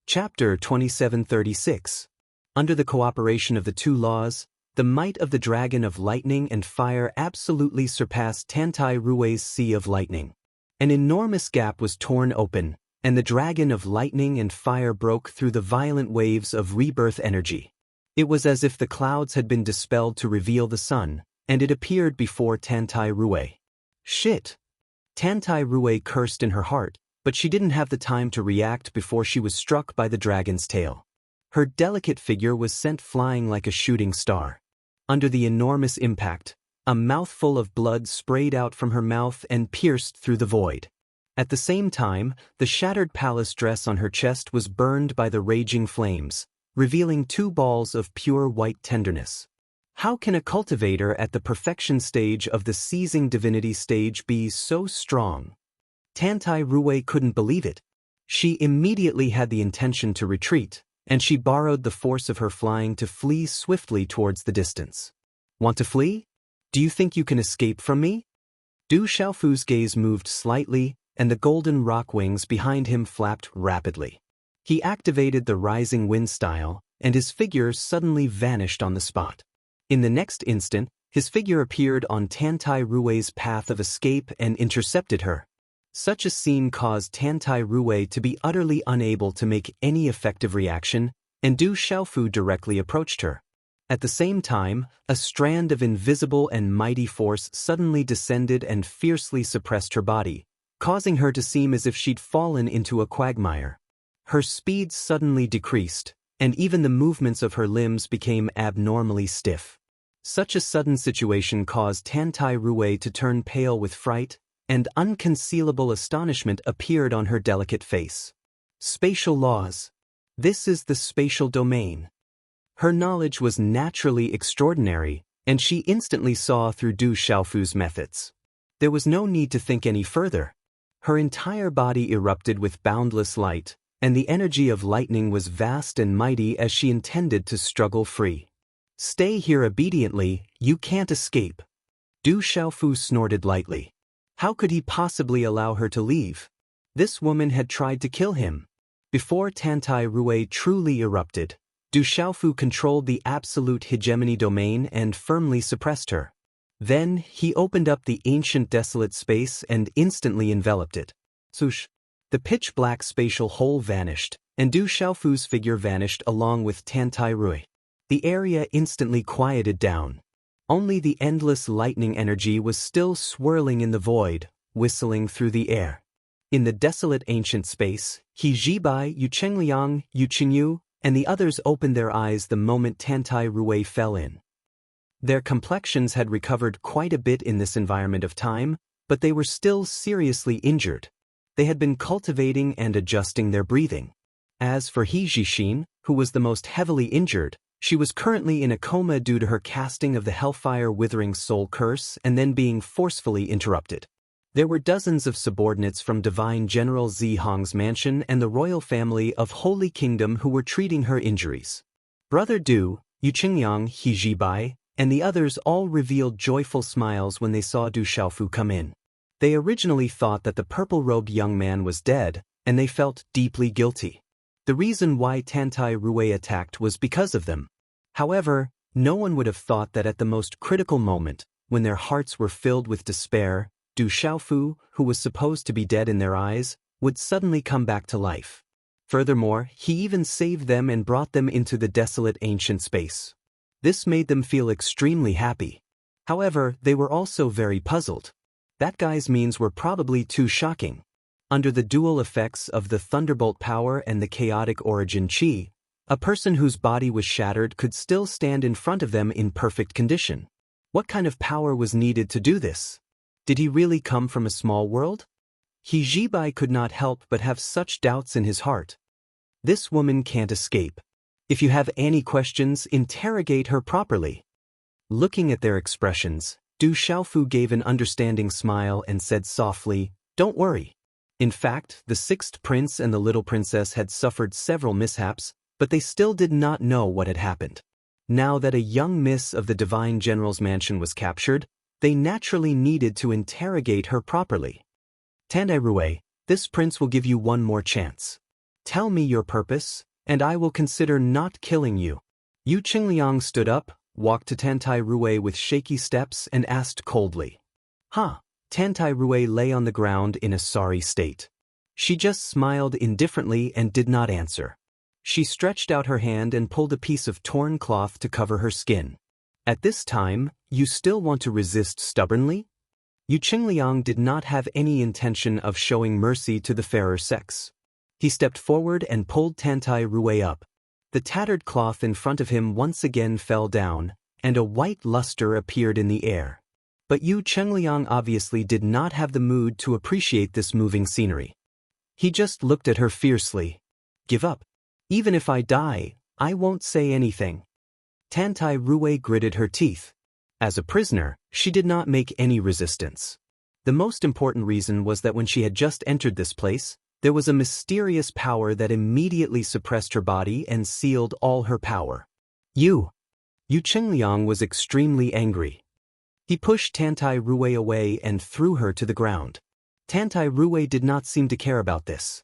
Chapter 2736. Under the cooperation of the two laws, the might of the dragon of lightning and fire absolutely surpassed Tantai Rue's sea of lightning. An enormous gap was torn open, and the dragon of lightning and fire broke through the violent waves of rebirth energy. It was as if the clouds had been dispelled to reveal the sun, and it appeared before Tantai Rue. Shit! Tantai Rue cursed in her heart, but she didn't have the time to react before she was struck by the dragon's tail. Her delicate figure was sent flying like a shooting star. Under the enormous impact, a mouthful of blood sprayed out from her mouth and pierced through the void. At the same time, the shattered palace dress on her chest was burned by the raging flames, revealing two balls of pure white tenderness. How can a cultivator at the perfection stage of the seizing divinity stage be so strong? Tantai Rue couldn't believe it. She immediately had the intention to retreat, and she borrowed the force of her flying to flee swiftly towards the distance. Want to flee? Do you think you can escape from me? Du Xiaofu's gaze moved slightly, and the golden rock wings behind him flapped rapidly. He activated the rising wind style, and his figure suddenly vanished on the spot. In the next instant, his figure appeared on Tantai Rue's path of escape and intercepted her. Such a scene caused Tantai Rue to be utterly unable to make any effective reaction, and Du Xiaofu directly approached her. At the same time, a strand of invisible and mighty force suddenly descended and fiercely suppressed her body, causing her to seem as if she'd fallen into a quagmire. Her speed suddenly decreased, and even the movements of her limbs became abnormally stiff. Such a sudden situation caused Tantai Rue to turn pale with fright, and unconcealable astonishment appeared on her delicate face. Spatial laws. This is the spatial domain. Her knowledge was naturally extraordinary, and she instantly saw through Du Xiaofu's methods. There was no need to think any further. Her entire body erupted with boundless light, and the energy of lightning was vast and mighty as she intended to struggle free. Stay here obediently, you can't escape. Du Xiaofu snorted lightly. How could he possibly allow her to leave? This woman had tried to kill him. Before Tantai Rue truly erupted, Du Xiaofu controlled the absolute hegemony domain and firmly suppressed her. Then, he opened up the ancient desolate space and instantly enveloped it. Swoosh! The pitch-black spatial hole vanished, and Du Xiaofu's figure vanished along with Tantai Rue. The area instantly quieted down. Only the endless lightning energy was still swirling in the void, whistling through the air. In the desolate ancient space, He Jibai, Yu Chengliang, Yu Qingyu, and the others opened their eyes the moment Tantai Rue fell in. Their complexions had recovered quite a bit in this environment of time, but they were still seriously injured. They had been cultivating and adjusting their breathing. As for He Jixin, who was the most heavily injured, she was currently in a coma due to her casting of the Hellfire Withering Soul Curse and then being forcefully interrupted. There were dozens of subordinates from Divine General Zihong's mansion and the royal family of Holy Kingdom who were treating her injuries. Brother Du, Yu Qingyang, He Jibai, and the others all revealed joyful smiles when they saw Du Xiaofu come in. They originally thought that the purple-robed young man was dead, and they felt deeply guilty. The reason why Tantai Rue attacked was because of them. However, no one would have thought that at the most critical moment, when their hearts were filled with despair, Du Xiaofu, who was supposed to be dead in their eyes, would suddenly come back to life. Furthermore, he even saved them and brought them into the desolate ancient space. This made them feel extremely happy. However, they were also very puzzled. That guy's means were probably too shocking. Under the dual effects of the thunderbolt power and the chaotic origin chi, a person whose body was shattered could still stand in front of them in perfect condition. What kind of power was needed to do this? Did he really come from a small world? He Jibai could not help but have such doubts in his heart. This woman can't escape. If you have any questions, interrogate her properly. Looking at their expressions, Du Xiaofu gave an understanding smile and said softly, "Don't worry." In fact, the sixth prince and the little princess had suffered several mishaps, but they still did not know what had happened. Now that a young miss of the Divine General's mansion was captured, they naturally needed to interrogate her properly. Tantai Rue, this prince will give you one more chance. Tell me your purpose, and I will consider not killing you. Yu Qingliang stood up, walked to Tantai Rui with shaky steps and asked coldly. Huh? Tantai Rui lay on the ground in a sorry state. She just smiled indifferently and did not answer. She stretched out her hand and pulled a piece of torn cloth to cover her skin. At this time, you still want to resist stubbornly? Yu Qingliang did not have any intention of showing mercy to the fairer sex. He stepped forward and pulled Tantai Rui up. The tattered cloth in front of him once again fell down, and a white luster appeared in the air. But Yu Qingliang obviously did not have the mood to appreciate this moving scenery. He just looked at her fiercely. Give up. Even if I die, I won't say anything. Tantai Rui gritted her teeth. As a prisoner, she did not make any resistance. The most important reason was that when she had just entered this place, there was a mysterious power that immediately suppressed her body and sealed all her power. Yu Qingliang was extremely angry. He pushed Tantai Rui away and threw her to the ground. Tantai Rui did not seem to care about this.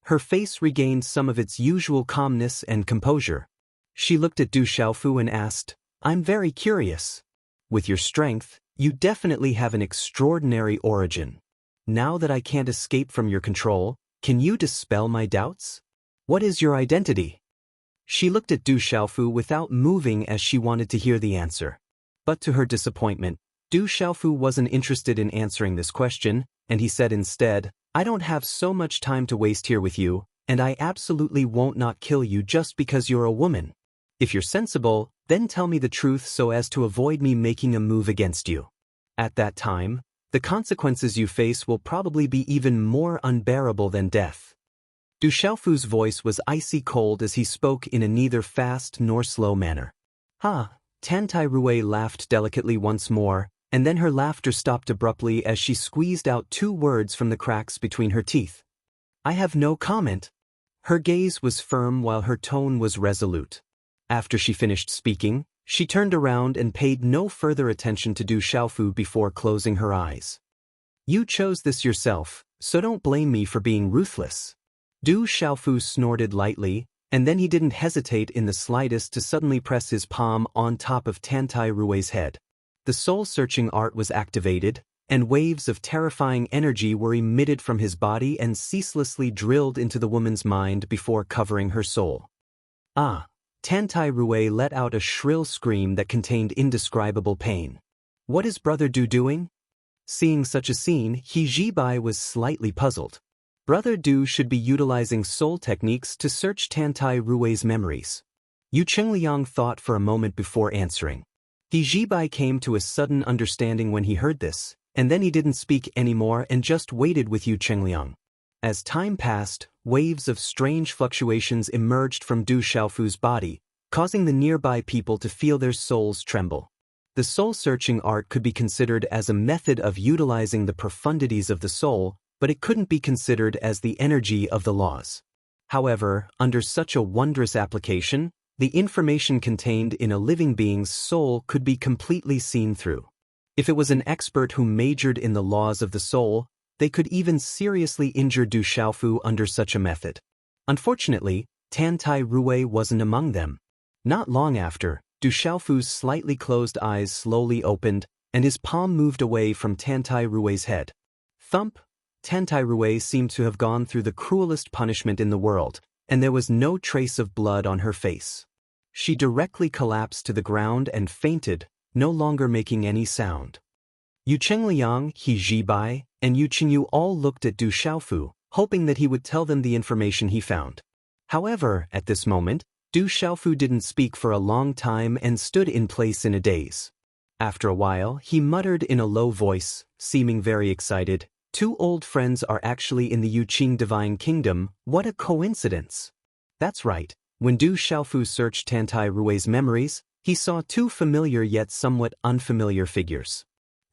Her face regained some of its usual calmness and composure. She looked at Du Xiaofu and asked, I'm very curious. With your strength, you definitely have an extraordinary origin. Now that I can't escape from your control, can you dispel my doubts? What is your identity? She looked at Du Xiaofu without moving as she wanted to hear the answer. But to her disappointment, Du Xiaofu wasn't interested in answering this question, and he said instead, I don't have so much time to waste here with you, and I absolutely won't not kill you just because you're a woman. If you're sensible, then tell me the truth so as to avoid me making a move against you. At that time, the consequences you face will probably be even more unbearable than death. Du Xiaofu's voice was icy cold as he spoke in a neither fast nor slow manner. Tantai Rui laughed delicately once more, and then her laughter stopped abruptly as she squeezed out 2 words from the cracks between her teeth. I have no comment. Her gaze was firm while her tone was resolute. After she finished speaking, she turned around and paid no further attention to Du Xiaofu before closing her eyes. You chose this yourself, so don't blame me for being ruthless. Du Xiaofu snorted lightly, and then he didn't hesitate in the slightest to suddenly press his palm on top of Tantai Rui's head. The soul-searching art was activated, and waves of terrifying energy were emitted from his body and ceaselessly drilled into the woman's mind before covering her soul. Tantai Rui let out a shrill scream that contained indescribable pain. What is Brother Du doing? Seeing such a scene, He Jibai was slightly puzzled. Brother Du should be utilizing soul techniques to search Tantai Rui's memories. Yu Qingliang thought for a moment before answering. He Jibai came to a sudden understanding when he heard this, and then he didn't speak anymore and just waited with Yu Qingliang. As time passed, waves of strange fluctuations emerged from Du Xiaofu's body, causing the nearby people to feel their souls tremble. The soul-searching art could be considered as a method of utilizing the profundities of the soul, but it couldn't be considered as the energy of the laws. However, under such a wondrous application, the information contained in a living being's soul could be completely seen through. If it was an expert who majored in the laws of the soul, they could even seriously injure Du Xiaofu under such a method. Unfortunately, Tantai Rui wasn't among them. Not long after, Du Xiaofu's slightly closed eyes slowly opened, and his palm moved away from Tantai Rui's head. Thump! Tantai Rui seemed to have gone through the cruelest punishment in the world, and there was no trace of blood on her face. She directly collapsed to the ground and fainted, no longer making any sound. Yu Qingliang, He Jibai, and Yu Qingyu all looked at Du Xiaofu, hoping that he would tell them the information he found. However, at this moment, Du Xiaofu didn't speak for a long time and stood in place in a daze. After a while, he muttered in a low voice, seeming very excited, 2 old friends are actually in the Yuqing Divine Kingdom, what a coincidence! That's right, when Du Xiaofu searched Tantai Rui's memories, he saw 2 familiar yet somewhat unfamiliar figures.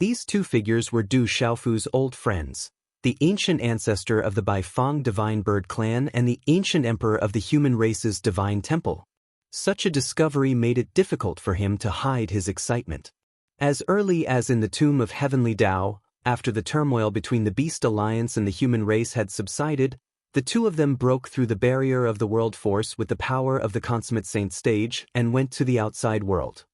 These 2 figures were Du Xiaofu's old friends, the ancient ancestor of the Baifeng Divine Bird Clan and the ancient emperor of the human race's Divine Temple. Such a discovery made it difficult for him to hide his excitement. As early as in the Tomb of Heavenly Tao, after the turmoil between the Beast Alliance and the human race had subsided, The two of them broke through the barrier of the world force with the power of the consummate saint stage and went to the outside world.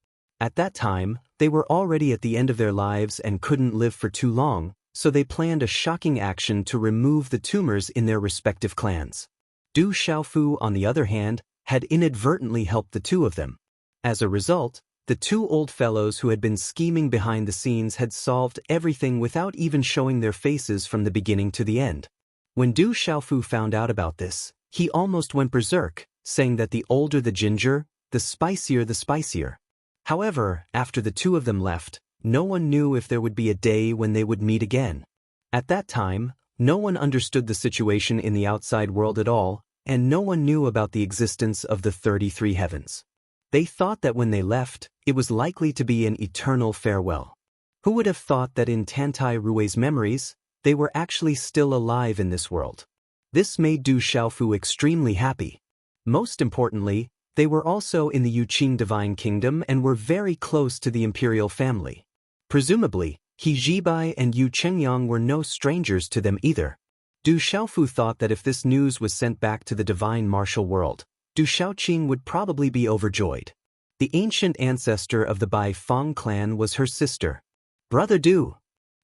At that time, they were already at the end of their lives and couldn't live for too long, so they planned a shocking action to remove the tumors in their respective clans. Du Xiaofu, on the other hand, had inadvertently helped the two of them. As a result, the two old fellows who had been scheming behind the scenes had solved everything without even showing their faces from the beginning to the end. When Du Xiaofu found out about this, he almost went berserk, saying that the older the ginger, the spicier the spicier. However, after the two of them left, no one knew if there would be a day when they would meet again. At that time, no one understood the situation in the outside world at all, and no one knew about the existence of the 33 heavens. They thought that when they left, it was likely to be an eternal farewell. Who would have thought that in Tantai Rui's memories, they were actually still alive in this world? This made Du Xiaofu extremely happy. Most importantly, they were also in the Yuqing Divine Kingdom and were very close to the imperial family. Presumably, He Zhibai and Yu Chengyang were no strangers to them either. Du Xiaofu thought that if this news was sent back to the divine martial world, Du Xiaoqing would probably be overjoyed. The ancient ancestor of the Bai Feng clan was her sister. Brother Du.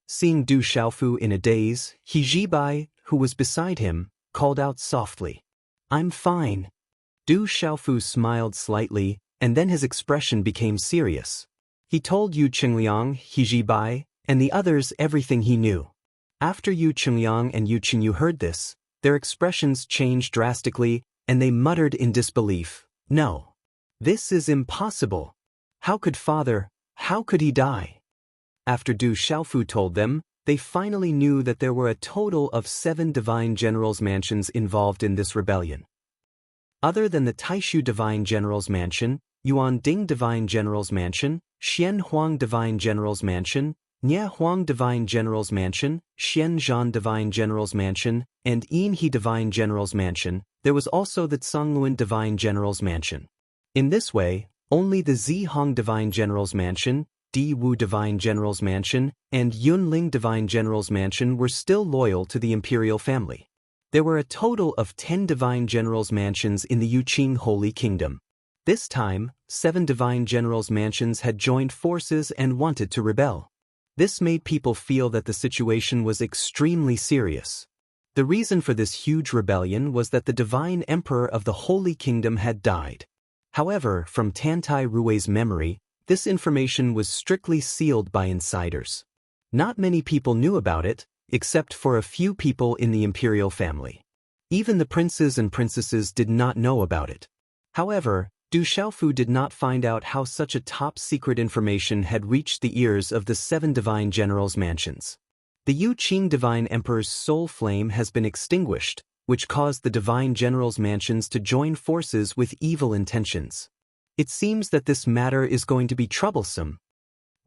Seeing Du Xiaofu in a daze, He Zhibai, who was beside him, called out softly, "I'm fine." Du Xiaofu smiled slightly, and then his expression became serious. He told Yu Qingliang, He Zhibai, and the others everything he knew. After Yu Qingliang and Yu Qinyu heard this, their expressions changed drastically, and they muttered in disbelief, "No. This is impossible. How could he die?" After Du Xiaofu told them, they finally knew that there were a total of 7 divine generals' mansions involved in this rebellion. Other than the Taishu Divine General's Mansion, Yuan Ding Divine General's Mansion, Xian Huang Divine General's Mansion, Nie Huang Divine General's Mansion, Xian Zhan Divine General's Mansion, and Yin He Divine General's Mansion, there was also the Cangluan Divine General's Mansion. In this way, only the Zihong Divine General's Mansion, Di Wu Divine General's Mansion, and Yunling Divine General's Mansion were still loyal to the imperial family. There were a total of 10 Divine Generals' Mansions in the Yuqing Holy Kingdom. This time, 7 Divine Generals' Mansions had joined forces and wanted to rebel. This made people feel that the situation was extremely serious. The reason for this huge rebellion was that the Divine Emperor of the Holy Kingdom had died. However, from Tantai Rui's memory, this information was strictly sealed by insiders. Not many people knew about it, except for a few people in the imperial family. Even the princes and princesses did not know about it. However, Du Xiaofu did not find out how such a top-secret information had reached the ears of the 7 Divine Generals' Mansions. The Yuqing Divine Emperor's soul flame has been extinguished, which caused the Divine Generals' Mansions to join forces with evil intentions. It seems that this matter is going to be troublesome.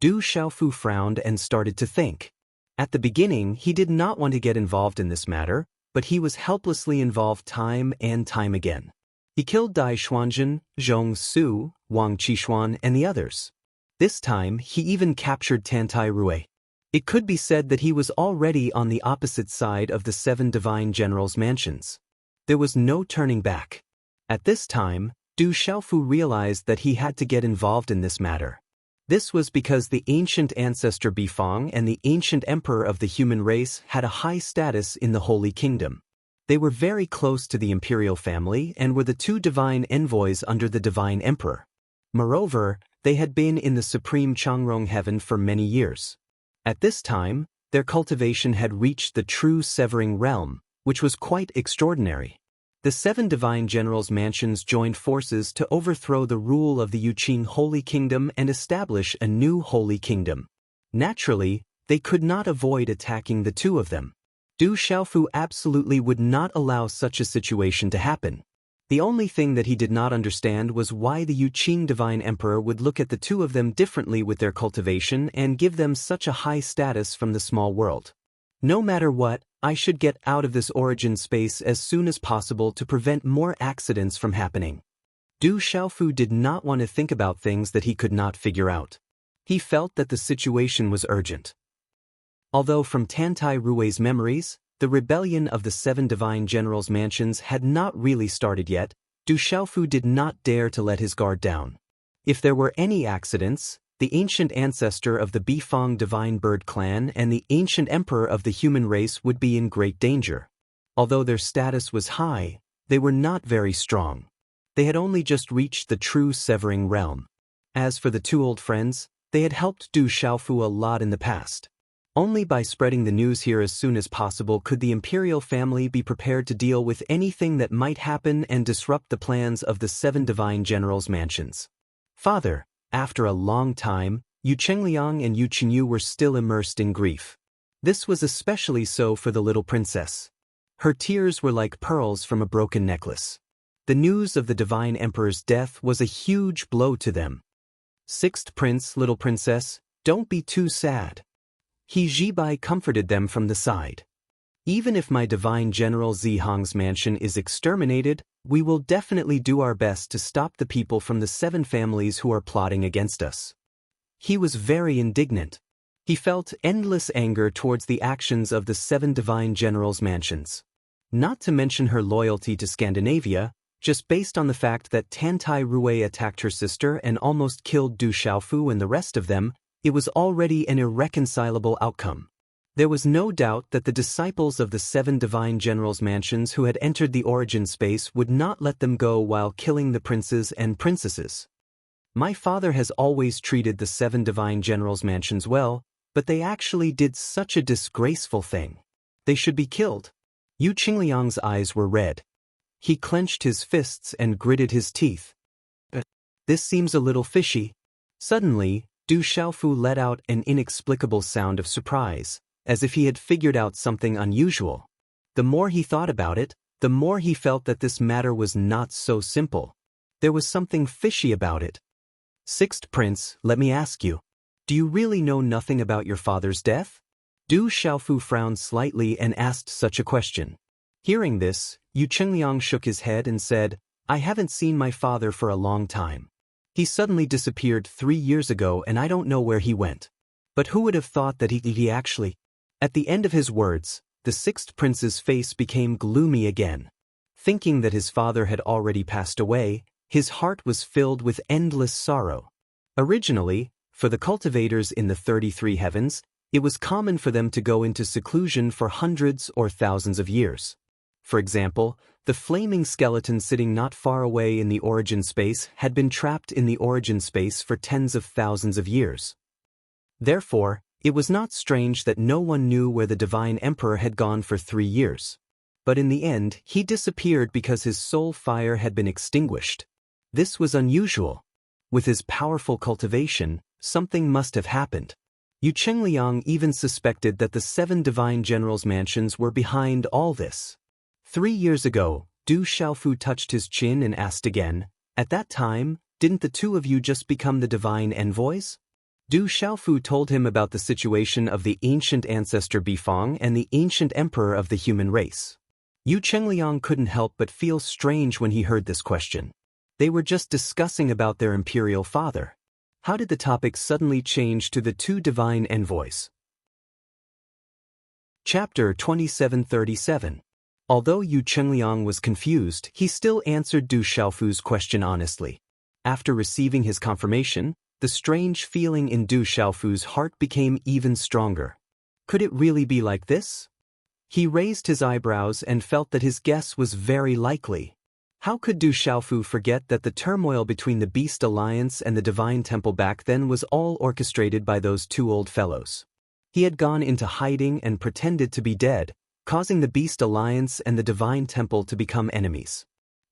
Du Xiaofu frowned and started to think. At the beginning, he did not want to get involved in this matter, but he was helplessly involved time and time again. He killed Dai Xuanzhen, Zhong Su, Wang Qishuan, and the others. This time, he even captured Tantai Rui. It could be said that he was already on the opposite side of the 7 Divine Generals' Mansions. There was no turning back. At this time, Du Xiaofu realized that he had to get involved in this matter. This was because the ancient ancestor Bifang and the ancient emperor of the human race had a high status in the Holy Kingdom. They were very close to the imperial family and were the 2 divine envoys under the divine emperor. Moreover, they had been in the supreme Changrong heaven for many years. At this time, their cultivation had reached the true severing realm, which was quite extraordinary. The 7 Divine Generals' Mansions joined forces to overthrow the rule of the Yuqing Holy Kingdom and establish a new Holy Kingdom. Naturally, they could not avoid attacking the 2 of them. Du Xiaofu absolutely would not allow such a situation to happen. The only thing that he did not understand was why the Yuqing Divine Emperor would look at the 2 of them differently with their cultivation and give them such a high status from the small world. No matter what, I should get out of this origin space as soon as possible to prevent more accidents from happening. Du Xiaofu did not want to think about things that he could not figure out. He felt that the situation was urgent. Although from Tantai Rui's memories, The rebellion of the 7 divine generals' mansions had not really started yet. Du Xiaofu did not dare to let his guard down. If there were any accidents, the ancient ancestor of the Bifong divine bird clan and the ancient emperor of the human race would be in great danger. Although their status was high, they were not very strong. They had only just reached the true severing realm. As for the 2 old friends, they had helped Du Xiaofu a lot in the past. Only by spreading the news here as soon as possible could the imperial family be prepared to deal with anything that might happen and disrupt the plans of the 7 divine generals' mansions. Father, after a long time, Yu Chengliang and Yu Qingyu were still immersed in grief. This was especially so for the little princess. Her tears were like pearls from a broken necklace. The news of the divine emperor's death was a huge blow to them. 6th Prince, little princess, don't be too sad. He Zibai comforted them from the side. Even if my divine general Zihang's mansion is exterminated, we will definitely do our best to stop the people from the 7 families who are plotting against us. He was very indignant. He felt endless anger towards the actions of the 7 divine generals' mansions. Not to mention her loyalty to Scandinavia, just based on the fact that Tantai Rui attacked her sister and almost killed Du Xiaofu and the rest of them, it was already an irreconcilable outcome. There was no doubt that the disciples of the 7 divine generals' mansions who had entered the origin space would not let them go while killing the princes and princesses. My father has always treated the 7 divine generals' mansions well, but they actually did such a disgraceful thing. They should be killed. Yu Qingliang's eyes were red. He clenched his fists and gritted his teeth. This seems a little fishy. Suddenly, Du Xiaofu let out an inexplicable sound of surprise, as if he had figured out something unusual. The more he thought about it, the more he felt that this matter was not so simple. There was something fishy about it. 6th Prince, let me ask you. Do you really know nothing about your father's death? Du Xiaofu frowned slightly and asked such a question. Hearing this, Yu Chengliang shook his head and said, I haven't seen my father for a long time. He suddenly disappeared 3 years ago and I don't know where he went. But who would have thought that he actually... At the end of his words, the 6th Prince's face became gloomy again. Thinking that his father had already passed away, his heart was filled with endless sorrow. Originally, for the cultivators in the 33 heavens, it was common for them to go into seclusion for hundreds or thousands of years. For example, the flaming skeleton sitting not far away in the origin space had been trapped in the origin space for tens of thousands of years. Therefore, it was not strange that no one knew where the divine emperor had gone for 3 years. But in the end, he disappeared because his soul fire had been extinguished. This was unusual. With his powerful cultivation, something must have happened. Yu Chengliang even suspected that the 7 divine generals' mansions were behind all this. 3 years ago, Du Xiaofu touched his chin and asked again, at that time, didn't the 2 of you just become the divine envoys? Du Xiaofu told him about the situation of the ancient ancestor Bifong and the ancient emperor of the human race. Yu Chengliang couldn't help but feel strange when he heard this question. They were just discussing about their imperial father. How did the topic suddenly change to the 2 divine envoys? Chapter 2737. Although Yu Chengliang was confused, he still answered Du Xiaofu's question honestly. After receiving his confirmation, the strange feeling in Du Xiaofu's heart became even stronger. Could it really be like this? He raised his eyebrows and felt that his guess was very likely. How could Du Xiaofu forget that the turmoil between the Beast Alliance and the Divine Temple back then was all orchestrated by those 2 old fellows? He had gone into hiding and pretended to be dead, causing the Beast Alliance and the Divine Temple to become enemies.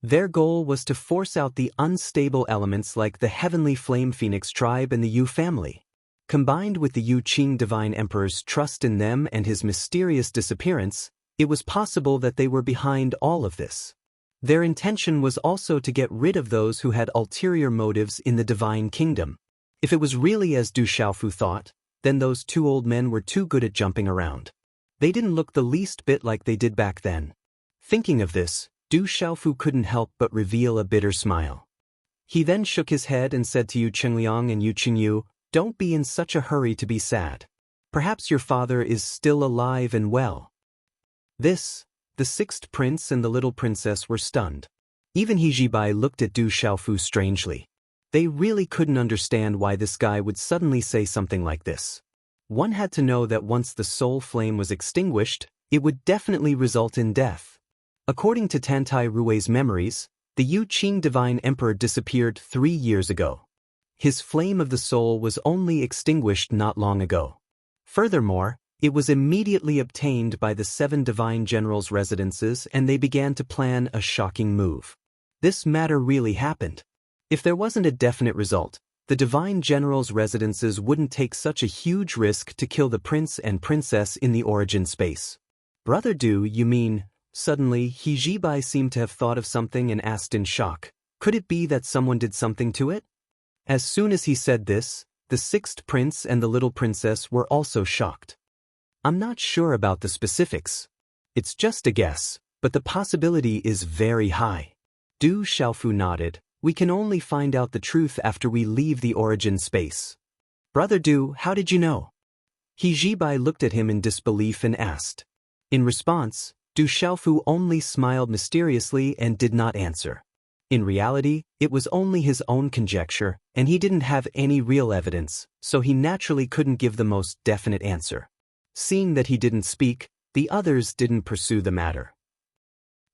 Their goal was to force out the unstable elements like the Heavenly Flame Phoenix tribe and the Yu family. Combined with the Yu Qing Divine Emperor's trust in them and his mysterious disappearance, it was possible that they were behind all of this. Their intention was also to get rid of those who had ulterior motives in the Divine Kingdom. If it was really as Du Xiaofu thought, then those 2 old men were too good at jumping around. They didn't look the least bit like they did back then. Thinking of this, Du Xiaofu couldn't help but reveal a bitter smile. He then shook his head and said to Yu Chengliang and Yu Qingyu, don't be in such a hurry to be sad. Perhaps your father is still alive and well. The sixth prince and the little princess were stunned. Even Hijibai looked at Du Xiaofu strangely. They really couldn't understand why this guy would suddenly say something like this. One had to know that once the soul flame was extinguished, it would definitely result in death. According to Tantai Rui's memories, the Yu Qing Divine Emperor disappeared 3 years ago. His flame of the soul was only extinguished not long ago. Furthermore, it was immediately obtained by the 7 divine generals' residences, and they began to plan a shocking move. This matter really happened. If there wasn't a definite result, the divine generals' residences wouldn't take such a huge risk to kill the prince and princess in the origin space. Brother Du, you mean? Suddenly, Hijibai seemed to have thought of something and asked in shock, could it be that someone did something to it? As soon as he said this, the sixth prince and the little princess were also shocked. I'm not sure about the specifics. It's just a guess, but the possibility is very high. Du Xiaofu nodded. We can only find out the truth after we leave the origin space. Brother Du, how did you know? Hijibai looked at him in disbelief and asked. In response, Du Xiaofu only smiled mysteriously and did not answer. In reality, it was only his own conjecture, and he didn't have any real evidence, so he naturally couldn't give the most definite answer. Seeing that he didn't speak, the others didn't pursue the matter.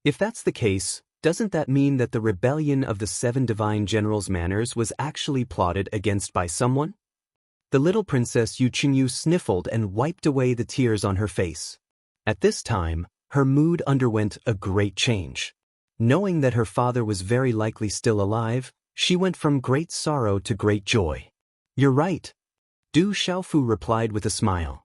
If that's the case, doesn't that mean that the rebellion of the 7 divine generals' manners was actually plotted against by someone? The little princess Yu Qingyu sniffled and wiped away the tears on her face. At this time, her mood underwent a great change. Knowing that her father was very likely still alive, she went from great sorrow to great joy. You're right. Du Xiaofu replied with a smile.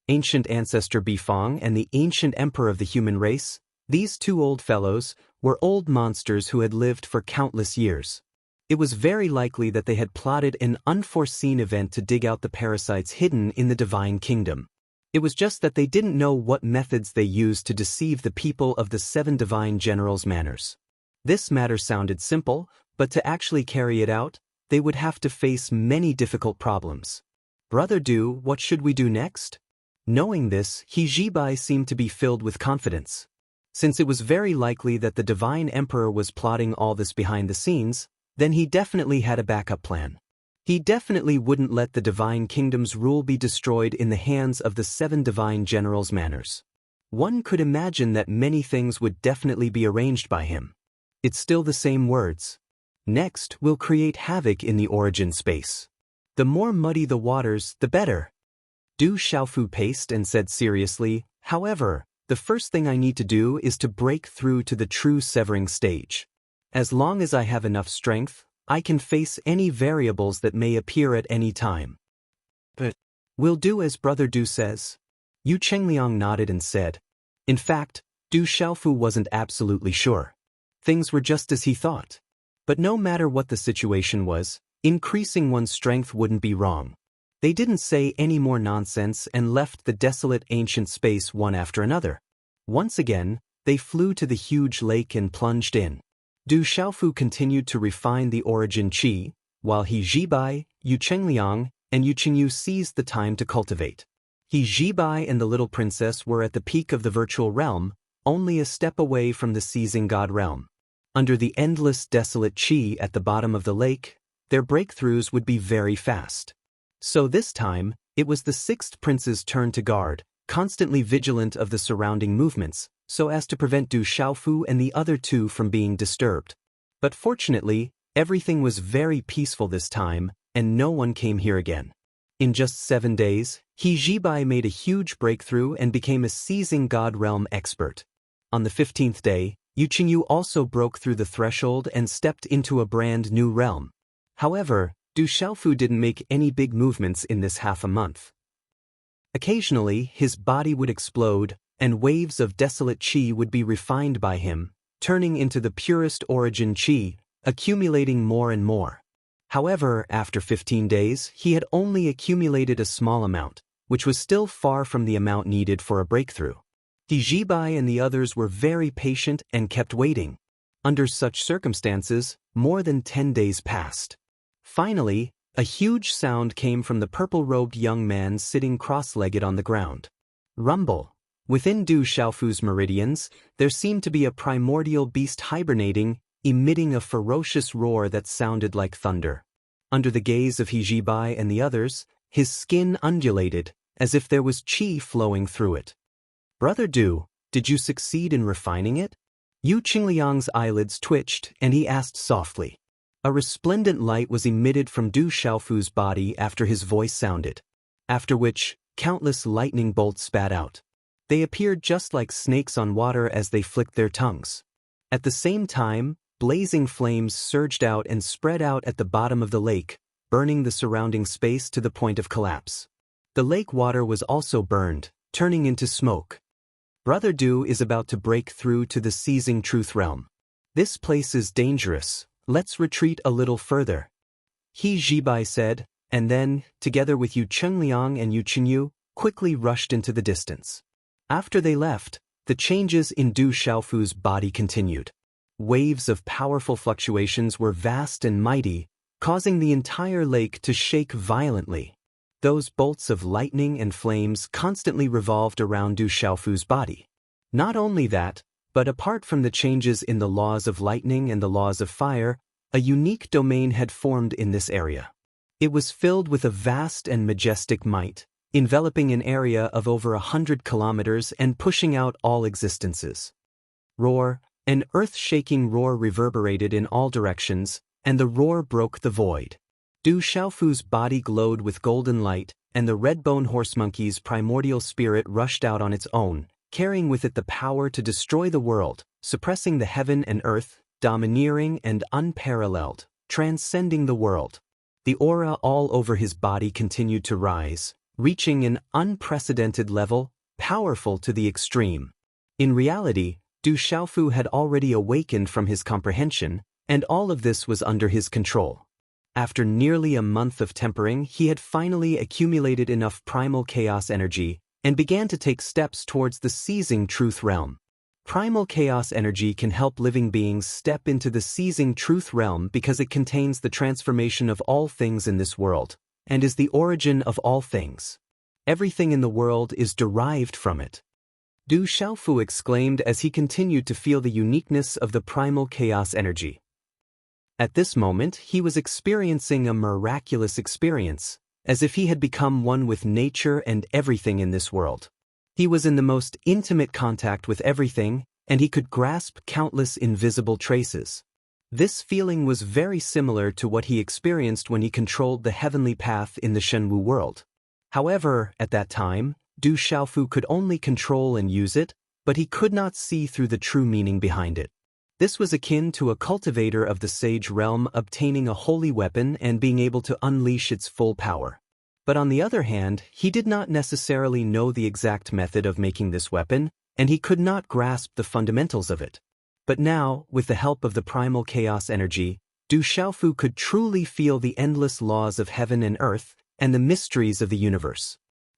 Ancient ancestor Bifang and the ancient emperor of the human race, these 2 old fellows, were old monsters who had lived for countless years. It was very likely that they had plotted an unforeseen event to dig out the parasites hidden in the divine kingdom. It was just that they didn't know what methods they used to deceive the people of the 7 divine generals' manners. This matter sounded simple, but to actually carry it out, they would have to face many difficult problems. Brother Du, what should we do next? Knowing this, Hijibai seemed to be filled with confidence. Since it was very likely that the divine emperor was plotting all this behind the scenes, then he definitely had a backup plan. He definitely wouldn't let the divine kingdom's rule be destroyed in the hands of the 7 divine generals' manners. One could imagine that many things would definitely be arranged by him. It's still the same words. Next, we'll create havoc in the origin space. The more muddy the waters, the better. Du Xiaofu paced and said seriously, however, the first thing I need to do is to break through to the true severing stage. As long as I have enough strength, I can face any variables that may appear at any time. But we'll do as Brother Du says. Yu Chengliang nodded and said. In fact, Du Xiaofu wasn't absolutely sure. Things were just as he thought. But no matter what the situation was, increasing one's strength wouldn't be wrong. They didn't say any more nonsense and left the desolate ancient space one after another. Once again, they flew to the huge lake and plunged in. Du Xiaofu continued to refine the origin qi, while Hijibai, Yu Chengliang, and Yu Qingyu seized the time to cultivate. Hijibai and the little princess were at the peak of the virtual realm, only a step away from the seizing god realm. Under the endless desolate qi at the bottom of the lake, their breakthroughs would be very fast. So this time, it was the 6th prince's turn to guard, constantly vigilant of the surrounding movements, so as to prevent Du Xiaofu and the other 2 from being disturbed. But fortunately, everything was very peaceful this time, and no one came here again. In just 7 days, Hijibai made a huge breakthrough and became a seizing god realm expert. On the 15th day, Yu Qingyu also broke through the threshold and stepped into a brand new realm. However, Du Xiaofu didn't make any big movements in this half a month. Occasionally, his body would explode, and waves of desolate qi would be refined by him, turning into the purest origin qi, accumulating more and more. However, after 15 days, he had only accumulated a small amount, which was still far from the amount needed for a breakthrough. Hijibai and the others were very patient and kept waiting. Under such circumstances, more than 10 days passed. Finally, a huge sound came from the purple-robed young man sitting cross-legged on the ground. Rumble. Within Du Xiaofu's meridians, there seemed to be a primordial beast hibernating, emitting a ferocious roar that sounded like thunder. Under the gaze of He Jibai and the others, his skin undulated, as if there was qi flowing through it. "Brother Du, did you succeed in refining it?" Yu Qingliang's eyelids twitched, and he asked softly. A resplendent light was emitted from Du Xiaofu's body after his voice sounded, after which countless lightning bolts spat out. They appeared just like snakes on water as they flicked their tongues. At the same time, blazing flames surged out and spread out at the bottom of the lake, burning the surrounding space to the point of collapse. The lake water was also burned, turning into smoke. "Brother Du is about to break through to the seizing truth realm. This place is dangerous. Let's retreat a little further," He Jibai said, and then, together with Yu Chengliang and Yu Qinyu, quickly rushed into the distance. After they left, the changes in Du Xiaofu's body continued. Waves of powerful fluctuations were vast and mighty, causing the entire lake to shake violently. Those bolts of lightning and flames constantly revolved around Du Xiaofu's body. Not only that, but apart from the changes in the laws of lightning and the laws of fire, a unique domain had formed in this area. It was filled with a vast and majestic might, enveloping an area of over 100 kilometers and pushing out all existences. Roar, an earth-shaking roar reverberated in all directions, and the roar broke the void. Du Xiaofu's body glowed with golden light, and the red-bone horse monkey's primordial spirit rushed out on its own, carrying with it the power to destroy the world, suppressing the heaven and earth, domineering and unparalleled, transcending the world. The aura all over his body continued to rise, reaching an unprecedented level, powerful to the extreme. In reality, Du Xiaofu had already awakened from his comprehension, and all of this was under his control. After nearly a month of tempering, he had finally accumulated enough primal chaos energy and began to take steps towards the seizing truth realm. Primal chaos energy can help living beings step into the seizing truth realm because it contains the transformation of all things in this world, and is the origin of all things. Everything in the world is derived from it. Du Xiaofu exclaimed as he continued to feel the uniqueness of the primal chaos energy. At this moment, he was experiencing a miraculous experience, as if he had become one with nature and everything in this world. He was in the most intimate contact with everything, and he could grasp countless invisible traces. This feeling was very similar to what he experienced when he controlled the heavenly path in the Shenwu world. However, at that time, Du Xiaofu could only control and use it, but he could not see through the true meaning behind it. This was akin to a cultivator of the sage realm obtaining a holy weapon and being able to unleash its full power. But on the other hand, he did not necessarily know the exact method of making this weapon, and he could not grasp the fundamentals of it. But now, with the help of the primal chaos energy, Du Xiaofu could truly feel the endless laws of heaven and earth, and the mysteries of the universe.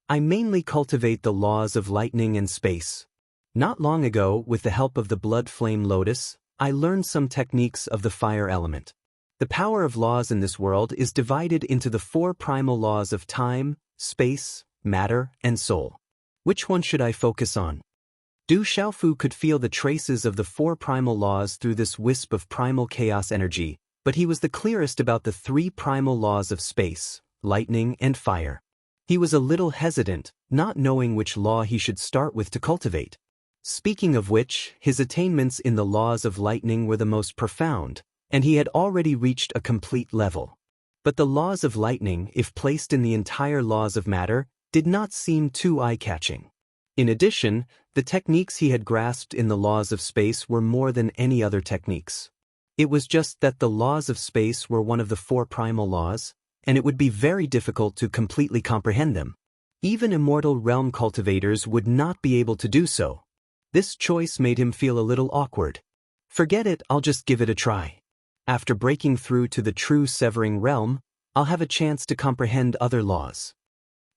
"I mainly cultivate the laws of lightning and space. Not long ago, with the help of the blood flame lotus, I learned some techniques of the fire element. The power of laws in this world is divided into the 4 primal laws of time, space, matter, and soul. Which one should I focus on?" Du Xiaofu could feel the traces of the 4 primal laws through this wisp of primal chaos energy, but he was the clearest about the 3 primal laws of space, lightning, and fire. He was a little hesitant, not knowing which law he should start with to cultivate. Speaking of which, his attainments in the laws of lightning were the most profound, and he had already reached a complete level. But the laws of lightning, if placed in the entire laws of matter, did not seem too eye-catching. In addition, the techniques he had grasped in the laws of space were more than any other techniques. It was just that the laws of space were one of the 4 primal laws, and it would be very difficult to completely comprehend them. Even immortal realm cultivators would not be able to do so. This choice made him feel a little awkward. "Forget it, I'll just give it a try. After breaking through to the true severing realm, I'll have a chance to comprehend other laws."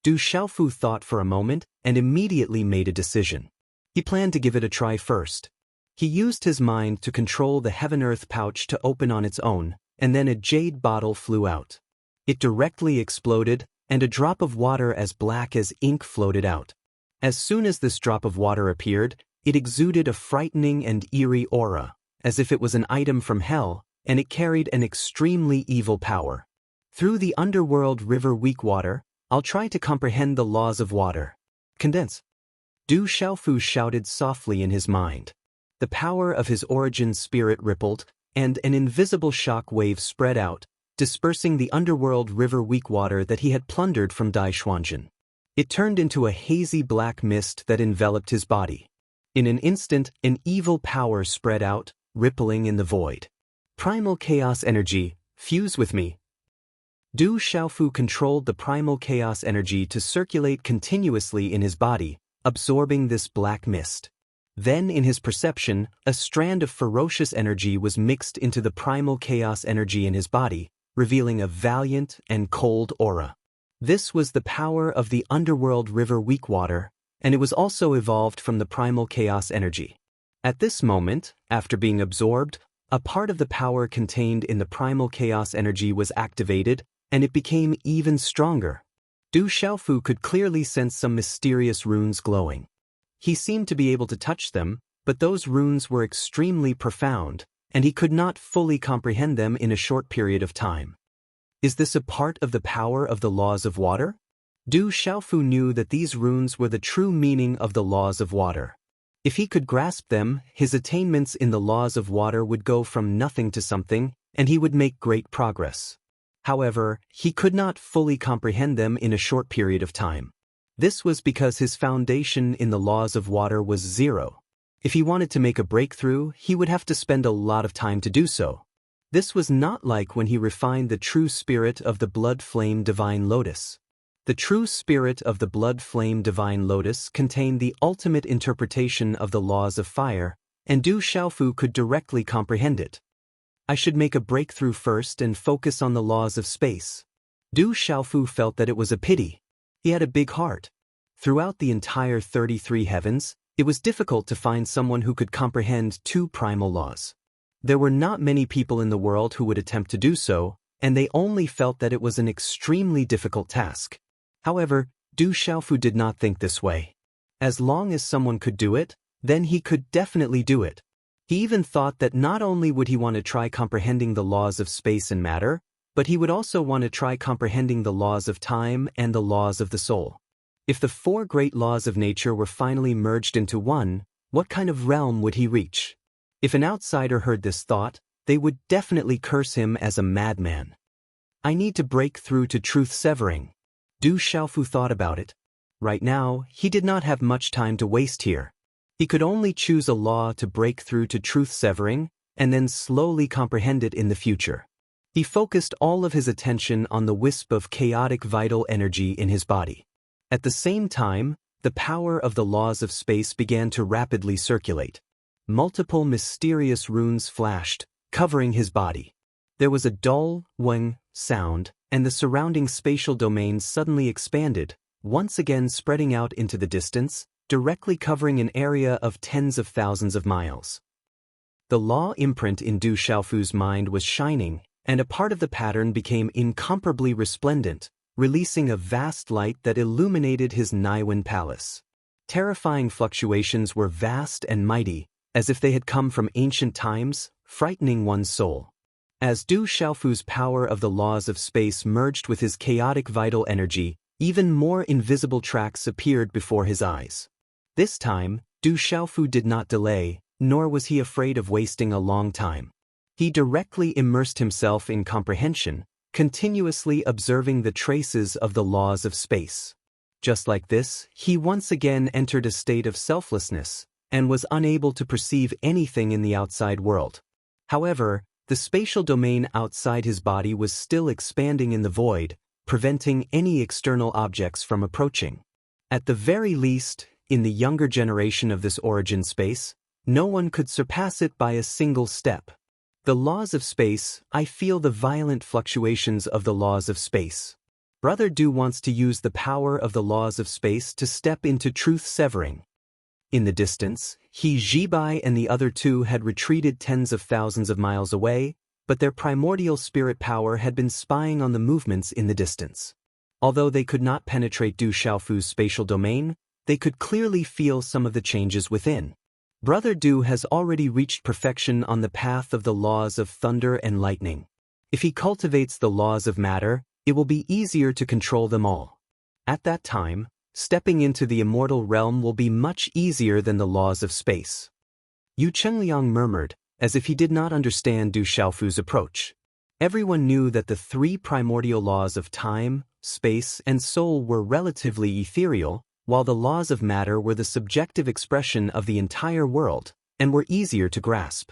Du Xiaofu thought for a moment and immediately made a decision. He planned to give it a try first. He used his mind to control the heaven-earth pouch to open on its own, and then a jade bottle flew out. It directly exploded, and a drop of water as black as ink floated out. As soon as this drop of water appeared, it exuded a frightening and eerie aura, as if it was an item from hell, and it carried an extremely evil power. Through the underworld river weak water, I'll try to comprehend the laws of water. Condense. Du Xiaofu shouted softly in his mind. The power of his origin spirit rippled, and an invisible shock wave spread out, dispersing the underworld river weak water that he had plundered from Dai Xuanjin. It turned into a hazy black mist that enveloped his body. In an instant, an evil power spread out, rippling in the void. Primal chaos energy, fuse with me. Du Xiaofu controlled the primal chaos energy to circulate continuously in his body, absorbing this black mist. Then, in his perception, a strand of ferocious energy was mixed into the primal chaos energy in his body, revealing a valiant and cold aura. This was the power of the underworld river weak water, and it was also evolved from the primal chaos energy. At this moment, after being absorbed, a part of the power contained in the primal chaos energy was activated, and it became even stronger. Du Xiaofu could clearly sense some mysterious runes glowing. He seemed to be able to touch them, but those runes were extremely profound, and he could not fully comprehend them in a short period of time. Is this a part of the power of the laws of water? Du Xiaofu knew that these runes were the true meaning of the laws of water. If he could grasp them, his attainments in the laws of water would go from nothing to something, and he would make great progress. However, he could not fully comprehend them in a short period of time. This was because his foundation in the laws of water was zero. If he wanted to make a breakthrough, he would have to spend a lot of time to do so. This was not like when he refined the true spirit of the blood flame divine lotus. The true spirit of the blood flame divine lotus contained the ultimate interpretation of the laws of fire, and Du Xiaofu could directly comprehend it. I should make a breakthrough first and focus on the laws of space. Du Xiaofu felt that it was a pity. He had a big heart. Throughout the entire 33 heavens, it was difficult to find someone who could comprehend two primal laws. There were not many people in the world who would attempt to do so, and they only felt that it was an extremely difficult task. However, Du Xiaofu did not think this way. As long as someone could do it, then he could definitely do it. He even thought that not only would he want to try comprehending the laws of space and matter, but he would also want to try comprehending the laws of time and the laws of the soul. If the four great laws of nature were finally merged into one, what kind of realm would he reach? If an outsider heard this thought, they would definitely curse him as a madman. I need to break through to truth severing. Du Xiaofu thought about it. Right now, he did not have much time to waste here. He could only choose a law to break through to truth severing, and then slowly comprehend it in the future. He focused all of his attention on the wisp of chaotic vital energy in his body. At the same time, the power of the laws of space began to rapidly circulate. Multiple mysterious runes flashed, covering his body. There was a dull, weng sound, and the surrounding spatial domain suddenly expanded, once again spreading out into the distance, directly covering an area of tens of thousands of miles. The law imprint in Du Xiaofu's mind was shining, and a part of the pattern became incomparably resplendent, releasing a vast light that illuminated his Naiwen palace. Terrifying fluctuations were vast and mighty, as if they had come from ancient times, frightening one's soul. As Du Xiaofu's power of the laws of space merged with his chaotic vital energy, even more invisible tracks appeared before his eyes. This time, Du Xiaofu did not delay, nor was he afraid of wasting a long time. He directly immersed himself in comprehension, continuously observing the traces of the laws of space. Just like this, he once again entered a state of selflessness, and was unable to perceive anything in the outside world. However, the spatial domain outside his body was still expanding in the void, preventing any external objects from approaching. At the very least, in the younger generation of this origin space, no one could surpass it by a single step. The laws of space, I feel the violent fluctuations of the laws of space. Brother Du wants to use the power of the laws of space to step into truth severing. In the distance, He Zhibai and the other two had retreated tens of thousands of miles away, but their primordial spirit power had been spying on the movements in the distance. Although they could not penetrate Du Xiaofu's spatial domain, they could clearly feel some of the changes within. Brother Du has already reached perfection on the path of the laws of thunder and lightning. If he cultivates the laws of matter, it will be easier to control them all. At that time, stepping into the immortal realm will be much easier than the laws of space. Yu Chengliang murmured, as if he did not understand Du Xiaofu's approach. Everyone knew that the three primordial laws of time, space, and soul were relatively ethereal, while the laws of matter were the subjective expression of the entire world, and were easier to grasp.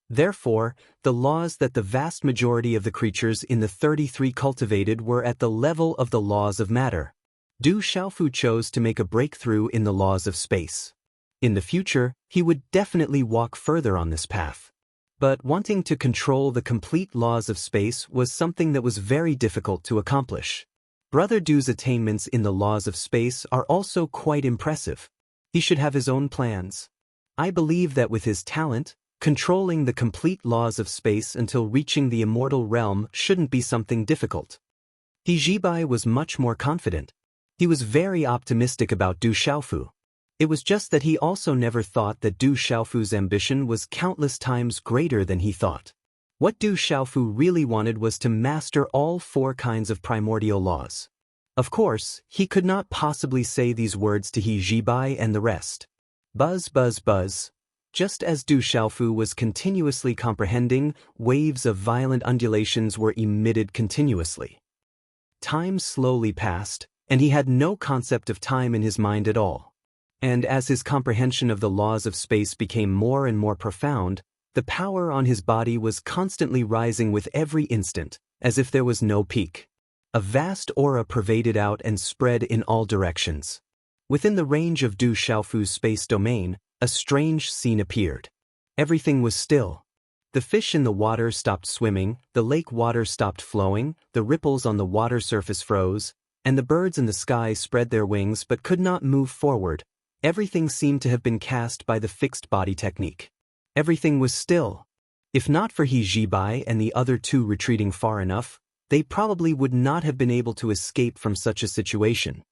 Therefore, the laws that the vast majority of the creatures in the 33 cultivated were at the level of the laws of matter. Du Xiaofu chose to make a breakthrough in the laws of space. In the future, he would definitely walk further on this path. But wanting to control the complete laws of space was something that was very difficult to accomplish. Brother Du's attainments in the laws of space are also quite impressive. He should have his own plans. I believe that with his talent, controlling the complete laws of space until reaching the immortal realm shouldn't be something difficult. He Jibai was much more confident. He was very optimistic about Du Xiaofu. It was just that he also never thought that Du Xiaofu's ambition was countless times greater than he thought. What Du Xiaofu really wanted was to master all 4 kinds of primordial laws. Of course, he could not possibly say these words to He Jibai and the rest. Buzz, buzz, buzz. Just as Du Xiaofu was continuously comprehending, waves of violent undulations were emitted continuously. Time slowly passed, and he had no concept of time in his mind at all. And as his comprehension of the laws of space became more and more profound, the power on his body was constantly rising with every instant, as if there was no peak. A vast aura pervaded out and spread in all directions. Within the range of Du Xiaofu's space domain, a strange scene appeared. Everything was still. The fish in the water stopped swimming, the lake water stopped flowing, the ripples on the water surface froze, and the birds in the sky spread their wings but could not move forward. Everything seemed to have been cast by the fixed body technique. Everything was still. If not for He Jibai and the other 2 retreating far enough, they probably would not have been able to escape from such a situation.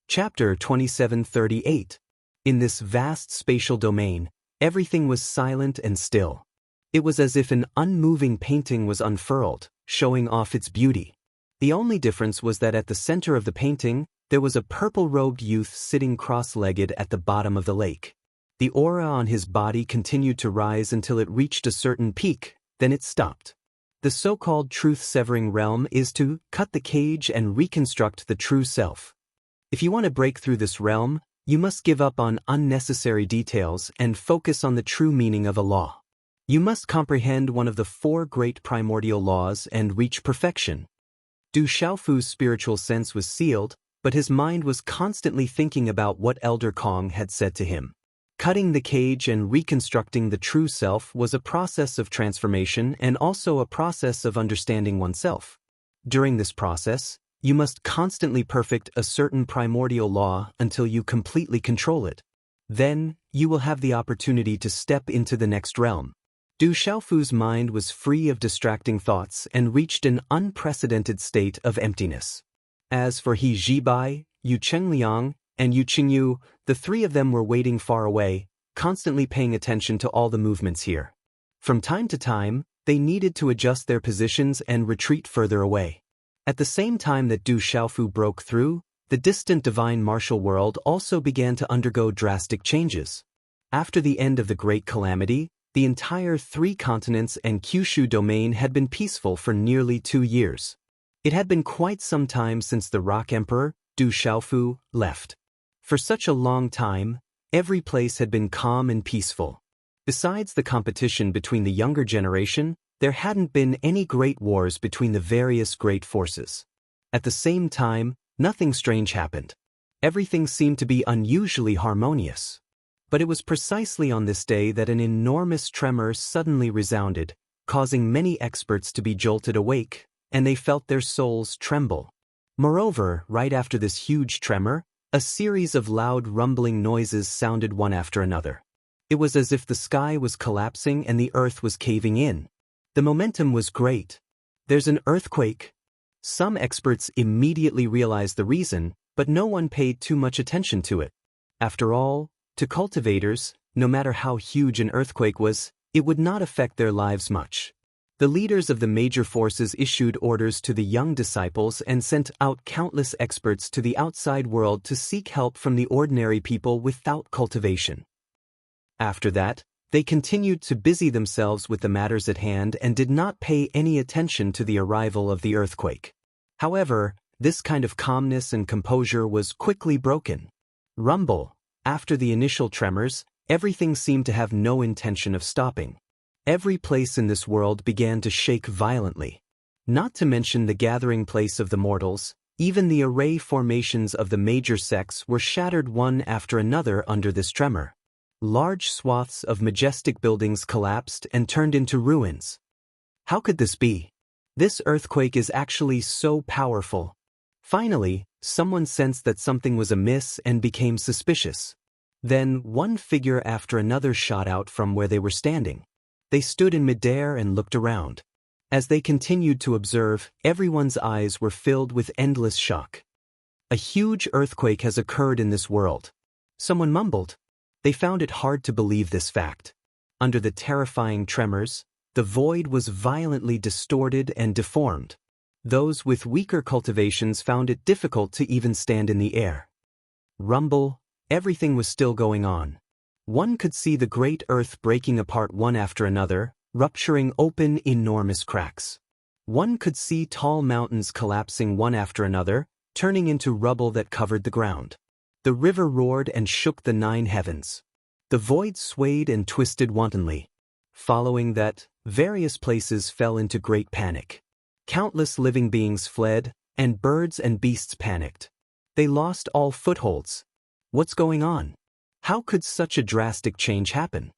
Chapter 2738. In this vast spatial domain, everything was silent and still. It was as if an unmoving painting was unfurled, showing off its beauty. The only difference was that at the center of the painting, there was a purple-robed youth sitting cross-legged at the bottom of the lake. The aura on his body continued to rise until it reached a certain peak, then it stopped. The so-called truth-severing realm is to cut the cage and reconstruct the true self. If you want to break through this realm, you must give up on unnecessary details and focus on the true meaning of a law. You must comprehend one of the 4 great primordial laws and reach perfection. Du Xiaofu's spiritual sense was sealed, but his mind was constantly thinking about what Elder Kong had said to him. Cutting the cage and reconstructing the true self was a process of transformation and also a process of understanding oneself. During this process, you must constantly perfect a certain primordial law until you completely control it. Then, you will have the opportunity to step into the next realm. Du Xiaofu's mind was free of distracting thoughts and reached an unprecedented state of emptiness. As for He Jibai, Yu Chengliang, and Yu Qingyu, the 3 of them were waiting far away, constantly paying attention to all the movements here. From time to time, they needed to adjust their positions and retreat further away. At the same time that Du Xiaofu broke through, the distant divine martial world also began to undergo drastic changes. After the end of the Great Calamity, the entire 3 continents and Kyushu domain had been peaceful for nearly 2 years. It had been quite some time since the Rock Emperor, Du Xiaofu, left. For such a long time, every place had been calm and peaceful. Besides the competition between the younger generation, there hadn't been any great wars between the various great forces. At the same time, nothing strange happened. Everything seemed to be unusually harmonious. But it was precisely on this day that an enormous tremor suddenly resounded, causing many experts to be jolted awake, and they felt their souls tremble. Moreover, right after this huge tremor, a series of loud rumbling noises sounded one after another. It was as if the sky was collapsing and the earth was caving in. The momentum was great. There's an earthquake. Some experts immediately realized the reason, but no one paid too much attention to it. After all, to cultivators, no matter how huge an earthquake was, it would not affect their lives much. The leaders of the major forces issued orders to the young disciples and sent out countless experts to the outside world to seek help from the ordinary people without cultivation. After that, they continued to busy themselves with the matters at hand and did not pay any attention to the arrival of the earthquake. However, this kind of calmness and composure was quickly broken. Rumble. After the initial tremors, everything seemed to have no intention of stopping. Every place in this world began to shake violently. Not to mention the gathering place of the mortals, even the array formations of the major sects were shattered one after another under this tremor. Large swaths of majestic buildings collapsed and turned into ruins. How could this be? This earthquake is actually so powerful. Finally, someone sensed that something was amiss and became suspicious. Then, one figure after another shot out from where they were standing. They stood in midair and looked around. As they continued to observe, everyone's eyes were filled with endless shock. A huge earthquake has occurred in this world. Someone mumbled. They found it hard to believe this fact. Under the terrifying tremors, the void was violently distorted and deformed. Those with weaker cultivations found it difficult to even stand in the air. Rumble, everything was still going on. One could see the great earth breaking apart one after another, rupturing open enormous cracks. One could see tall mountains collapsing one after another, turning into rubble that covered the ground. The river roared and shook the 9 heavens. The void swayed and twisted wantonly. Following that, various places fell into great panic. Countless living beings fled, and birds and beasts panicked. They lost all footholds. What's going on? How could such a drastic change happen?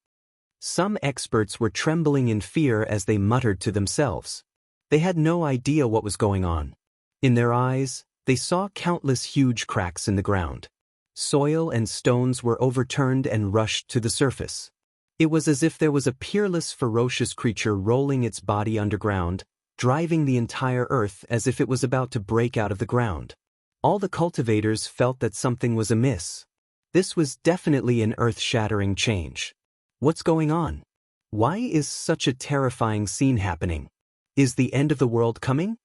Some experts were trembling in fear as they muttered to themselves. They had no idea what was going on. In their eyes, they saw countless huge cracks in the ground. Soil and stones were overturned and rushed to the surface. It was as if there was a peerless, ferocious creature rolling its body underground, driving the entire earth as if it was about to break out of the ground. All the cultivators felt that something was amiss. This was definitely an earth-shattering change. What's going on? Why is such a terrifying scene happening? Is the end of the world coming?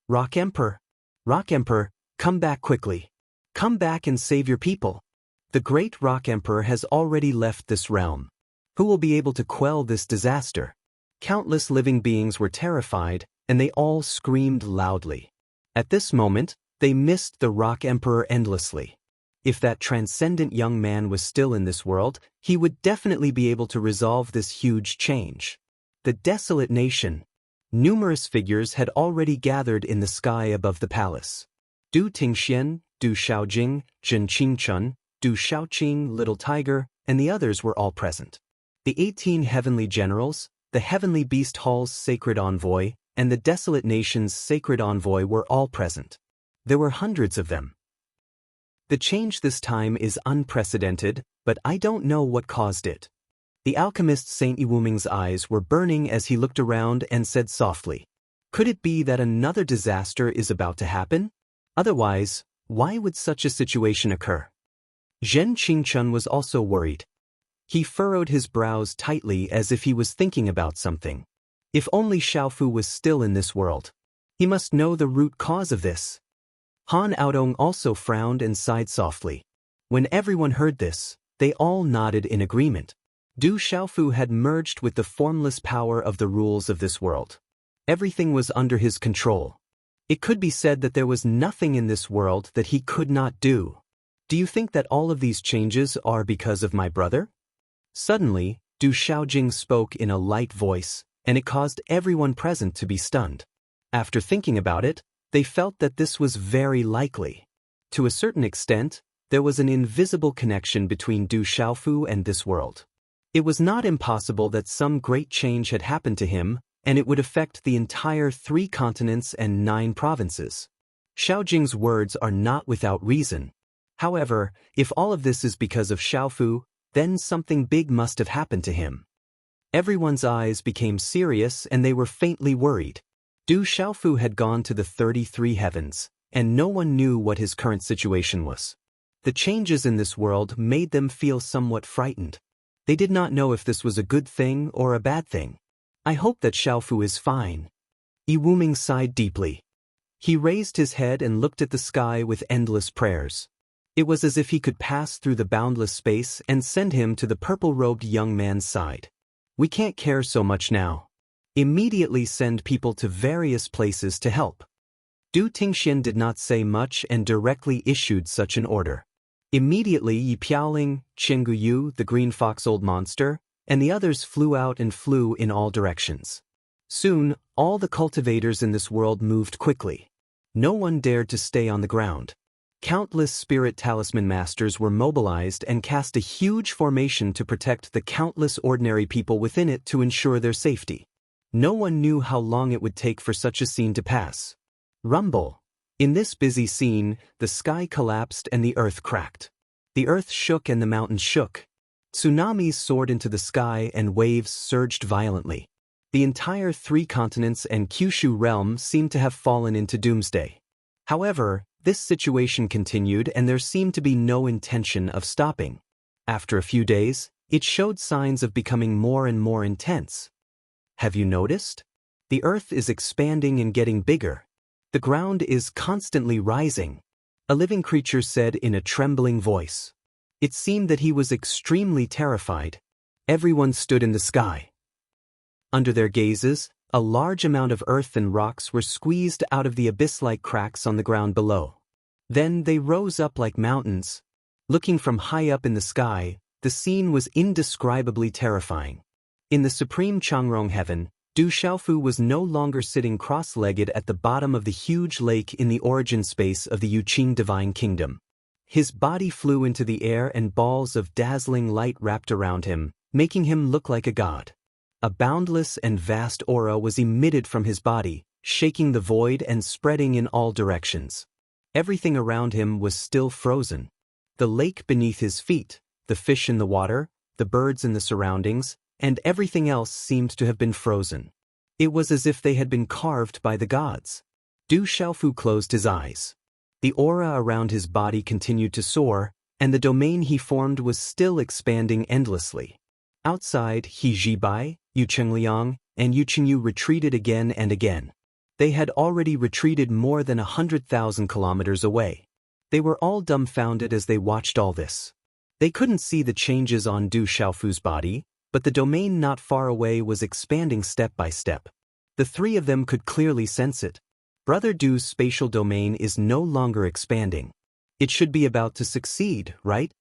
Rock Emperor, come back quickly. Come back and save your people. The great Rock Emperor has already left this realm. Who will be able to quell this disaster? Countless living beings were terrified, and they all screamed loudly. At this moment, they missed the Rock Emperor endlessly. If that transcendent young man was still in this world, he would definitely be able to resolve this huge change. The desolate nation. Numerous figures had already gathered in the sky above the palace. Du Tingxian, Du Shaojing, Zhen Qingchun, Du Shaoqing, Little Tiger, and the others were all present. The 18 heavenly generals, the heavenly beast hall's sacred envoy, and the desolate nation's sacred envoy were all present. There were hundreds of them. The change this time is unprecedented, but I don't know what caused it. The alchemist Saint Yiwuming's eyes were burning as he looked around and said softly, "Could it be that another disaster is about to happen? Otherwise, why would such a situation occur?" Zhen Qingchun was also worried. He furrowed his brows tightly as if he was thinking about something. If only Xiaofu was still in this world. He must know the root cause of this. Han Aodong also frowned and sighed softly. When everyone heard this, they all nodded in agreement. Du Xiaofu had merged with the formless power of the rules of this world. Everything was under his control. It could be said that there was nothing in this world that he could not do. Do you think that all of these changes are because of my brother? Suddenly, Du Shaojing spoke in a light voice, and it caused everyone present to be stunned. After thinking about it, they felt that this was very likely. To a certain extent, there was an invisible connection between Du Xiaofu and this world. It was not impossible that some great change had happened to him, and it would affect the entire 3 continents and 9 provinces. Xiaojing's words are not without reason. However, if all of this is because of Xiaofu, then something big must have happened to him. Everyone's eyes became serious and they were faintly worried. Du Xiaofu had gone to the 33 heavens, and no one knew what his current situation was. The changes in this world made them feel somewhat frightened. They did not know if this was a good thing or a bad thing. I hope that Xiaofu is fine. Yi Wuming sighed deeply. He raised his head and looked at the sky with endless prayers. It was as if he could pass through the boundless space and send him to the purple-robed young man's side. We can't care so much now. Immediately send people to various places to help. Du Tingxian did not say much and directly issued such an order. Immediately Yi Piaoling, Chen Guyu, the green fox old monster, and the others flew out and flew in all directions. Soon, all the cultivators in this world moved quickly. No one dared to stay on the ground. Countless spirit talisman masters were mobilized and cast a huge formation to protect the countless ordinary people within it to ensure their safety. No one knew how long it would take for such a scene to pass. Rumble. In this busy scene, the sky collapsed and the earth cracked. The earth shook and the mountains shook. Tsunamis soared into the sky and waves surged violently. The entire 3 continents and Kyushu realm seemed to have fallen into doomsday. However, this situation continued and there seemed to be no intention of stopping. After a few days, it showed signs of becoming more and more intense. Have you noticed? The earth is expanding and getting bigger. The ground is constantly rising. A living creature said in a trembling voice. It seemed that he was extremely terrified. Everyone stood in the sky. Under their gazes, a large amount of earth and rocks were squeezed out of the abyss-like cracks on the ground below. Then they rose up like mountains. Looking from high up in the sky, the scene was indescribably terrifying. In the supreme Changrong heaven, Du Xiaofu was no longer sitting cross-legged at the bottom of the huge lake in the origin space of the Yuqing divine kingdom. His body flew into the air and balls of dazzling light wrapped around him, making him look like a god. A boundless and vast aura was emitted from his body, shaking the void and spreading in all directions. Everything around him was still frozen. The lake beneath his feet, the fish in the water, the birds in the surroundings, and everything else seemed to have been frozen. It was as if they had been carved by the gods. Du Xiaofu closed his eyes. The aura around his body continued to soar, and the domain he formed was still expanding endlessly. Outside, He Zhibai, Yu Chengliang, and Yu Qingyu retreated again and again. They had already retreated more than 100,000 kilometers away. They were all dumbfounded as they watched all this. They couldn't see the changes on Du Xiaofu's body, but the domain not far away was expanding step by step. The 3 of them could clearly sense it. Brother Du's spatial domain is no longer expanding. It should be about to succeed, right?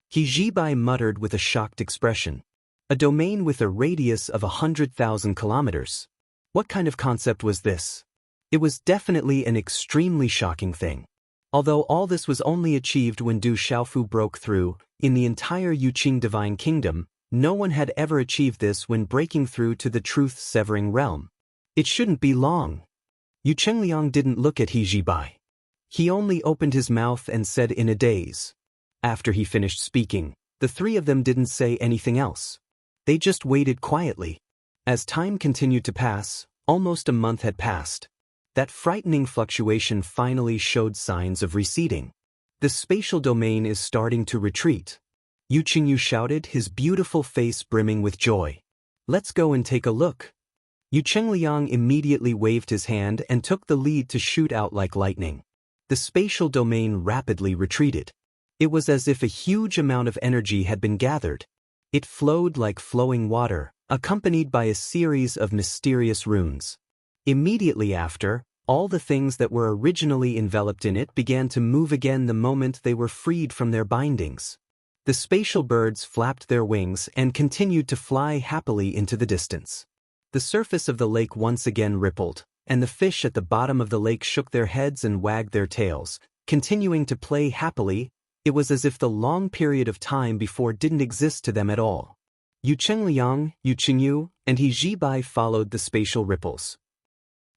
He Zhibai muttered with a shocked expression. A domain with a radius of 100,000 kilometers. What kind of concept was this? It was definitely an extremely shocking thing. Although all this was only achieved when Du Xiaofu broke through, in the entire Yuqing divine kingdom, no one had ever achieved this when breaking through to the truth-severing realm. It shouldn't be long. Yu Chengliang didn't look at He Zhibai. He only opened his mouth and said in a daze. After he finished speaking, the 3 of them didn't say anything else. They just waited quietly. As time continued to pass, almost a month had passed. That frightening fluctuation finally showed signs of receding. The spatial domain is starting to retreat. Yu Qingyu shouted, his beautiful face brimming with joy. Let's go and take a look. Yu Chengliang immediately waved his hand and took the lead to shoot out like lightning. The spatial domain rapidly retreated. It was as if a huge amount of energy had been gathered. It flowed like flowing water, accompanied by a series of mysterious runes. Immediately after, all the things that were originally enveloped in it began to move again the moment they were freed from their bindings. The spatial birds flapped their wings and continued to fly happily into the distance. The surface of the lake once again rippled, and the fish at the bottom of the lake shook their heads and wagged their tails, continuing to play happily. It was as if the long period of time before didn't exist to them at all. Yu Chengliang, Yu Qingyu, and He Zhibai followed the spatial ripples.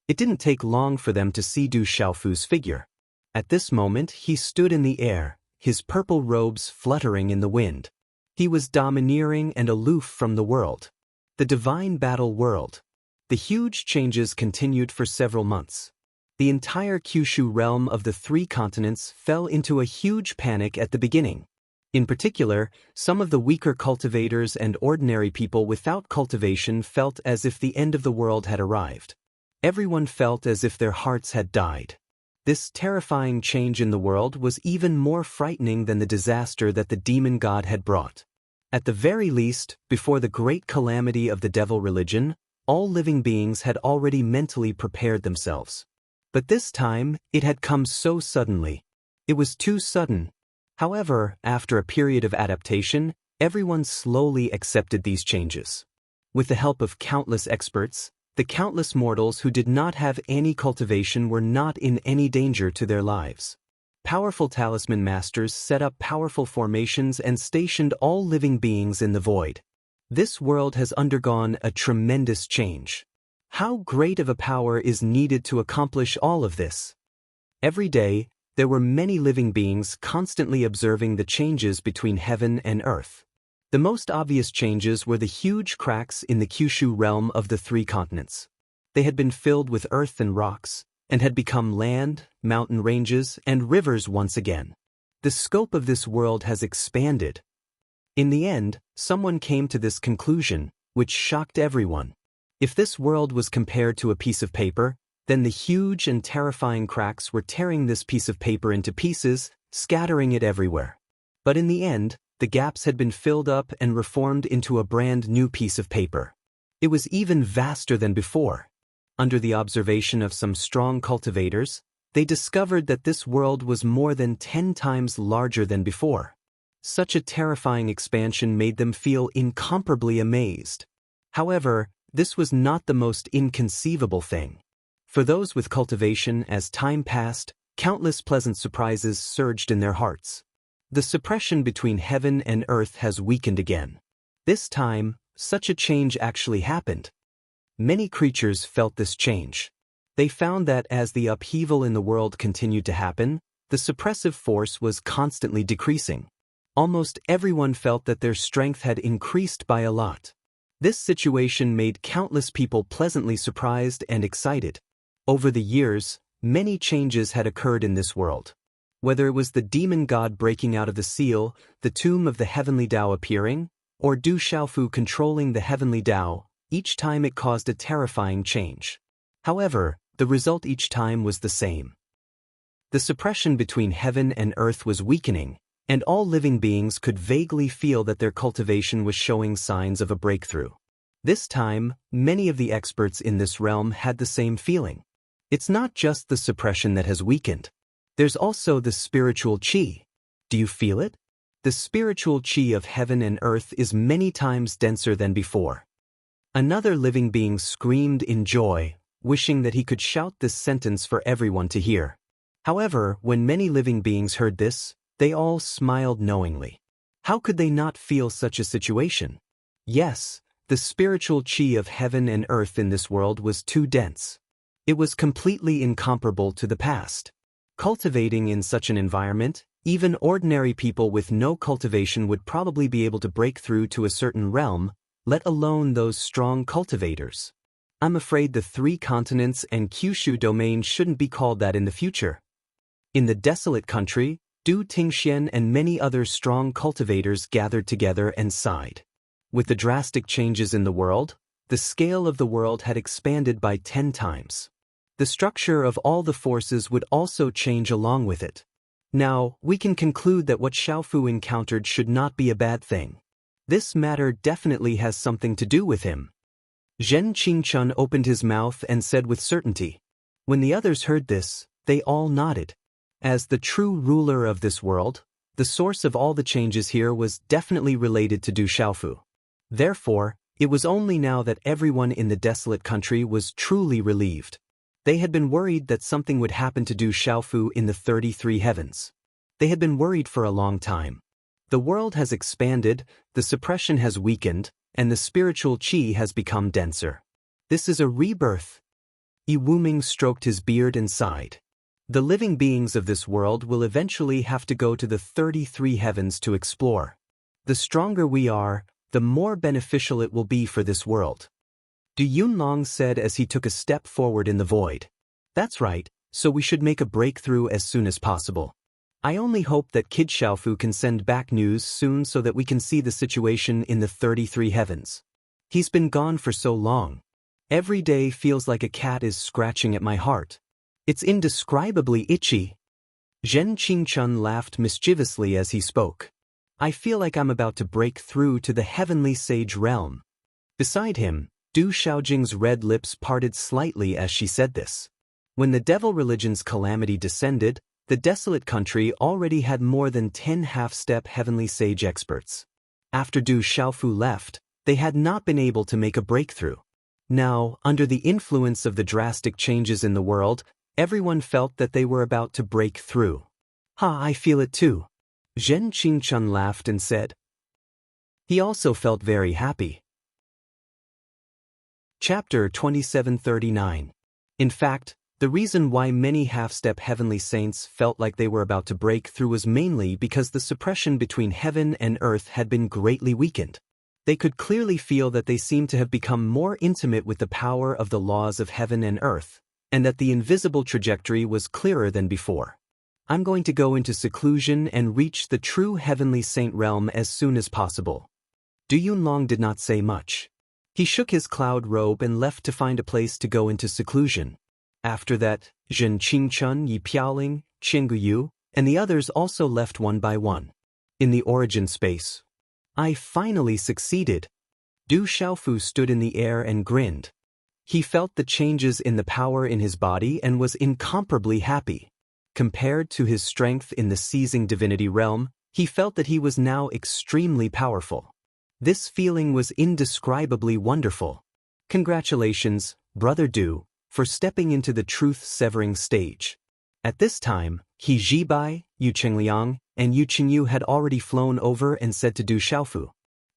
It didn't take long for them to see Du Xiaofu's figure. At this moment he stood in the air, his purple robes fluttering in the wind. He was domineering and aloof from the world. The divine battle world. The huge changes continued for several months. The entire Kyushu realm of the three continents fell into a huge panic at the beginning. In particular, some of the weaker cultivators and ordinary people without cultivation felt as if the end of the world had arrived. Everyone felt as if their hearts had died. This terrifying change in the world was even more frightening than the disaster that the demon god had brought. At the very least, before the great calamity of the devil religion, all living beings had already mentally prepared themselves. But this time, it had come so suddenly. It was too sudden. However, after a period of adaptation, everyone slowly accepted these changes. With the help of countless experts, the countless mortals who did not have any cultivation were not in any danger to their lives. Powerful talisman masters set up powerful formations and stationed all living beings in the void. This world has undergone a tremendous change. How great of a power is needed to accomplish all of this? Every day, there were many living beings constantly observing the changes between heaven and earth. The most obvious changes were the huge cracks in the Kyushu realm of the three continents. They had been filled with earth and rocks, and had become land, mountain ranges, and rivers once again. The scope of this world has expanded. In the end, someone came to this conclusion, which shocked everyone. If this world was compared to a piece of paper, then the huge and terrifying cracks were tearing this piece of paper into pieces, scattering it everywhere. But in the end, the gaps had been filled up and reformed into a brand new piece of paper. It was even vaster than before. Under the observation of some strong cultivators, they discovered that this world was more than 10 times larger than before. Such a terrifying expansion made them feel incomparably amazed. However, this was not the most inconceivable thing. For those with cultivation, as time passed, countless pleasant surprises surged in their hearts. The suppression between heaven and earth has weakened again. This time, such a change actually happened. Many creatures felt this change. They found that as the upheaval in the world continued to happen, the suppressive force was constantly decreasing. Almost everyone felt that their strength had increased by a lot. This situation made countless people pleasantly surprised and excited. Over the years, many changes had occurred in this world. Whether it was the demon god breaking out of the seal, the tomb of the heavenly Tao appearing, or Du Xiaofu controlling the heavenly Tao, each time it caused a terrifying change. However, the result each time was the same. The suppression between heaven and earth was weakening, and all living beings could vaguely feel that their cultivation was showing signs of a breakthrough. This time, many of the experts in this realm had the same feeling. It's not just the suppression that has weakened. There's also the spiritual qi. Do you feel it? The spiritual qi of heaven and earth is many times denser than before. Another living being screamed in joy, wishing that he could shout this sentence for everyone to hear. However, when many living beings heard this, they all smiled knowingly. How could they not feel such a situation? Yes, the spiritual qi of heaven and earth in this world was too dense. It was completely incomparable to the past. Cultivating in such an environment, even ordinary people with no cultivation would probably be able to break through to a certain realm, let alone those strong cultivators. I'm afraid the three continents and Kyushu domain shouldn't be called that in the future. In the desolate country, Du Tingxian and many other strong cultivators gathered together and sighed. With the drastic changes in the world, the scale of the world had expanded by 10 times. The structure of all the forces would also change along with it. Now, we can conclude that what Xiaofu encountered should not be a bad thing. This matter definitely has something to do with him. Zhen Qingchun opened his mouth and said with certainty. When the others heard this, they all nodded. As the true ruler of this world, the source of all the changes here was definitely related to Du Xiaofu. Therefore, it was only now that everyone in the desolate country was truly relieved. They had been worried that something would happen to Du Xiaofu in the 33 heavens. They had been worried for a long time. The world has expanded, the suppression has weakened, and the spiritual qi has become denser. This is a rebirth. Yi Wuming stroked his beard and sighed. The living beings of this world will eventually have to go to the 33 heavens to explore. The stronger we are, the more beneficial it will be for this world. Du Yunlong said as he took a step forward in the void. That's right, so we should make a breakthrough as soon as possible. I only hope that Kid Xiaofu can send back news soon so that we can see the situation in the 33 heavens. He's been gone for so long. Every day feels like a cat is scratching at my heart. It's indescribably itchy. Zhen Qingchun laughed mischievously as he spoke. I feel like I'm about to break through to the heavenly sage realm. Beside him, Du Xiaojing's red lips parted slightly as she said this. When the devil religion's calamity descended, the desolate country already had more than 10 half-step heavenly sage experts. After Du Xiaofu left, they had not been able to make a breakthrough. Now, under the influence of the drastic changes in the world, everyone felt that they were about to break through. I feel it too. Zhen Qingchun laughed and said. He also felt very happy. Chapter 2739. In fact, the reason why many half-step heavenly saints felt like they were about to break through was mainly because the suppression between heaven and earth had been greatly weakened. They could clearly feel that they seemed to have become more intimate with the power of the laws of heaven and earth, and that the invisible trajectory was clearer than before. I'm going to go into seclusion and reach the true heavenly saint realm as soon as possible. Du Yunlong did not say much. He shook his cloud robe and left to find a place to go into seclusion. After that, Zhen Qingchun, Yi Piaoling, Qian Guyu, and the others also left one by one. In the origin space. I finally succeeded. Du Xiaofu stood in the air and grinned. He felt the changes in the power in his body and was incomparably happy. Compared to his strength in the seizing divinity realm, he felt that he was now extremely powerful. This feeling was indescribably wonderful. Congratulations, Brother Du, for stepping into the truth-severing stage. At this time, He Zhibai, Yu Chengliang, and Yu Qingyu had already flown over and said to Du Xiaofu.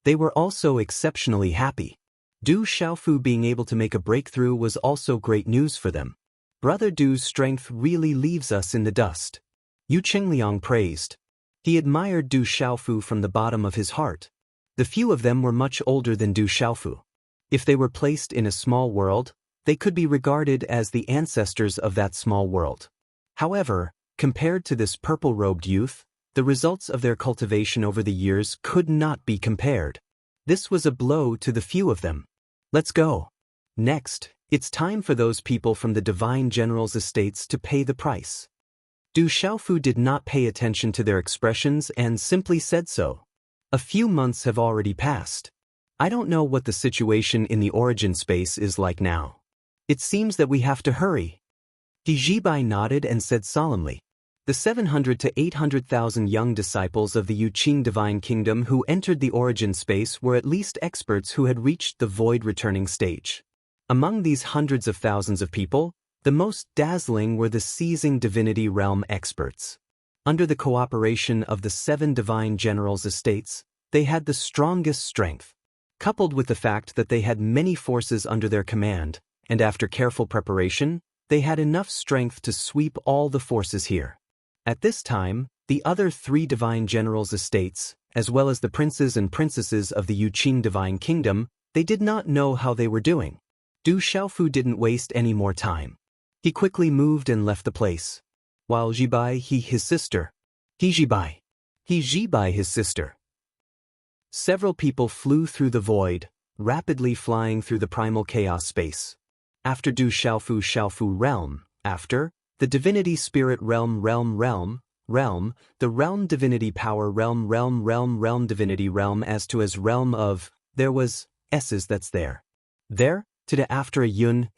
They were also exceptionally happy. Du Xiaofu being able to make a breakthrough was also great news for them. Brother Du's strength really leaves us in the dust. Yu Chengliang praised. He admired Du Xiaofu from the bottom of his heart. The few of them were much older than Du Xiaofu. If they were placed in a small world, they could be regarded as the ancestors of that small world. However, compared to this purple-robed youth, the results of their cultivation over the years could not be compared. This was a blow to the few of them. Let's go. Next, it's time for those people from the Divine General's estates to pay the price. Du Xiaofu did not pay attention to their expressions and simply said so. A few months have already passed. I don't know what the situation in the origin space is like now. It seems that we have to hurry. He Zhibai nodded and said solemnly. The 700 to 800,000 young disciples of the Yuqing Divine Kingdom who entered the origin space were at least experts who had reached the void returning stage. Among these hundreds of thousands of people, the most dazzling were the seizing divinity realm experts. Under the cooperation of the 7 divine generals' estates, they had the strongest strength. Coupled with the fact that they had many forces under their command, and after careful preparation, they had enough strength to sweep all the forces here. At this time, the other 3 divine generals' estates, as well as the princes and princesses of the Yuqing Divine Kingdom, they did not know how they were doing. Du Xiaofu didn't waste any more time. He quickly moved and left the place. While Zhibai, his sister. He Zhibai, his sister. Several people flew through the void, rapidly flying through the primal chaos space. After Du Xiaofu realm, after, the divinity spirit realm, the realm divinity power realm divinity realm as to as realm of, there was, S's that's there. There, to the after a yun,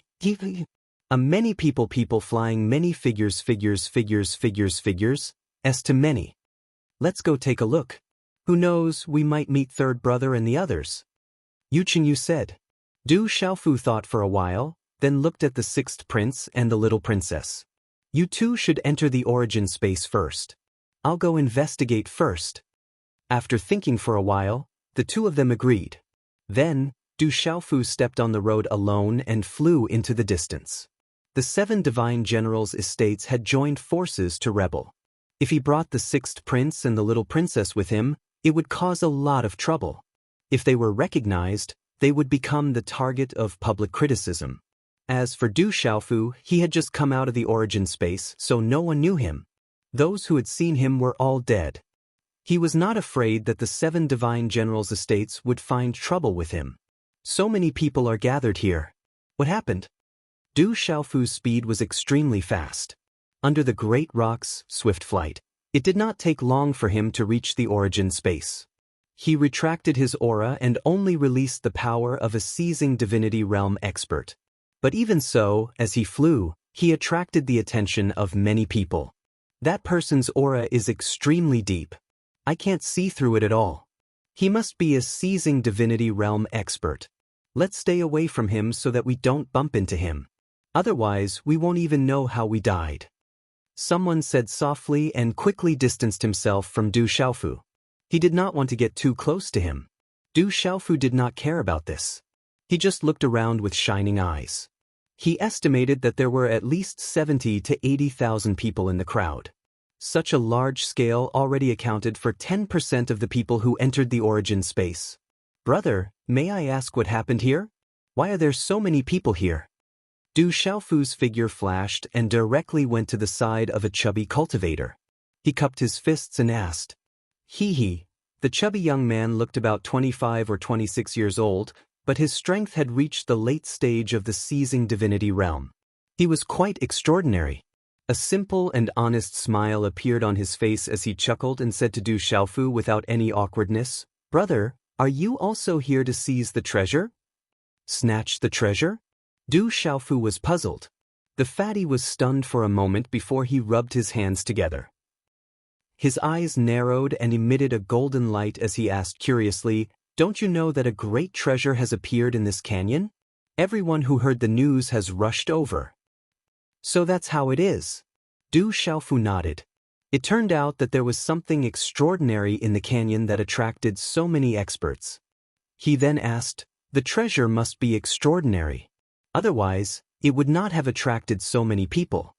a many people flying many figures, as to many. Let's go take a look. Who knows, we might meet third brother and the others. Yu Qingyu said. Du Xiaofu thought for a while, then looked at the 6th prince and the little princess. You two should enter the origin space first. I'll go investigate first. After thinking for a while, the 2 of them agreed. Then, Du Xiaofu stepped on the road alone and flew into the distance. The 7 divine generals' estates had joined forces to rebel. If he brought the 6th prince and the little princess with him, it would cause a lot of trouble. If they were recognized, they would become the target of public criticism. As for Du Xiaofu, he had just come out of the origin space, so no one knew him. Those who had seen him were all dead. He was not afraid that the 7 divine generals' estates would find trouble with him. So many people are gathered here. What happened? Du Xiaofu's speed was extremely fast. Under the great rock's swift flight, it did not take long for him to reach the origin space. He retracted his aura and only released the power of a seizing divinity realm expert. But even so, as he flew, he attracted the attention of many people. That person's aura is extremely deep. I can't see through it at all. He must be a seizing divinity realm expert. Let's stay away from him so that we don't bump into him. Otherwise, we won't even know how we died. Someone said softly and quickly distanced himself from Du Xiaofu. He did not want to get too close to him. Du Xiaofu did not care about this. He just looked around with shining eyes. He estimated that there were at least 70 to 80,000 people in the crowd. Such a large scale already accounted for 10% of the people who entered the origin space. Brother, may I ask what happened here? Why are there so many people here? Du Xiaofu's figure flashed and directly went to the side of a chubby cultivator. He cupped his fists and asked. Hee. The chubby young man looked about 25 or 26 years old, but his strength had reached the late stage of the seizing divinity realm. He was quite extraordinary. A simple and honest smile appeared on his face as he chuckled and said to Du Xiaofu without any awkwardness, Brother, are you also here to seize the treasure? Snatch the treasure? Du Xiaofu was puzzled. The fatty was stunned for a moment before he rubbed his hands together. His eyes narrowed and emitted a golden light as he asked curiously, Don't you know that a great treasure has appeared in this canyon? Everyone who heard the news has rushed over. So that's how it is. Du Xiaofu nodded. It turned out that there was something extraordinary in the canyon that attracted so many experts. He then asked, The treasure must be extraordinary. Otherwise, it would not have attracted so many people.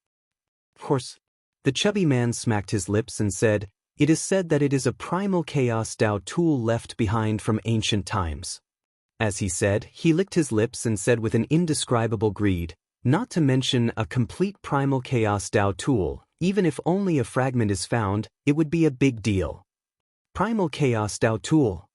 Of course, the chubby man smacked his lips and said, It is said that it is a primal chaos Dao tool left behind from ancient times. As he said, he licked his lips and said with an indescribable greed, Not to mention a complete primal chaos Dao tool, even if only a fragment is found, it would be a big deal. Primal chaos Dao tool.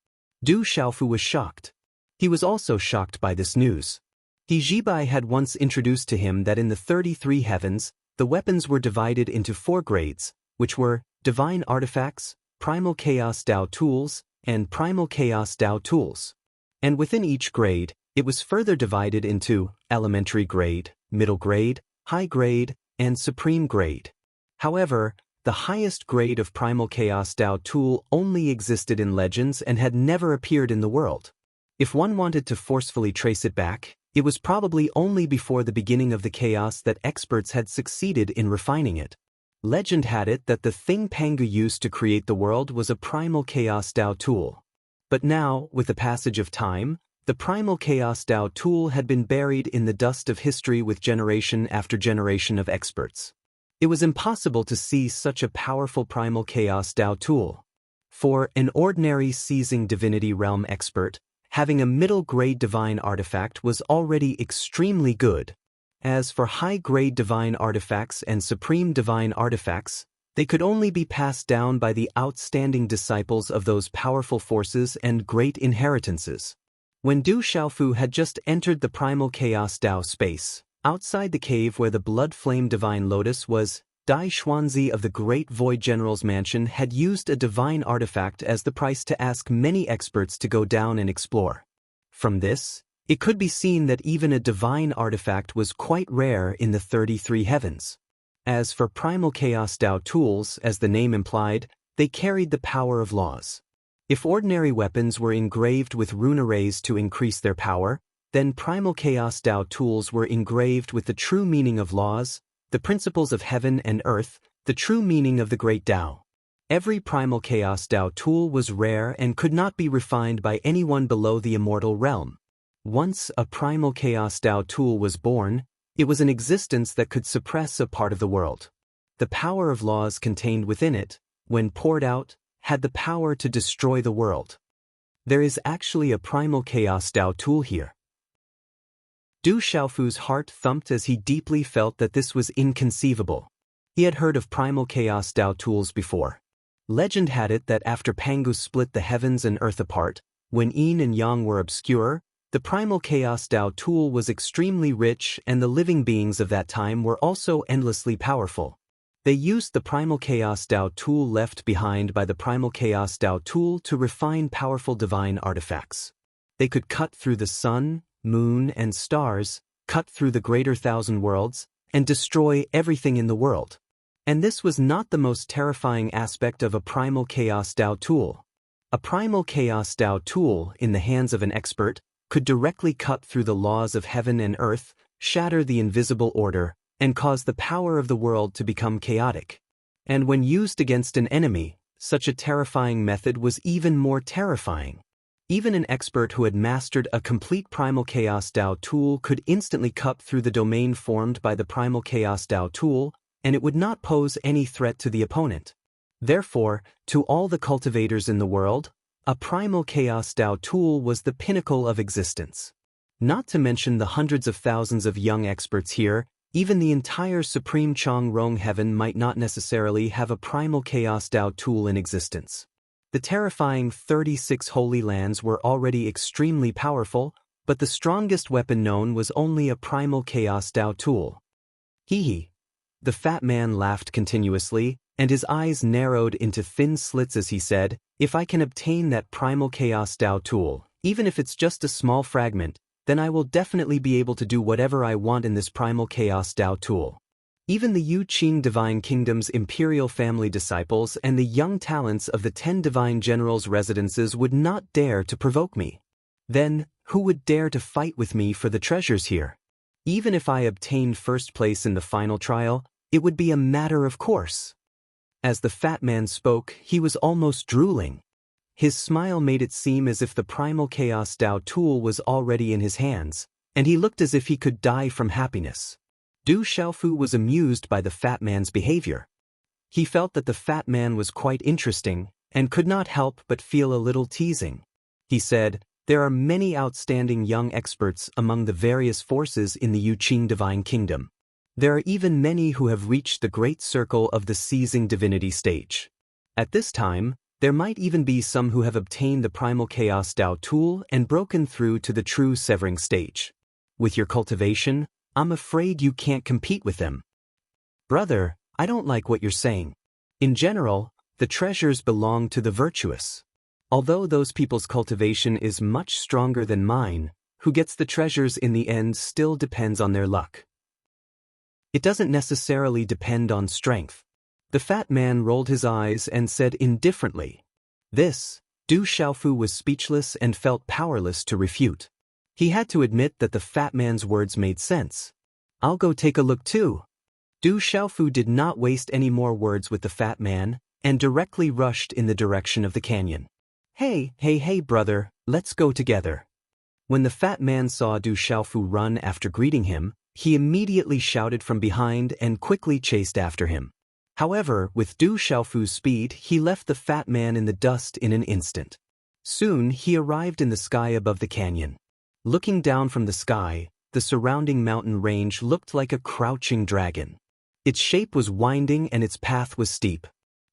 Du Xiaofu was shocked. He was also shocked by this news. He Jibai had once introduced to him that in the 33 heavens, the weapons were divided into 4 grades, which were divine artifacts, primal chaos Dao tools, and primal chaos Dao tools. And within each grade, it was further divided into elementary grade, middle grade, high grade, and supreme grade. However, the highest grade of primal chaos Dao tool only existed in legends and had never appeared in the world. If one wanted to forcefully trace it back, it was probably only before the beginning of the chaos that experts had succeeded in refining it. Legend had it that the thing Pangu used to create the world was a primal chaos Dao tool. But now, with the passage of time, the primal chaos Dao tool had been buried in the dust of history with generation after generation of experts. It was impossible to seize such a powerful primal chaos Dao tool. For an ordinary seizing divinity realm expert, having a middle-grade divine artifact was already extremely good. As for high-grade divine artifacts and supreme divine artifacts, they could only be passed down by the outstanding disciples of those powerful forces and great inheritances. When Du Xiaofu had just entered the primal chaos Dao space, outside the cave where the blood-flame divine lotus was, Dai Xuanzi of the Great Void General's mansion had used a divine artifact as the price to ask many experts to go down and explore. From this, it could be seen that even a divine artifact was quite rare in the 33 heavens. As for primal chaos Dao tools, as the name implied, they carried the power of laws. If ordinary weapons were engraved with rune arrays to increase their power, then primal chaos Dao tools were engraved with the true meaning of laws, the principles of heaven and earth, the true meaning of the great Dao. Every primal chaos Dao tool was rare and could not be refined by anyone below the immortal realm. Once a primal chaos Dao tool was born, it was an existence that could suppress a part of the world. The power of laws contained within it, when poured out, had the power to destroy the world. There is actually a primal chaos Dao tool here. Du Xiaofu's heart thumped as he deeply felt that this was inconceivable. He had heard of primal chaos Dao tools before. Legend had it that after Pangu split the heavens and earth apart, when yin and yang were obscure, the primal chaos Dao tool was extremely rich and the living beings of that time were also endlessly powerful. They used the primal chaos Dao tool left behind by the primal chaos Dao tool to refine powerful divine artifacts. They could cut through the sun, moon, and stars, cut through the greater thousand worlds, and destroy everything in the world. And this was not the most terrifying aspect of a primal chaos Dao tool. A primal chaos Dao tool, in the hands of an expert, could directly cut through the laws of heaven and earth, shatter the invisible order, and cause the power of the world to become chaotic. And when used against an enemy, such a terrifying method was even more terrifying. Even an expert who had mastered a complete primal chaos Dao tool could instantly cut through the domain formed by the primal chaos Dao tool, and it would not pose any threat to the opponent. Therefore, to all the cultivators in the world, a primal chaos Dao tool was the pinnacle of existence. Not to mention the hundreds of thousands of young experts here, even the entire Supreme Chong Rong Heaven might not necessarily have a primal chaos Dao tool in existence. The terrifying 36 Holy Lands were already extremely powerful, but the strongest weapon known was only a primal chaos Dao tool. Hee hee. The fat man laughed continuously, and his eyes narrowed into thin slits as he said, "If I can obtain that primal chaos Dao tool, even if it's just a small fragment, then I will definitely be able to do whatever I want in this primal chaos Dao tool." Even the Yu Qing Divine Kingdom's imperial family disciples and the young talents of the 10 divine generals' residences would not dare to provoke me. Then, who would dare to fight with me for the treasures here? Even if I obtained first place in the final trial, it would be a matter of course. As the fat man spoke, he was almost drooling. His smile made it seem as if the primal chaos Dao tool was already in his hands, and he looked as if he could die from happiness. Du Xiaofu was amused by the fat man's behavior. He felt that the fat man was quite interesting, and could not help but feel a little teasing. He said, "There are many outstanding young experts among the various forces in the Yu Qing Divine Kingdom. There are even many who have reached the great circle of the seizing divinity stage. At this time, there might even be some who have obtained the primal chaos Dao tool and broken through to the true severing stage. With your cultivation, I'm afraid you can't compete with them." "Brother, I don't like what you're saying. In general, the treasures belong to the virtuous. Although those people's cultivation is much stronger than mine, who gets the treasures in the end still depends on their luck. It doesn't necessarily depend on strength." The fat man rolled his eyes and said indifferently. This, Du Xiaofu was speechless and felt powerless to refute. He had to admit that the fat man's words made sense. "I'll go take a look too." Du Xiaofu did not waste any more words with the fat man, and directly rushed in the direction of the canyon. Hey, brother, let's go together." When the fat man saw Du Xiaofu run after greeting him, he immediately shouted from behind and quickly chased after him. However, with Du Xiaofu's speed, he left the fat man in the dust in an instant. Soon, he arrived in the sky above the canyon. Looking down from the sky, the surrounding mountain range looked like a crouching dragon. Its shape was winding and its path was steep.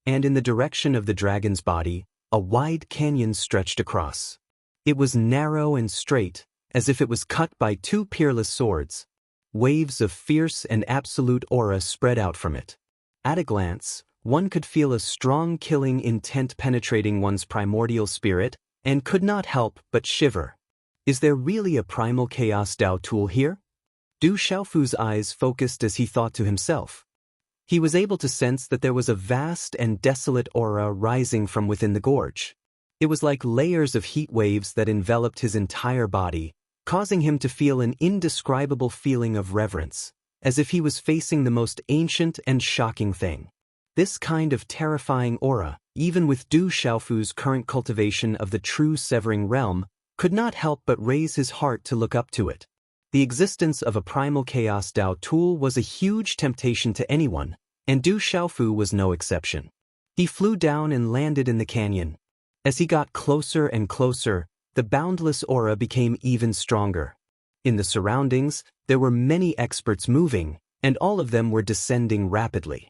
And in the direction of the dragon's body, a wide canyon stretched across. It was narrow and straight, as if it was cut by 2 peerless swords. Waves of fierce and absolute aura spread out from it. At a glance, one could feel a strong killing intent penetrating one's primordial spirit, and could not help but shiver. Is there really a primal chaos Dao tool here? Du Xiaofu's eyes focused as he thought to himself. He was able to sense that there was a vast and desolate aura rising from within the gorge. It was like layers of heat waves that enveloped his entire body, causing him to feel an indescribable feeling of reverence, as if he was facing the most ancient and shocking thing. This kind of terrifying aura, even with Du Xiaofu's current cultivation of the true severing realm, could not help but raise his heart to look up to it. The existence of a primal chaos Dao tool was a huge temptation to anyone, and Du Xiaofu was no exception. He flew down and landed in the canyon. As he got closer and closer, the boundless aura became even stronger. In the surroundings, there were many experts moving, and all of them were descending rapidly.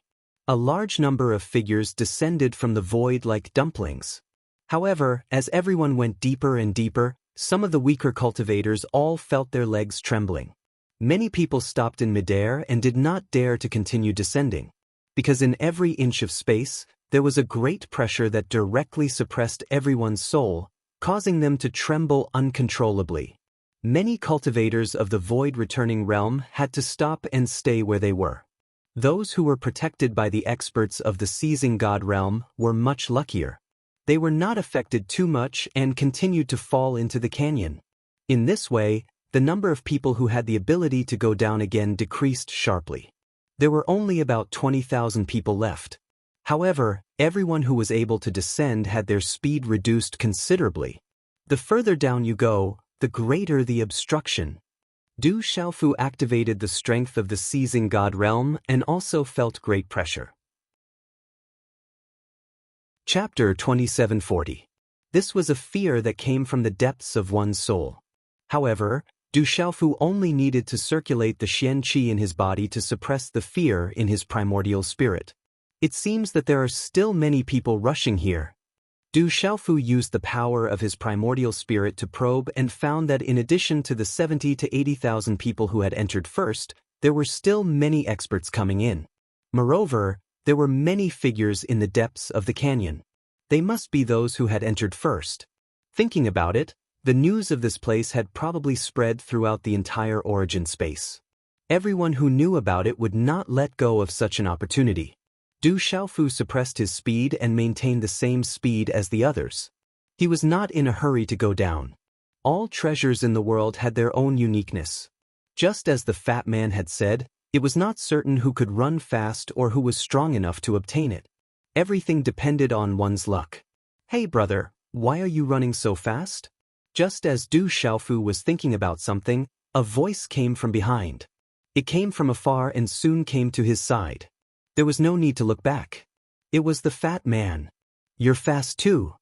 A large number of figures descended from the void like dumplings. However, as everyone went deeper and deeper, some of the weaker cultivators all felt their legs trembling. Many people stopped in midair and did not dare to continue descending, because in every inch of space, there was a great pressure that directly suppressed everyone's soul, causing them to tremble uncontrollably. Many cultivators of the void-returning realm had to stop and stay where they were. Those who were protected by the experts of the seizing god realm were much luckier. They were not affected too much and continued to fall into the canyon. In this way, the number of people who had the ability to go down again decreased sharply. There were only about 20,000 people left. However, everyone who was able to descend had their speed reduced considerably. The further down you go, the greater the obstruction. Du Xiaofu activated the strength of the seizing god realm and also felt great pressure. Chapter 2740. This was a fear that came from the depths of one's soul. However, Du Xiaofu only needed to circulate the Xian Qi in his body to suppress the fear in his primordial spirit. It seems that there are still many people rushing here. Du Xiaofu used the power of his primordial spirit to probe and found that in addition to the 70 to 80,000 people who had entered first, there were still many experts coming in. Moreover, there were many figures in the depths of the canyon. They must be those who had entered first. Thinking about it, the news of this place had probably spread throughout the entire origin space. Everyone who knew about it would not let go of such an opportunity. Du Xiaofu suppressed his speed and maintained the same speed as the others. He was not in a hurry to go down. All treasures in the world had their own uniqueness. Just as the fat man had said, it was not certain who could run fast or who was strong enough to obtain it. Everything depended on one's luck. "Hey brother, why are you running so fast?" Just as Du Xiaofu was thinking about something, a voice came from behind. It came from afar and soon came to his side. There was no need to look back. It was the fat man. "You're fast too,"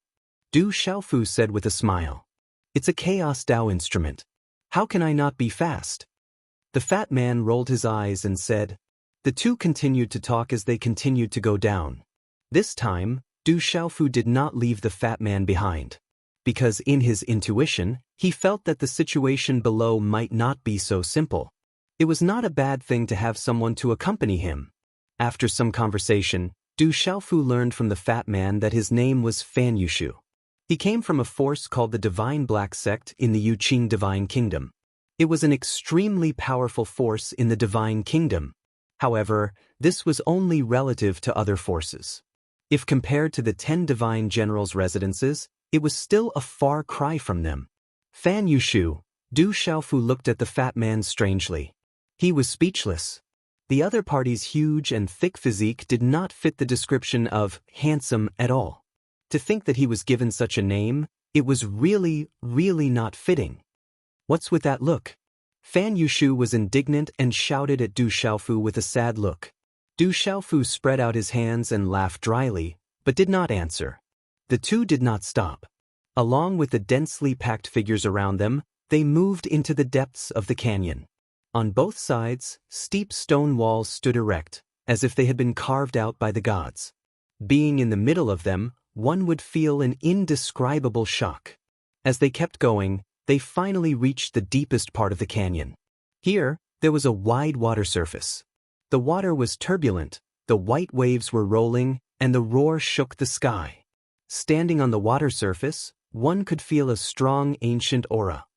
Du Xiaofu said with a smile. "It's a Chaos Dao instrument. How can I not be fast?" The fat man rolled his eyes and said. The two continued to talk as they continued to go down. This time, Du Xiaofu did not leave the fat man behind. Because in his intuition, he felt that the situation below might not be so simple. It was not a bad thing to have someone to accompany him. After some conversation, Du Xiaofu learned from the fat man that his name was Fan Yushu. He came from a force called the Divine Black Sect in the Yuqing Divine Kingdom. It was an extremely powerful force in the Divine Kingdom. However, this was only relative to other forces. If compared to the 10 divine generals' residences, it was still a far cry from them. Fan Yushu, Du Xiaofu looked at the fat man strangely. He was speechless. The other party's huge and thick physique did not fit the description of handsome at all. To think that he was given such a name, it was really not fitting. "What's with that look?" Fan Yushu was indignant and shouted at Du Xiaofu with a sad look. Du Xiaofu spread out his hands and laughed dryly, but did not answer. The two did not stop. Along with the densely packed figures around them, they moved into the depths of the canyon. On both sides, steep stone walls stood erect, as if they had been carved out by the gods. Being in the middle of them, one would feel an indescribable shock. As they kept going, they finally reached the deepest part of the canyon. Here, there was a wide water surface. The water was turbulent, the white waves were rolling, and the roar shook the sky. Standing on the water surface, one could feel a strong ancient aura.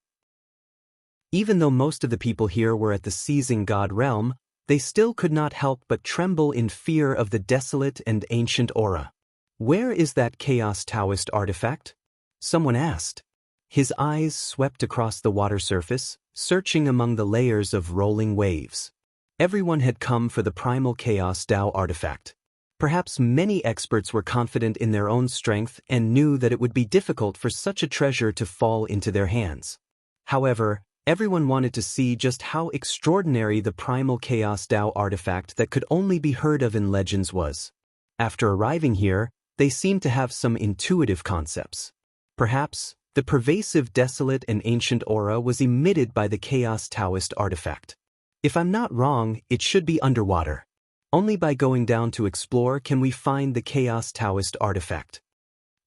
Even though most of the people here were at the seizing god realm, they still could not help but tremble in fear of the desolate and ancient aura. "Where is that Chaos Taoist artifact?" someone asked. His eyes swept across the water surface, searching among the layers of rolling waves. Everyone had come for the primal Chaos Dao artifact. Perhaps many experts were confident in their own strength and knew that it would be difficult for such a treasure to fall into their hands. However, everyone wanted to see just how extraordinary the primal Chaos Dao artifact that could only be heard of in legends was. After arriving here, they seemed to have some intuitive concepts. Perhaps, The pervasive, desolate, and ancient aura was emitted by the Chaos Taoist artifact. If I'm not wrong, it should be underwater. Only by going down to explore can we find the Chaos Taoist artifact.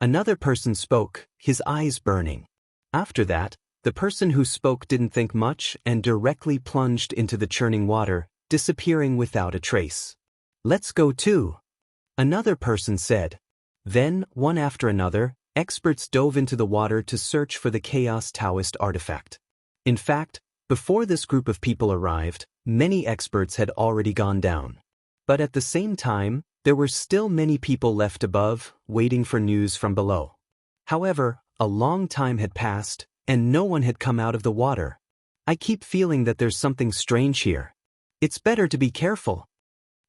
Another person spoke, his eyes burning. After that, the person who spoke didn't think much and directly plunged into the churning water, disappearing without a trace. Let's go too. Another person said. Then, one after another, experts dove into the water to search for the Chaos Taoist artifact. In fact, before this group of people arrived, many experts had already gone down. But at the same time, there were still many people left above, waiting for news from below. However, a long time had passed, and no one had come out of the water. I keep feeling that there's something strange here. It's better to be careful.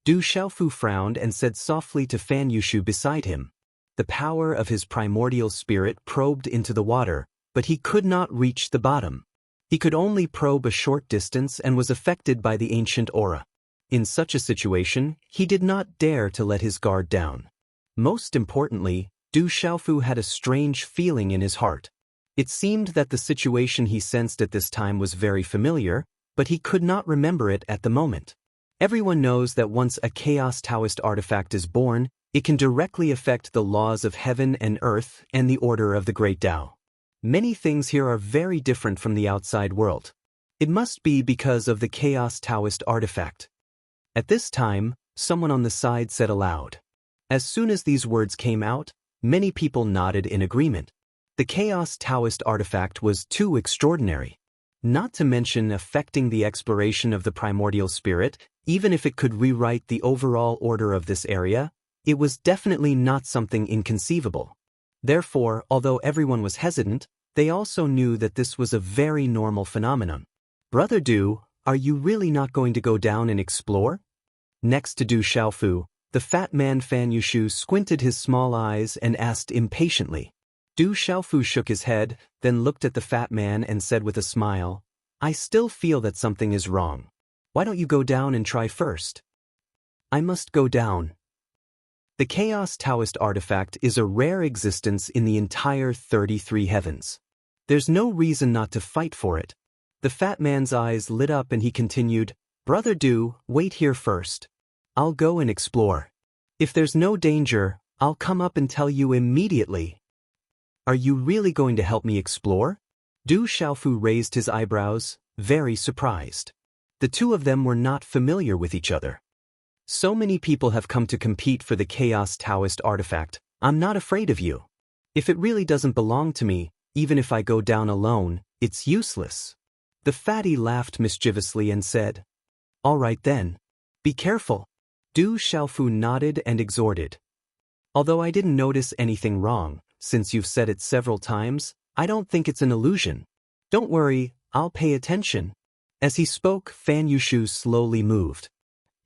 Du Xiaofu frowned and said softly to Fan Yushu beside him. The power of his primordial spirit probed into the water, but he could not reach the bottom. He could only probe a short distance and was affected by the ancient aura. In such a situation, he did not dare to let his guard down. Most importantly, Du Xiaofu had a strange feeling in his heart. It seemed that the situation he sensed at this time was very familiar, but he could not remember it at the moment. Everyone knows that once a Chaos Taoist artifact is born, it can directly affect the laws of heaven and earth and the order of the Great Tao. Many things here are very different from the outside world. It must be because of the Chaos Taoist artifact. At this time, someone on the side said aloud. As soon as these words came out, many people nodded in agreement. The Chaos Taoist artifact was too extraordinary. Not to mention affecting the exploration of the primordial spirit, even if it could rewrite the overall order of this area, it was definitely not something inconceivable. Therefore, although everyone was hesitant, they also knew that this was a very normal phenomenon. Brother Du, are you really not going to go down and explore? Next to Du Xiaofu, the fat man Fan Yushu squinted his small eyes and asked impatiently. Du Xiaofu shook his head, then looked at the fat man and said with a smile, I still feel that something is wrong. Why don't you go down and try first? I must go down. The Chaos Taoist artifact is a rare existence in the entire 33 heavens. There's no reason not to fight for it. The fat man's eyes lit up and he continued, Brother Du, wait here first. I'll go and explore. If there's no danger, I'll come up and tell you immediately. Are you really going to help me explore? Du Xiaofu raised his eyebrows, very surprised. The two of them were not familiar with each other. So many people have come to compete for the Chaos Taoist artifact. I'm not afraid of you. If it really doesn't belong to me, even if I go down alone, it's useless. The fatty laughed mischievously and said, All right then. Be careful. Du Xiaofu nodded and exhorted. Although I didn't notice anything wrong, since you've said it several times, I don't think it's an illusion. Don't worry, I'll pay attention. As he spoke, Fan Yushu slowly moved.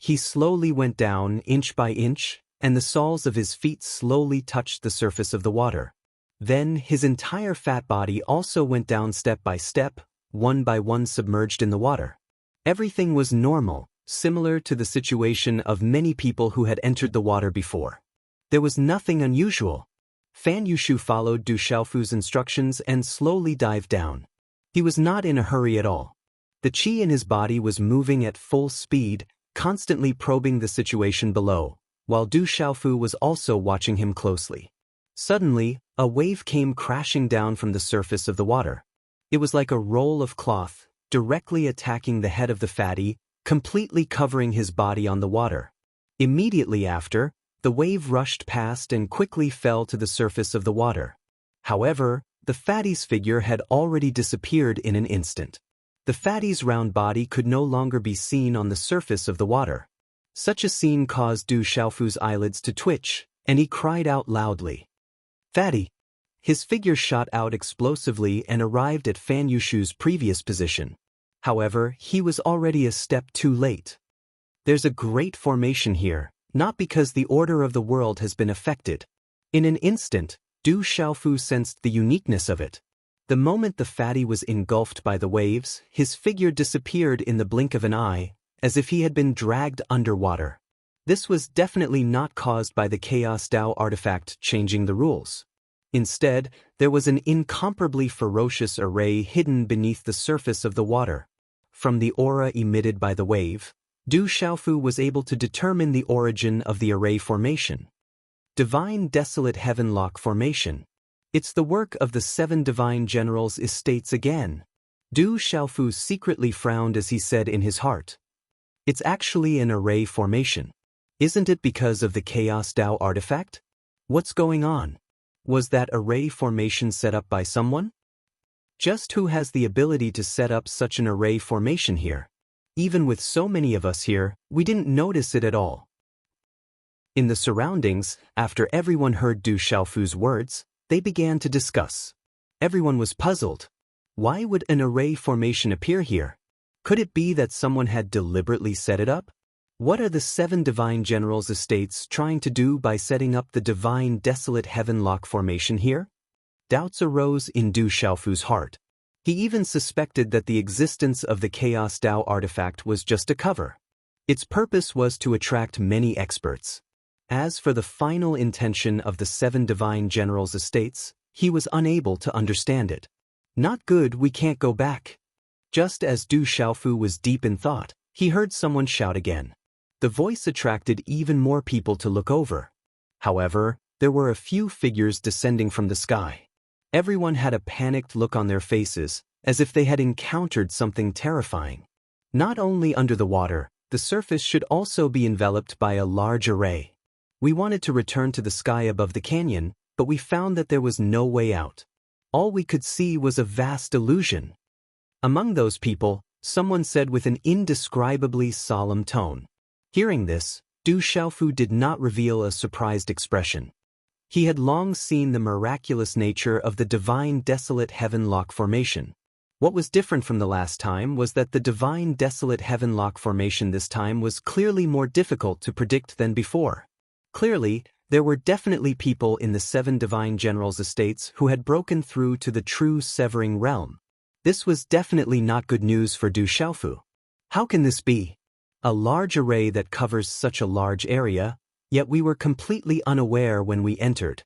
He slowly went down inch by inch, and the soles of his feet slowly touched the surface of the water. Then his entire fat body also went down step by step, one by one submerged in the water. Everything was normal, similar to the situation of many people who had entered the water before. There was nothing unusual. Fan Yushu followed Du Xiaofu's instructions and slowly dived down. He was not in a hurry at all. The qi in his body was moving at full speed, constantly probing the situation below, while Du Xiaofu was also watching him closely. Suddenly, a wave came crashing down from the surface of the water. It was like a roll of cloth, directly attacking the head of the fatty, completely covering his body on the water. Immediately after, the wave rushed past and quickly fell to the surface of the water. However, the fatty's figure had already disappeared in an instant. The fatty's round body could no longer be seen on the surface of the water. Such a scene caused Du Xiaofu's eyelids to twitch, and he cried out loudly. Fatty! His figure shot out explosively and arrived at Fan Yushu's previous position. However, he was already a step too late. There's a great formation here, not because the order of the world has been affected. In an instant, Du Xiaofu sensed the uniqueness of it. The moment the fatty was engulfed by the waves, his figure disappeared in the blink of an eye, as if he had been dragged underwater. This was definitely not caused by the Chaos Tao artifact changing the rules. Instead, there was an incomparably ferocious array hidden beneath the surface of the water. From the aura emitted by the wave, Du Xiaofu was able to determine the origin of the array formation. Divine Desolate Heavenlock Formation. It's the work of the 7 divine generals' estates again. Du Xiaofu secretly frowned as he said in his heart. It's actually an array formation. Isn't it because of the Chaos Dao artifact? What's going on? Was that array formation set up by someone? Just who has the ability to set up such an array formation here? Even with so many of us here, we didn't notice it at all. In the surroundings, after everyone heard Du Xiaofu's words, they began to discuss. Everyone was puzzled. Why would an array formation appear here? Could it be that someone had deliberately set it up? What are the 7 divine generals' estates trying to do by setting up the divine desolate heavenlock formation here? Doubts arose in Du Xiaofu's heart. He even suspected that the existence of the Chaos Dao artifact was just a cover. Its purpose was to attract many experts. As for the final intention of the 7 divine generals' estates, he was unable to understand it. Not good, we can't go back. Just as Du Xiaofu was deep in thought, he heard someone shout again. The voice attracted even more people to look over. However, there were a few figures descending from the sky. Everyone had a panicked look on their faces, as if they had encountered something terrifying. Not only under the water, the surface should also be enveloped by a large array. We wanted to return to the sky above the canyon, but we found that there was no way out. All we could see was a vast illusion. Among those people, someone said with an indescribably solemn tone. Hearing this, Du Xiaofu did not reveal a surprised expression. He had long seen the miraculous nature of the divine desolate heavenlock formation. What was different from the last time was that the divine desolate heavenlock formation this time was clearly more difficult to predict than before. Clearly, there were definitely people in the 7 divine generals' estates who had broken through to the true severing realm. This was definitely not good news for Du Xiaofu. How can this be? A large array that covers such a large area, yet we were completely unaware when we entered.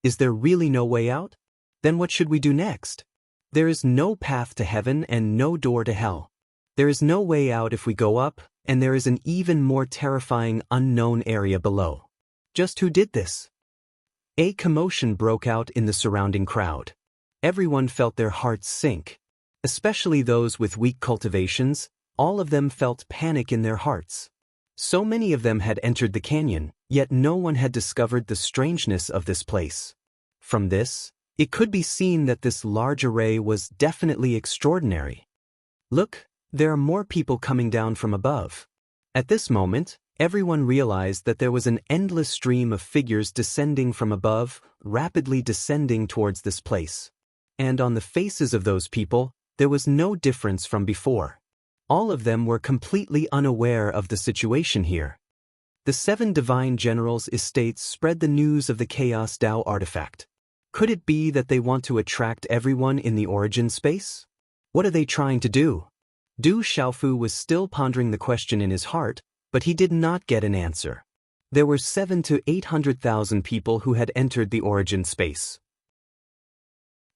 Is there really no way out? Then what should we do next? There is no path to heaven and no door to hell. There is no way out if we go up, and there is an even more terrifying unknown area below. Just who did this? A commotion broke out in the surrounding crowd. Everyone felt their hearts sink. Especially those with weak cultivations, all of them felt panic in their hearts. So many of them had entered the canyon, yet no one had discovered the strangeness of this place. From this, it could be seen that this large array was definitely extraordinary. Look, there are more people coming down from above. At this moment, everyone realized that there was an endless stream of figures descending from above, rapidly descending towards this place. And on the faces of those people, there was no difference from before. All of them were completely unaware of the situation here. The 7 divine generals' estates spread the news of the Chaos Dao artifact. Could it be that they want to attract everyone in the origin space? What are they trying to do? Du Xiaofu was still pondering the question in his heart, but he did not get an answer. There were 700,000 to 800,000 people who had entered the origin space.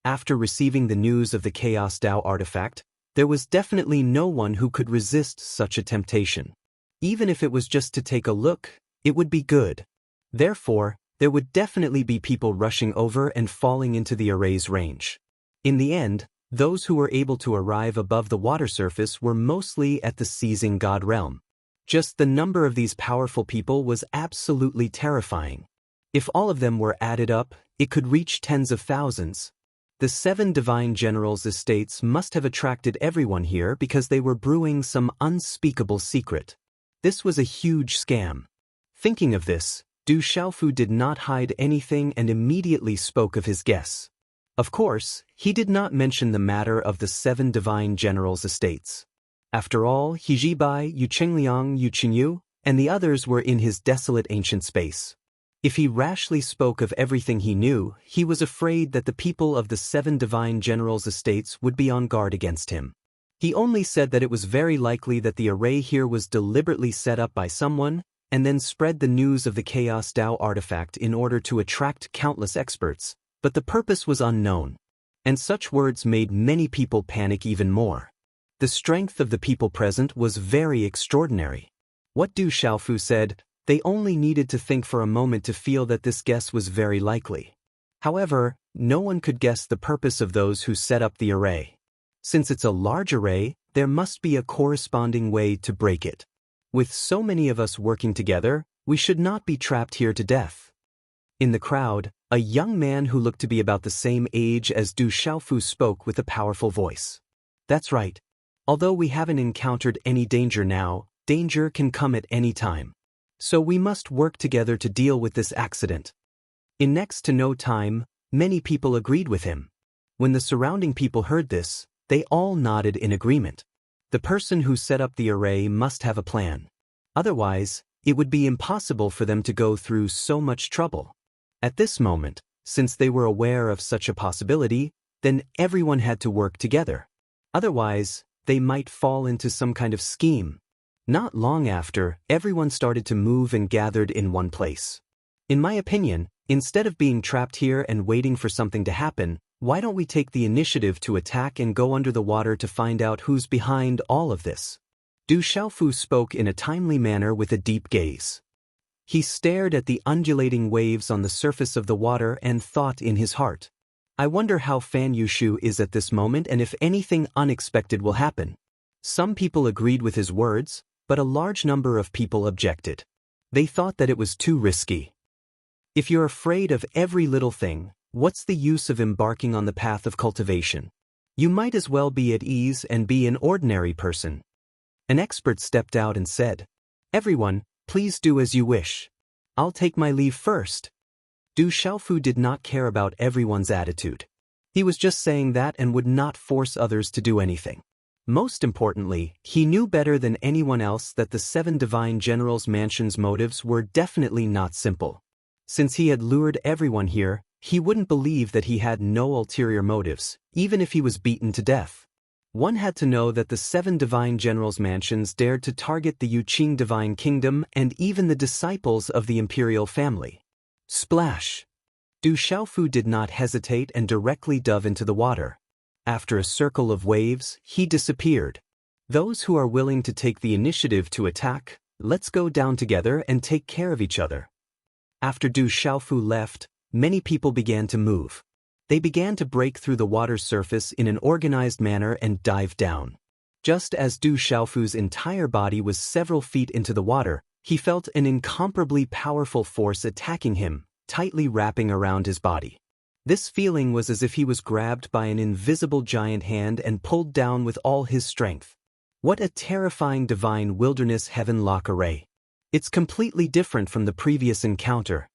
After receiving the news of the Chaos Dao artifact, there was definitely no one who could resist such a temptation. Even if it was just to take a look, it would be good. Therefore, there would definitely be people rushing over and falling into the array's range. In the end, those who were able to arrive above the water surface were mostly at the seizing god realm. Just the number of these powerful people was absolutely terrifying. If all of them were added up, it could reach tens of thousands. The 7 divine generals' estates must have attracted everyone here because they were brewing some unspeakable secret. This was a huge scam. Thinking of this, Du Xiaofu did not hide anything and immediately spoke of his guess. Of course, he did not mention the matter of the 7 divine generals' estates. After all, He Zhibai, Yu Chengliang, Yu Qinyu, and the others were in his desolate ancient space. If he rashly spoke of everything he knew, he was afraid that the people of the 7 divine generals' estates would be on guard against him. He only said that it was very likely that the array here was deliberately set up by someone, and then spread the news of the Chaos Dao artifact in order to attract countless experts, but the purpose was unknown. And such words made many people panic even more. The strength of the people present was very extraordinary. What Du Xiaofu said, they only needed to think for a moment to feel that this guess was very likely. However, no one could guess the purpose of those who set up the array. Since it's a large array, there must be a corresponding way to break it. With so many of us working together, we should not be trapped here to death. In the crowd, a young man who looked to be about the same age as Du Xiaofu spoke with a powerful voice. That's right. Although we haven't encountered any danger now, danger can come at any time. So we must work together to deal with this accident. In next to no time, many people agreed with him. When the surrounding people heard this, they all nodded in agreement. The person who set up the array must have a plan. Otherwise, it would be impossible for them to go through so much trouble. At this moment, since they were aware of such a possibility, then everyone had to work together. Otherwise, they might fall into some kind of scheme. Not long after, everyone started to move and gathered in one place. In my opinion, instead of being trapped here and waiting for something to happen, why don't we take the initiative to attack and go under the water to find out who's behind all of this? Du Xiaofu spoke in a timely manner with a deep gaze. He stared at the undulating waves on the surface of the water and thought in his heart, I wonder how Fan Yushu is at this moment and if anything unexpected will happen. Some people agreed with his words, but a large number of people objected. They thought that it was too risky. If you're afraid of every little thing, what's the use of embarking on the path of cultivation? You might as well be at ease and be an ordinary person. An expert stepped out and said, Everyone, please do as you wish. I'll take my leave first. Du Xiaofu did not care about everyone's attitude. He was just saying that and would not force others to do anything. Most importantly, he knew better than anyone else that the 7 divine generals' mansion's motives were definitely not simple. Since he had lured everyone here, he wouldn't believe that he had no ulterior motives, even if he was beaten to death. One had to know that the 7 divine generals' mansions dared to target the Yuqing divine kingdom and even the disciples of the imperial family. Splash! Du Xiaofu did not hesitate and directly dove into the water. After a circle of waves, he disappeared. Those who are willing to take the initiative to attack, let's go down together and take care of each other. After Du Xiaofu left, many people began to move. They began to break through the water's surface in an organized manner and dive down. Just as Du Xiaofu's entire body was several feet into the water, he felt an incomparably powerful force attacking him, tightly wrapping around his body. This feeling was as if he was grabbed by an invisible giant hand and pulled down with all his strength. What a terrifying divine wilderness heaven-lock array. It's completely different from the previous encounter.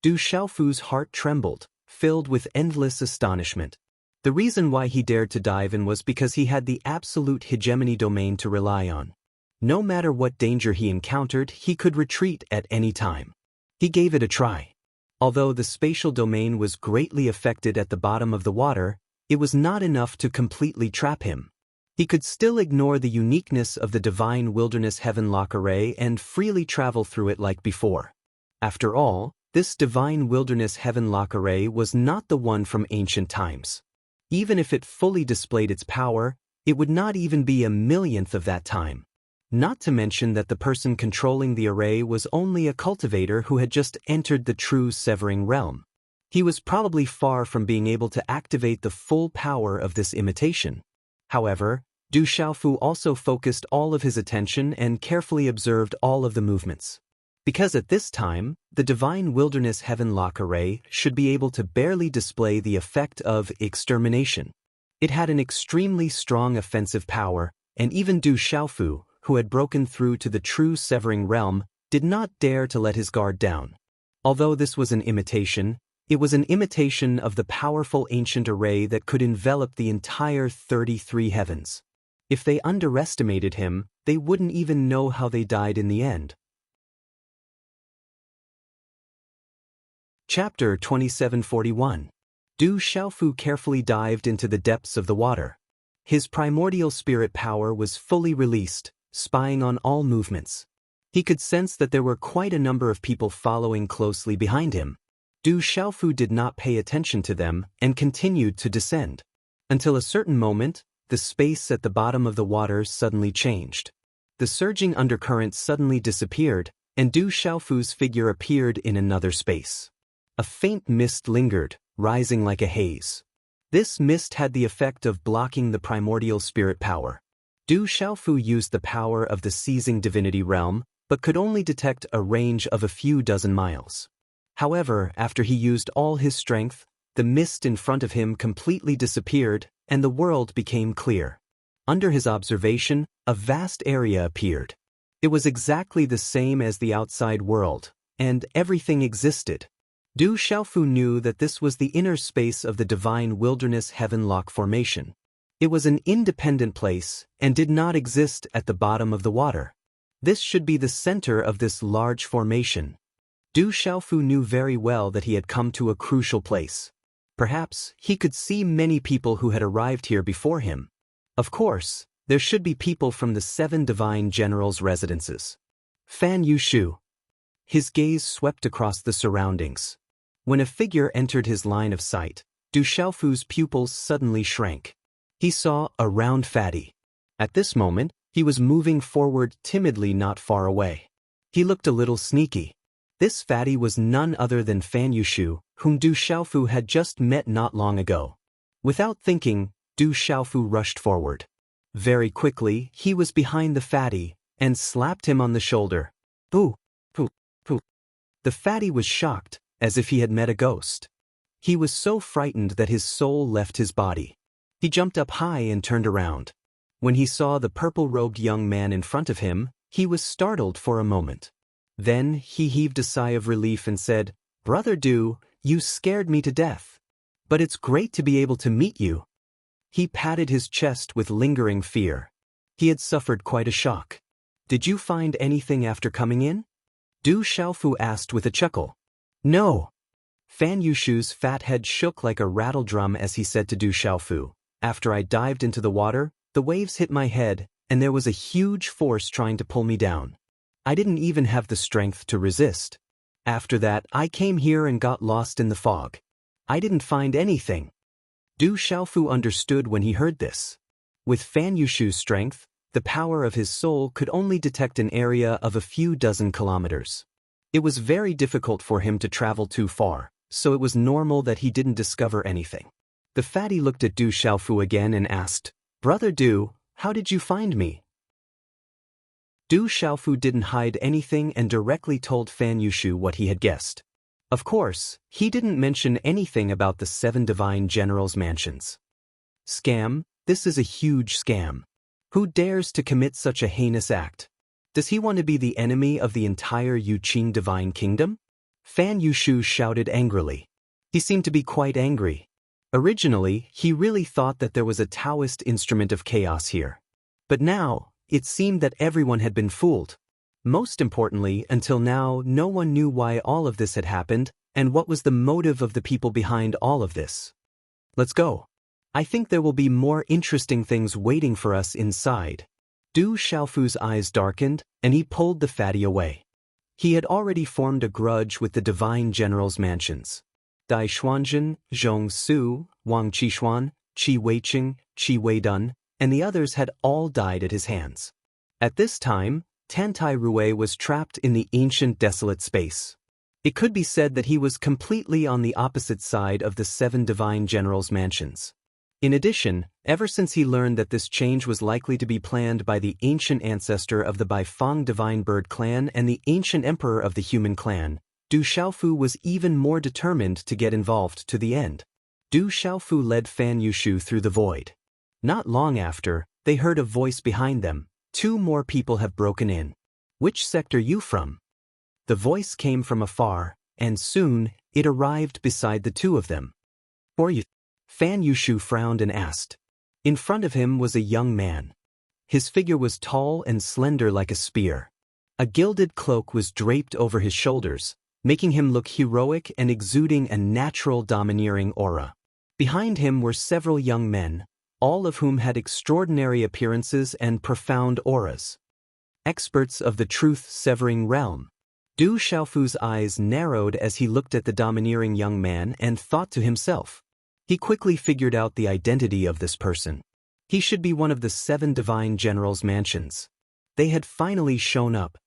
Du Xiaofu's heart trembled, filled with endless astonishment. The reason why he dared to dive in was because he had the absolute hegemony domain to rely on. No matter what danger he encountered, he could retreat at any time. He gave it a try. Although the spatial domain was greatly affected at the bottom of the water, it was not enough to completely trap him. He could still ignore the uniqueness of the divine wilderness heaven-lock array and freely travel through it like before. After all, this divine wilderness heaven-lock array was not the one from ancient times. Even if it fully displayed its power, it would not even be a millionth of that time. Not to mention that the person controlling the array was only a cultivator who had just entered the true severing realm. He was probably far from being able to activate the full power of this imitation. However, Du Xiaofu also focused all of his attention and carefully observed all of the movements. Because at this time, the divine wilderness heaven-lock array should be able to barely display the effect of extermination. It had an extremely strong offensive power, and even Du Xiaofu, who had broken through to the true severing realm, did not dare to let his guard down. Although this was an imitation, it was an imitation of the powerful ancient array that could envelop the entire 33 heavens. If they underestimated him, they wouldn't even know how they died in the end. Chapter 2741. Du Xiaofu carefully dived into the depths of the water. His primordial spirit power was fully released, spying on all movements. He could sense that there were quite a number of people following closely behind him. Du Xiaofu did not pay attention to them and continued to descend. Until a certain moment, the space at the bottom of the water suddenly changed. The surging undercurrent suddenly disappeared, and Du Xiaofu's figure appeared in another space. A faint mist lingered, rising like a haze. This mist had the effect of blocking the primordial spirit power. Du Xiaofu used the power of the seizing divinity realm, but could only detect a range of a few dozen miles. However, after he used all his strength, the mist in front of him completely disappeared, and the world became clear. Under his observation, a vast area appeared. It was exactly the same as the outside world, and everything existed. Du Xiaofu knew that this was the inner space of the divine wilderness heavenlock formation. It was an independent place and did not exist at the bottom of the water. This should be the center of this large formation. Du Xiaofu knew very well that he had come to a crucial place. Perhaps he could see many people who had arrived here before him. Of course, there should be people from the 7 divine generals' residences. Fan Yushu. His gaze swept across the surroundings. When a figure entered his line of sight, Du Xiaofu's pupils suddenly shrank. He saw a round fatty. At this moment, he was moving forward timidly not far away. He looked a little sneaky. This fatty was none other than Fan Yushu, whom Du Xiaofu had just met not long ago. Without thinking, Du Xiaofu rushed forward. Very quickly, he was behind the fatty, and slapped him on the shoulder. Pooh, pooh, pooh. The fatty was shocked, as if he had met a ghost. He was so frightened that his soul left his body. He jumped up high and turned around. When he saw the purple-robed young man in front of him, he was startled for a moment. Then he heaved a sigh of relief and said, "Brother Du, you scared me to death. But it's great to be able to meet you." He patted his chest with lingering fear. He had suffered quite a shock. "Did you find anything after coming in?" Du Xiaofu asked with a chuckle. "No." Fan Yushu's fat head shook like a rattle drum as he said to Du Xiaofu, "After I dived into the water, the waves hit my head, and there was a huge force trying to pull me down. I didn't even have the strength to resist. After that, I came here and got lost in the fog. I didn't find anything." Du Xiaofu understood when he heard this. With Fan Yushu's strength, the power of his soul could only detect an area of a few dozen kilometers. It was very difficult for him to travel too far, so it was normal that he didn't discover anything. The fatty looked at Du Xiaofu again and asked, "Brother Du, how did you find me?" Du Xiaofu didn't hide anything and directly told Fan Yushu what he had guessed. Of course, he didn't mention anything about the 7 divine generals' mansions. Scam, this is a huge scam. Who dares to commit such a heinous act? Does he want to be the enemy of the entire Yuqing divine kingdom? Fan Yushu shouted angrily. He seemed to be quite angry. Originally, he really thought that there was a Taoist instrument of chaos here. But now, it seemed that everyone had been fooled. Most importantly, until now, no one knew why all of this had happened, and what was the motive of the people behind all of this. Let's go. I think there will be more interesting things waiting for us inside. Du Xiaofu's eyes darkened, and he pulled the fatty away. He had already formed a grudge with the divine generals' mansions. Dai Xuanzhen, Zhong Su, Wang Qishuan, Qi Weiqing, Qi Weidun, and the others had all died at his hands. At this time, Tantai Rui was trapped in the ancient desolate space. It could be said that he was completely on the opposite side of the 7 divine generals' mansions. In addition, ever since he learned that this change was likely to be planned by the ancient ancestor of the Baifeng divine bird clan and the ancient emperor of the human clan, Du Xiaofu was even more determined to get involved to the end. Du Xiaofu led Fan Yushu through the void. Not long after, they heard a voice behind them. "2 more people have broken in. Which sector you from?" The voice came from afar, and soon, it arrived beside the 2 of them. "Or you?" Fan Yushu frowned and asked. In front of him was a young man. His figure was tall and slender like a spear. A gilded cloak was draped over his shoulders, making him look heroic and exuding a natural domineering aura. Behind him were several young men, all of whom had extraordinary appearances and profound auras. Experts of the truth-severing realm. Du Xiaofu's eyes narrowed as he looked at the domineering young man and thought to himself. He quickly figured out the identity of this person. He should be one of the 7 divine generals' mansions. They had finally shown up.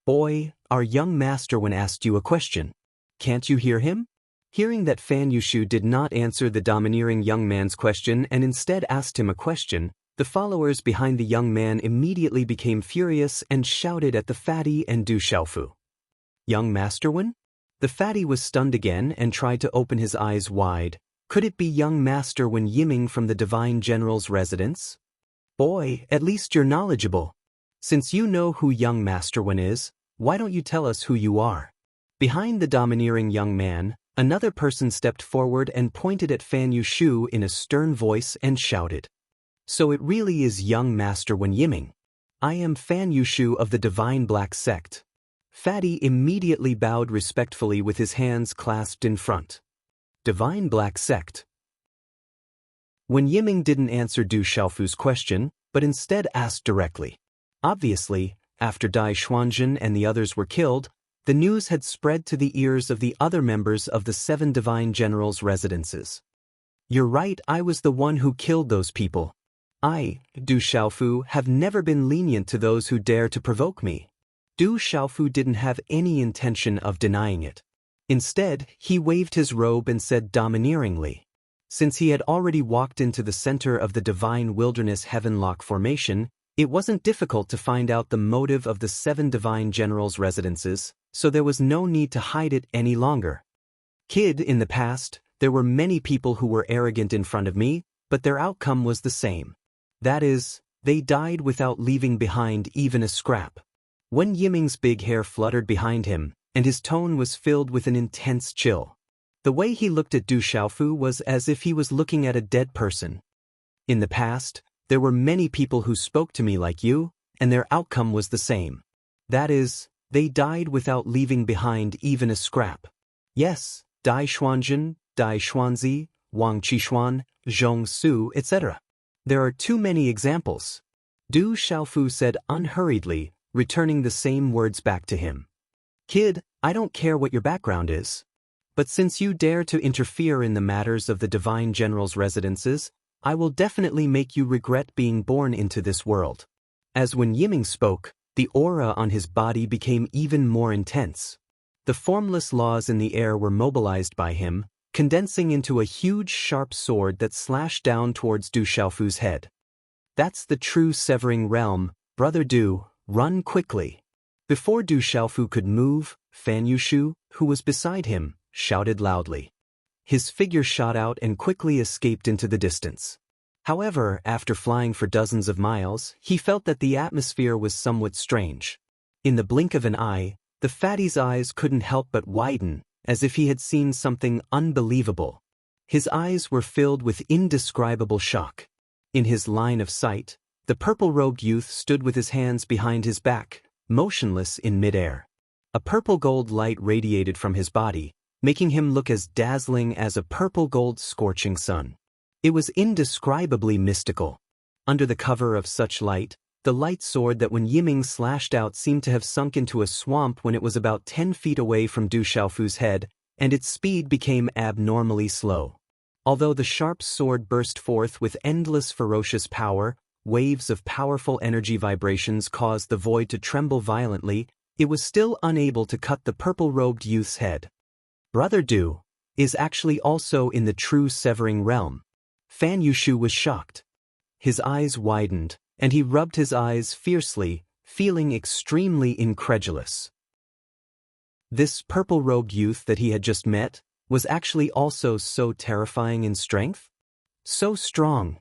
Boy, our young master when asked you a question. Can't you hear him? Hearing that Fan Yushu did not answer the domineering young man's question and instead asked him a question, the followers behind the young man immediately became furious and shouted at the fatty and Du Xiaofu. Young Master Wen? The fatty was stunned again and tried to open his eyes wide. Could it be young Master Wen Yiming from the Divine General's residence? Boy, at least you're knowledgeable. Since you know who young Master Wen is, why don't you tell us who you are? Behind the domineering young man, another person stepped forward and pointed at Fan Yushu in a stern voice and shouted. So it really is young Master Wen Yiming. I am Fan Yushu of the Divine Black Sect. Fatty immediately bowed respectfully with his hands clasped in front. Divine Black Sect. Wen Yiming didn't answer Du Xiaofu's question, but instead asked directly. Obviously, after Dai Xuanzhen and the others were killed, the news had spread to the ears of the other members of the 7 divine generals' residences. You're right, I was the one who killed those people. I, Du Xiaofu, have never been lenient to those who dare to provoke me. Du Xiaofu didn't have any intention of denying it. Instead, he waved his robe and said domineeringly. Since he had already walked into the center of the divine wilderness Heavenlock formation, it wasn't difficult to find out the motive of the 7 divine generals' residences, so there was no need to hide it any longer. Kid, in the past, there were many people who were arrogant in front of me, but their outcome was the same. That is, they died without leaving behind even a scrap. Wen Yiming's big hair fluttered behind him, and his tone was filled with an intense chill. The way he looked at Du Xiaofu was as if he was looking at a dead person. In the past, there were many people who spoke to me like you, and their outcome was the same. That is, they died without leaving behind even a scrap. Yes, Dai Xuanzhen, Dai Xuanzi, Wang Qishuan, Zhong Su, etc. There are too many examples. Du Xiaofu said unhurriedly, returning the same words back to him. Kid, I don't care what your background is. But since you dare to interfere in the matters of the divine general's residences, I will definitely make you regret being born into this world. As Wen Yiming spoke, the aura on his body became even more intense. The formless laws in the air were mobilized by him, condensing into a huge sharp sword that slashed down towards Du Xiaofu's head. That's the true severing realm, Brother Du, run quickly. Before Du Xiaofu could move, Fan Yushu, who was beside him, shouted loudly. His figure shot out and quickly escaped into the distance. However, after flying for dozens of miles, he felt that the atmosphere was somewhat strange. In the blink of an eye, the fatty's eyes couldn't help but widen, as if he had seen something unbelievable. His eyes were filled with indescribable shock. In his line of sight, the purple-robed youth stood with his hands behind his back, motionless in midair. A purple-gold light radiated from his body, making him look as dazzling as a purple-gold scorching sun. It was indescribably mystical. Under the cover of such light, the light sword that Wen Yiming slashed out seemed to have sunk into a swamp when it was about 10 feet away from Du Xiaofu's head, and its speed became abnormally slow. Although the sharp sword burst forth with endless ferocious power, waves of powerful energy vibrations caused the void to tremble violently, it was still unable to cut the purple-robed youth's head. Brother Du is actually also in the true severing realm. Fan Yushu was shocked. His eyes widened, and he rubbed his eyes fiercely, feeling extremely incredulous. This purple-robed youth that he had just met was actually also so terrifying in strength? So strong.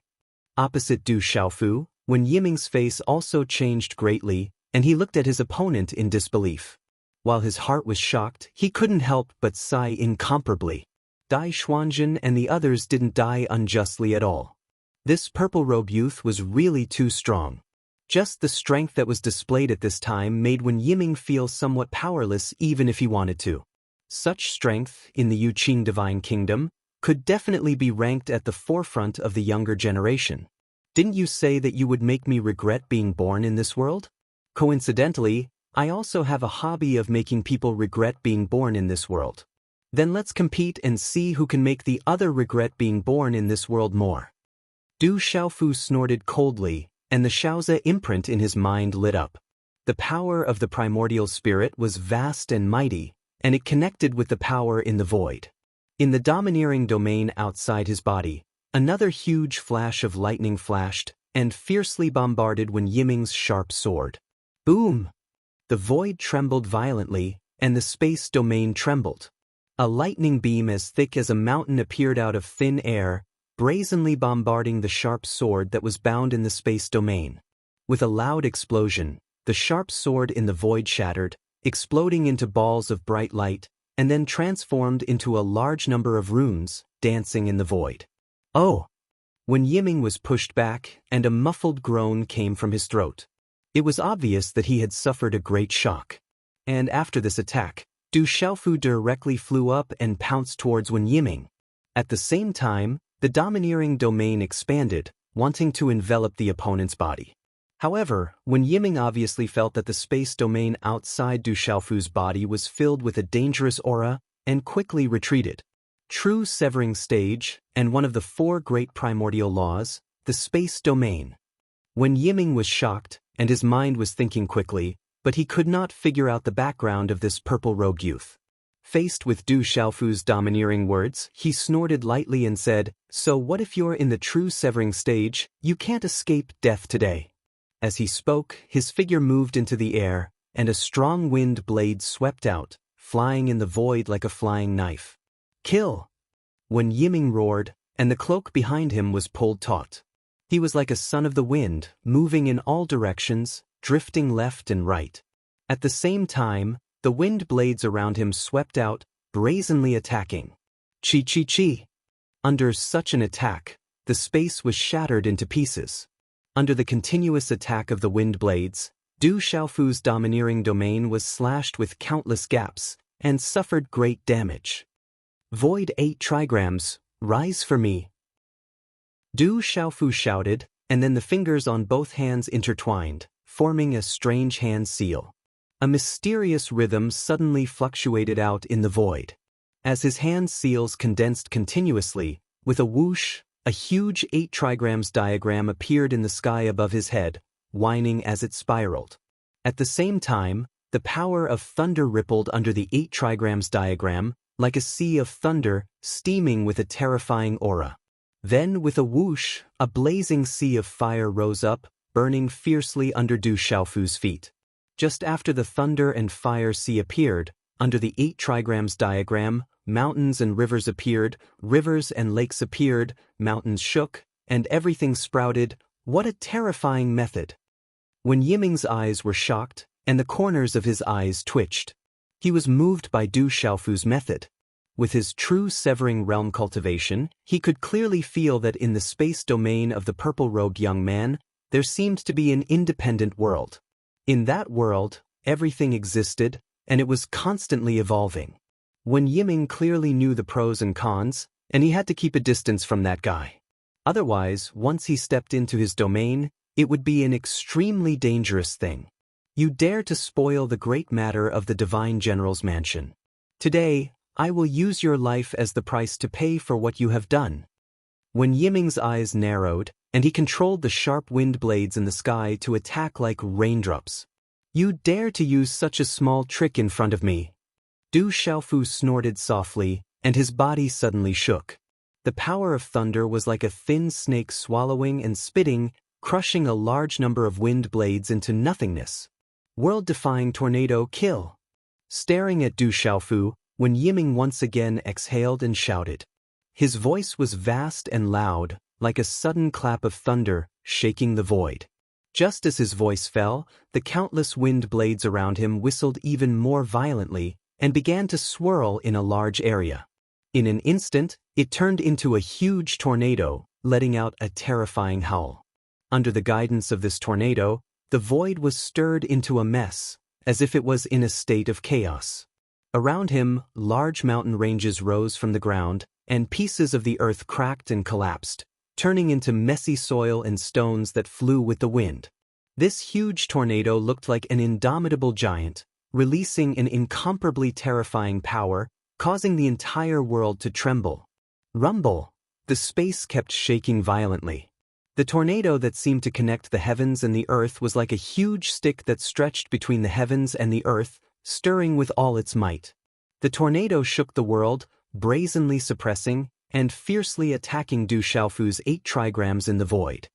Opposite Du Xiaofu, Wen Yiming's face also changed greatly, and he looked at his opponent in disbelief. While his heart was shocked, he couldn't help but sigh incomparably. Dai Xuanzhen and the others didn't die unjustly at all. This purple-robed youth was really too strong. Just the strength that was displayed at this time made Wen Yiming feel somewhat powerless even if he wanted to. Such strength, in the Yuqing Divine Kingdom, could definitely be ranked at the forefront of the younger generation. Didn't you say that you would make me regret being born in this world? Coincidentally, I also have a hobby of making people regret being born in this world. Then let's compete and see who can make the other regret being born in this world more." Du Xiaofu snorted coldly, and the Shaozi imprint in his mind lit up. The power of the primordial spirit was vast and mighty, and it connected with the power in the void. In the domineering domain outside his body, another huge flash of lightning flashed and fiercely bombarded Wen Yiming's sharp sword. Boom! The void trembled violently, and the space domain trembled. A lightning beam as thick as a mountain appeared out of thin air, brazenly bombarding the sharp sword that was bound in the space domain. With a loud explosion, the sharp sword in the void shattered, exploding into balls of bright light, and then transformed into a large number of runes, dancing in the void. "Oh!" Wen Yiming was pushed back, and a muffled groan came from his throat. It was obvious that he had suffered a great shock. And after this attack, Du Xiaofu directly flew up and pounced towards Wen Yiming. At the same time, the domineering domain expanded, wanting to envelop the opponent's body. However, Wen Yiming obviously felt that the space domain outside Du Xiaofu's body was filled with a dangerous aura, and quickly retreated. True severing stage, and one of the 4 great primordial laws, the space domain. Wen Yiming was shocked, and his mind was thinking quickly, but he could not figure out the background of this purple-robed youth. Faced with Du Xiaofu's domineering words, he snorted lightly and said, "So what if you're in the true severing stage? You can't escape death today." As he spoke, his figure moved into the air, and a strong wind blade swept out, flying in the void like a flying knife. "Kill!" Wen Yiming roared, and the cloak behind him was pulled taut. He was like a son of the wind, moving in all directions, drifting left and right. At the same time, the wind blades around him swept out, brazenly attacking. Chi. Under such an attack, the space was shattered into pieces. Under the continuous attack of the wind blades, Du Xiaofu's domineering domain was slashed with countless gaps, and suffered great damage. "Void 8 trigrams, rise for me." Du Xiaofu shouted, and then the fingers on both hands intertwined, forming a strange hand seal. A mysterious rhythm suddenly fluctuated out in the void. As his hand seals condensed continuously, with a whoosh, a huge 8 trigrams diagram appeared in the sky above his head, whining as it spiraled. At the same time, the power of thunder rippled under the 8 trigrams diagram, like a sea of thunder, steaming with a terrifying aura. Then, with a whoosh, a blazing sea of fire rose up, burning fiercely under Du Xiaofu's feet. Just after the thunder and fire sea appeared, under the 8 trigrams diagram, mountains and rivers appeared, rivers and lakes appeared, mountains shook, and everything sprouted. What a terrifying method! Wen Yiming's eyes were shocked, and the corners of his eyes twitched. He was moved by Du Xiaofu's method. With his true severing realm cultivation, he could clearly feel that in the space domain of the purple-robed young man, there seemed to be an independent world. In that world, everything existed, and it was constantly evolving. Wen Yiming clearly knew the pros and cons, and he had to keep a distance from that guy. Otherwise, once he stepped into his domain, it would be an extremely dangerous thing. You dare to spoil the great matter of the Divine General's mansion. Today, I will use your life as the price to pay for what you have done. Wen Yiming's eyes narrowed, and he controlled the sharp wind blades in the sky to attack like raindrops. You dare to use such a small trick in front of me? Du Xiaofu snorted softly, and his body suddenly shook. The power of thunder was like a thin snake swallowing and spitting, crushing a large number of wind blades into nothingness. World-defying tornado kill. Staring at Du Xiaofu, Wen Yiming once again exhaled and shouted. His voice was vast and loud, like a sudden clap of thunder, shaking the void. Just as his voice fell, the countless wind blades around him whistled even more violently and began to swirl in a large area. In an instant, it turned into a huge tornado, letting out a terrifying howl. Under the guidance of this tornado, the void was stirred into a mess, as if it was in a state of chaos. Around him, large mountain ranges rose from the ground, and pieces of the earth cracked and collapsed, turning into messy soil and stones that flew with the wind. This huge tornado looked like an indomitable giant, releasing an incomparably terrifying power, causing the entire world to tremble. Rumble! The space kept shaking violently. The tornado that seemed to connect the heavens and the earth was like a huge stick that stretched between the heavens and the earth, stirring with all its might. The tornado shook the world, brazenly suppressing and fiercely attacking Du Xiaofu's 8 trigrams in the void.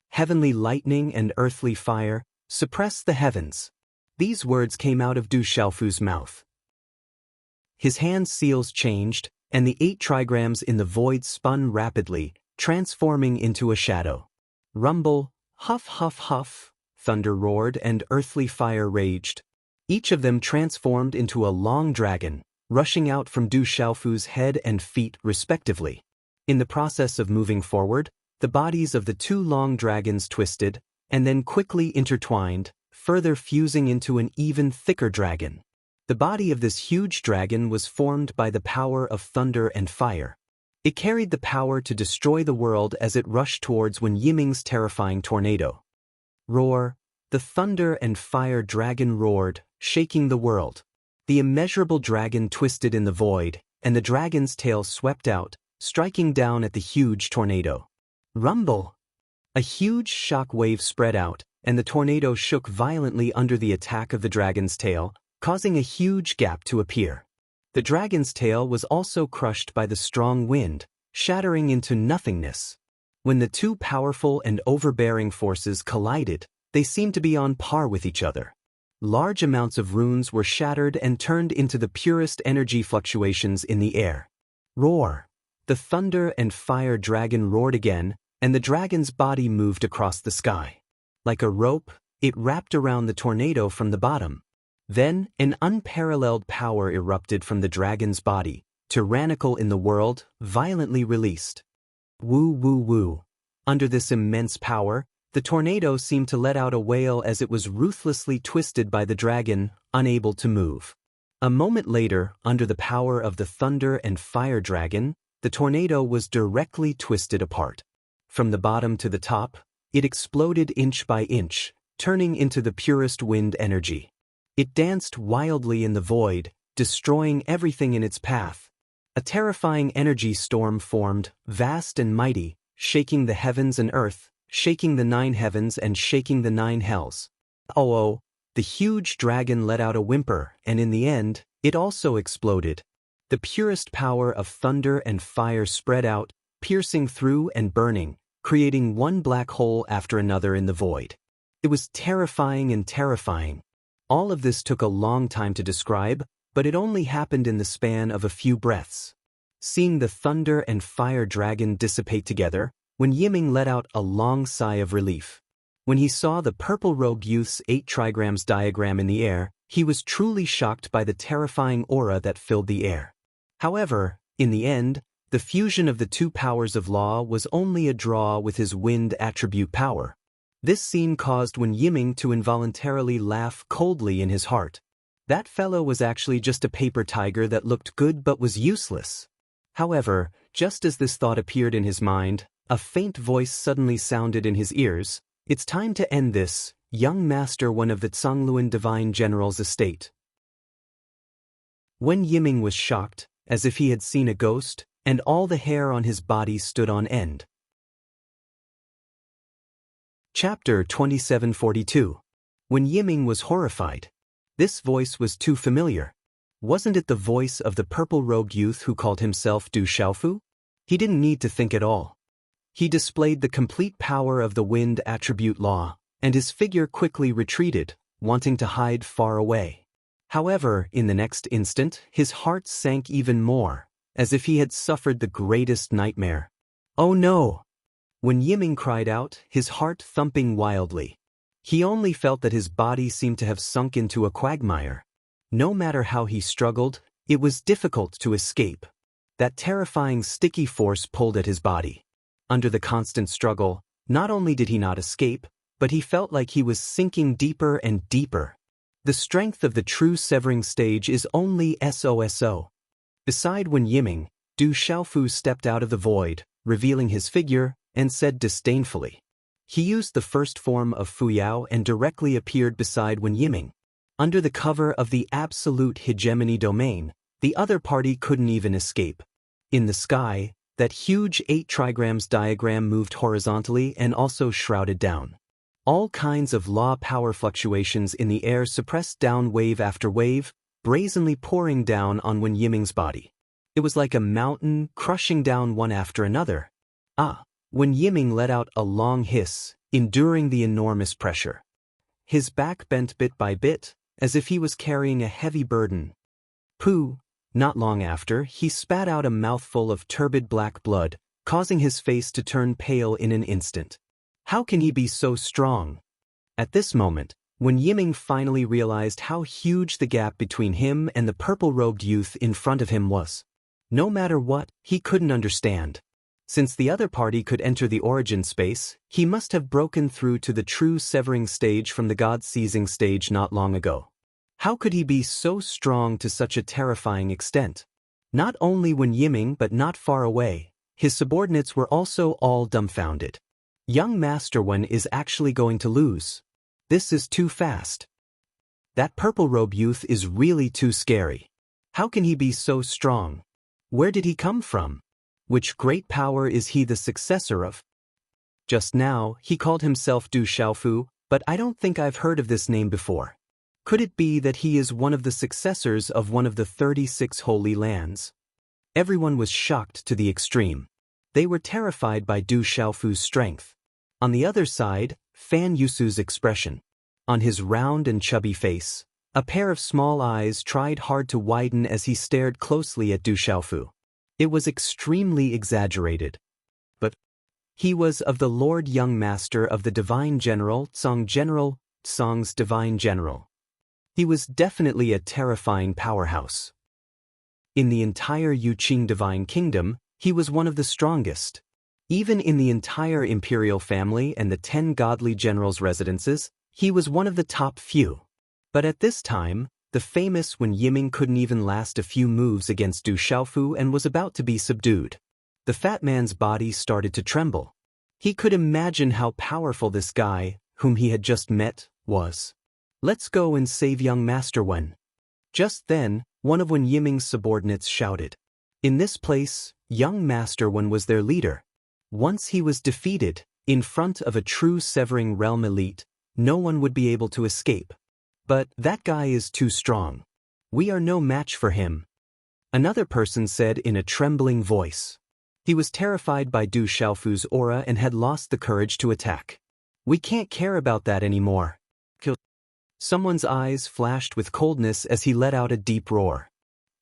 Heavenly lightning and earthly fire, suppress the heavens. These words came out of Du Xiaofu's mouth. His hand seals changed, and the 8 trigrams in the void spun rapidly, transforming into a shadow. Rumble, huff huff huff, thunder roared and earthly fire raged. Each of them transformed into a long dragon, rushing out from Du Xiaofu's head and feet respectively. In the process of moving forward, the bodies of the 2 long dragons twisted, and then quickly intertwined, further fusing into an even thicker dragon. The body of this huge dragon was formed by the power of thunder and fire. It carried the power to destroy the world as it rushed towards Wen Yiming's terrifying tornado. Roar! The thunder and fire dragon roared, shaking the world. The immeasurable dragon twisted in the void, and the dragon's tail swept out, striking down at the huge tornado. Rumble! A huge shock wave spread out, and the tornado shook violently under the attack of the dragon's tail, causing a huge gap to appear. The dragon's tail was also crushed by the strong wind, shattering into nothingness. When the 2 powerful and overbearing forces collided, they seemed to be on par with each other. Large amounts of runes were shattered and turned into the purest energy fluctuations in the air. Roar! The thunder and fire dragon roared again, and the dragon's body moved across the sky. Like a rope, it wrapped around the tornado from the bottom. Then, an unparalleled power erupted from the dragon's body, tyrannical in the world, violently released. Woo woo woo. Under this immense power, the tornado seemed to let out a wail as it was ruthlessly twisted by the dragon, unable to move. A moment later, under the power of the thunder and fire dragon, the tornado was directly twisted apart. From the bottom to the top, it exploded inch by inch, turning into the purest wind energy. It danced wildly in the void, destroying everything in its path. A terrifying energy storm formed, vast and mighty, shaking the heavens and earth, shaking the 9 heavens and shaking the 9 hells. Oh, the huge dragon let out a whimper, and in the end, it also exploded. The purest power of thunder and fire spread out, piercing through and burning, creating one black hole after another in the void. It was terrifying and terrifying. All of this took a long time to describe, but it only happened in the span of a few breaths. Seeing the thunder and fire dragon dissipate together, Wen Yiming let out a long sigh of relief. When he saw the purple-robed youth's 8 trigrams diagram in the air, he was truly shocked by the terrifying aura that filled the air. However, in the end, the fusion of the 2 powers of law was only a draw with his wind attribute power. This scene caused Wen Yiming to involuntarily laugh coldly in his heart. That fellow was actually just a paper tiger that looked good but was useless. However, just as this thought appeared in his mind, a faint voice suddenly sounded in his ears. It's time to end this, young master, one of the Zhongluan divine general's estate. Wen Yiming was shocked, as if he had seen a ghost, and all the hair on his body stood on end. Chapter 2742. Wen Yiming was horrified. This voice was too familiar. Wasn't it the voice of the purple-robed youth who called himself Du Xiaofu? He didn't need to think at all. He displayed the complete power of the wind attribute law, and his figure quickly retreated, wanting to hide far away. However, in the next instant, his heart sank even more, as if he had suffered the greatest nightmare. Oh no! Wen Yiming cried out, his heart thumping wildly. He only felt that his body seemed to have sunk into a quagmire. No matter how he struggled, it was difficult to escape. That terrifying sticky force pulled at his body. Under the constant struggle, not only did he not escape, but he felt like he was sinking deeper and deeper. The strength of the true severing stage is only SOSO. Beside Wen Yiming, Du Xiaofu stepped out of the void, revealing his figure, and said disdainfully, He used the first form of Fuyao and directly appeared beside Wen Yiming. Under the cover of the absolute hegemony domain, the other party couldn't even escape. In the sky, that huge 8 trigrams diagram moved horizontally and also shrouded down. All kinds of law power fluctuations in the air suppressed down wave after wave, brazenly pouring down on Wen Yiming's body. It was like a mountain crushing down one after another. Wen Yiming let out a long hiss, enduring the enormous pressure. His back bent bit by bit, as if he was carrying a heavy burden. Pooh! Not long after, he spat out a mouthful of turbid black blood, causing his face to turn pale in an instant. How can he be so strong? At this moment, Wen Yiming finally realized how huge the gap between him and the purple-robed youth in front of him was. No matter what, he couldn't understand. Since the other party could enter the origin space, he must have broken through to the true severing stage from the God-seizing stage not long ago. How could he be so strong to such a terrifying extent? Not only Wen Yiming but not far away, his subordinates were also all dumbfounded. Young Master Wen is actually going to lose. This is too fast. That purple-robe youth is really too scary. How can he be so strong? Where did he come from? Which great power is he the successor of? Just now, he called himself Du Xiaofu, but I don't think I've heard of this name before. Could it be that he is one of the successors of one of the 36 Holy Lands? Everyone was shocked to the extreme. They were terrified by Du Xiaofu's strength. On the other side, Fan Yusu's expression. On his round and chubby face, a pair of small eyes tried hard to widen as he stared closely at Du Xiaofu. It was extremely exaggerated. But he was of the Lord Young Master of the Divine General, Tsong's Divine General. He was definitely a terrifying powerhouse. In the entire Yuqing Divine Kingdom, he was one of the strongest. Even in the entire imperial family and the 10 godly generals' residences, he was one of the top few. But at this time, the famous Wen Yiming couldn't even last a few moves against Du Xiaofu and was about to be subdued. The fat man's body started to tremble. He could imagine how powerful this guy, whom he had just met, was. Let's go and save young Master Wen. Just then, one of Wen Yiming's subordinates shouted. In this place, young Master Wen was their leader. Once he was defeated, in front of a true Severing Realm elite, no one would be able to escape. But that guy is too strong. We are no match for him. Another person said in a trembling voice. He was terrified by Du Xiaofu's aura and had lost the courage to attack. We can't care about that anymore. Someone's eyes flashed with coldness as he let out a deep roar.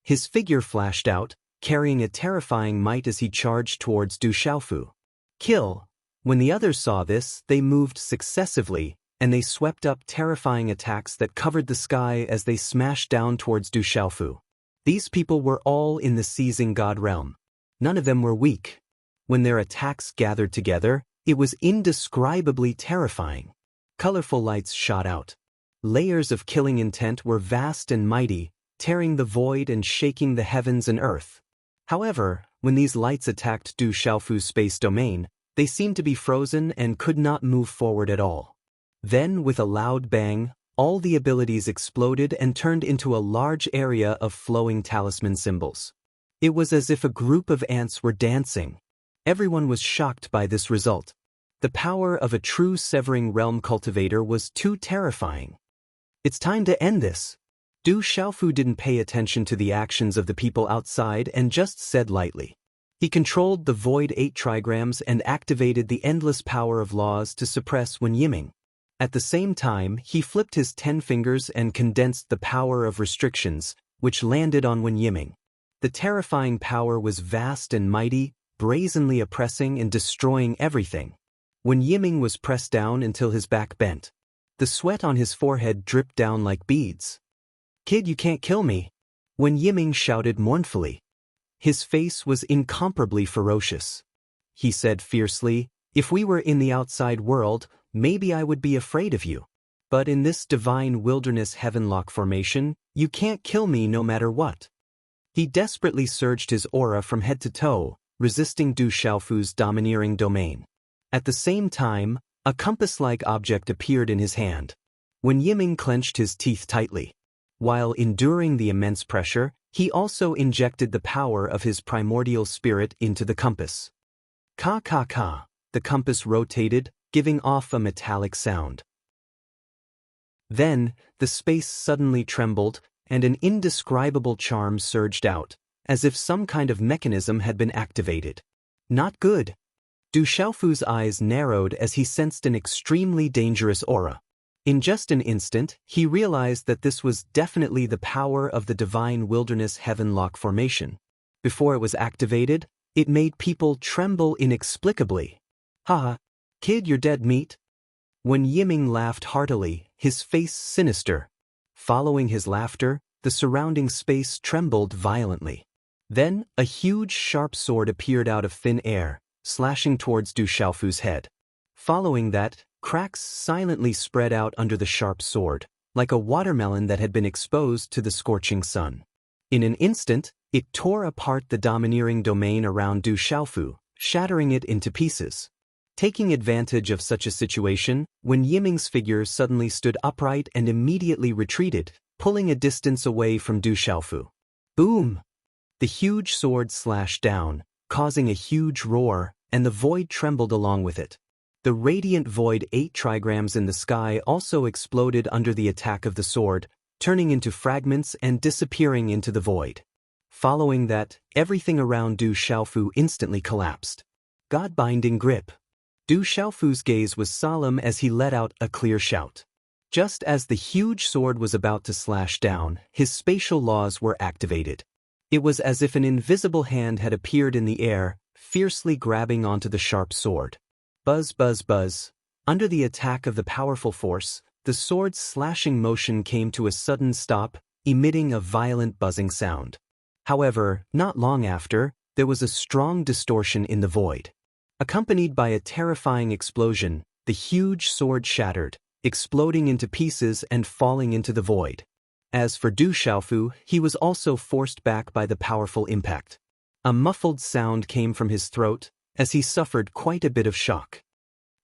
His figure flashed out, carrying a terrifying might as he charged towards Du Xiaofu. Kill! When the others saw this, they moved successively, and they swept up terrifying attacks that covered the sky as they smashed down towards Du Xiaofu. These people were all in the seizing God realm. None of them were weak. When their attacks gathered together, it was indescribably terrifying. Colorful lights shot out. Layers of killing intent were vast and mighty, tearing the void and shaking the heavens and earth. However, when these lights attacked Du Xiaofu's space domain, they seemed to be frozen and could not move forward at all. Then, with a loud bang, all the abilities exploded and turned into a large area of flowing talisman symbols. It was as if a group of ants were dancing. Everyone was shocked by this result. The power of a true Severing Realm cultivator was too terrifying. It's time to end this. Du Xiaofu didn't pay attention to the actions of the people outside and just said lightly. He controlled the Void 8 trigrams and activated the endless power of laws to suppress Wen Yiming. At the same time, he flipped his 10 fingers and condensed the power of restrictions, which landed on Wen Yiming. The terrifying power was vast and mighty, brazenly oppressing and destroying everything. Wen Yiming was pressed down until his back bent. The sweat on his forehead dripped down like beads. Kid, you can't kill me, Wen Yiming shouted mournfully. His face was incomparably ferocious. He said fiercely, if we were in the outside world, maybe I would be afraid of you. But in this divine wilderness heavenlock formation, you can't kill me no matter what. He desperately surged his aura from head to toe, resisting Du Xiaofu's domineering domain. At the same time, A compass-like object appeared in his hand. Wen Yiming clenched his teeth tightly. While enduring the immense pressure, he also injected the power of his primordial spirit into the compass. Ka. The compass rotated, giving off a metallic sound. Then, the space suddenly trembled, and an indescribable charm surged out, as if some kind of mechanism had been activated. Not good. Du Xiaofu's eyes narrowed as he sensed an extremely dangerous aura. In just an instant, he realized that this was definitely the power of the divine wilderness heavenlock formation. Before it was activated, it made people tremble inexplicably. Ha! Kid, you're dead meat? Wen Yiming laughed heartily, his face sinister. Following his laughter, the surrounding space trembled violently. Then, a huge sharp sword appeared out of thin air, slashing towards Du Xiaofu's head. Following that, cracks silently spread out under the sharp sword, like a watermelon that had been exposed to the scorching sun. In an instant, it tore apart the domineering domain around Du Xiaofu, shattering it into pieces. Taking advantage of such a situation, Wen Yiming's figure suddenly stood upright and immediately retreated, pulling a distance away from Du Xiaofu. Boom! The huge sword slashed down, causing a huge roar, and the void trembled along with it. The radiant void 8 trigrams in the sky also exploded under the attack of the sword, turning into fragments and disappearing into the void. Following that, everything around Du Xiaofu instantly collapsed. God-binding grip. Du Xiaofu's gaze was solemn as he let out a clear shout. Just as the huge sword was about to slash down, his spatial laws were activated. It was as if an invisible hand had appeared in the air, fiercely grabbing onto the sharp sword. Buzz, buzz, buzz. Under the attack of the powerful force, the sword's slashing motion came to a sudden stop, emitting a violent buzzing sound. However, not long after, there was a strong distortion in the void. Accompanied by a terrifying explosion, the huge sword shattered, exploding into pieces and falling into the void. As for Du Xiaofu, he was also forced back by the powerful impact. A muffled sound came from his throat, as he suffered quite a bit of shock.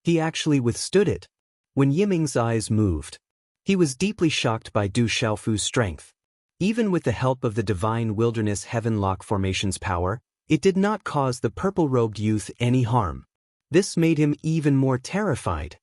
He actually withstood it. Wen Yiming's eyes moved. He was deeply shocked by Du Xiaofu's strength. Even with the help of the divine wilderness heavenlock formation's power, it did not cause the purple-robed youth any harm. This made him even more terrified.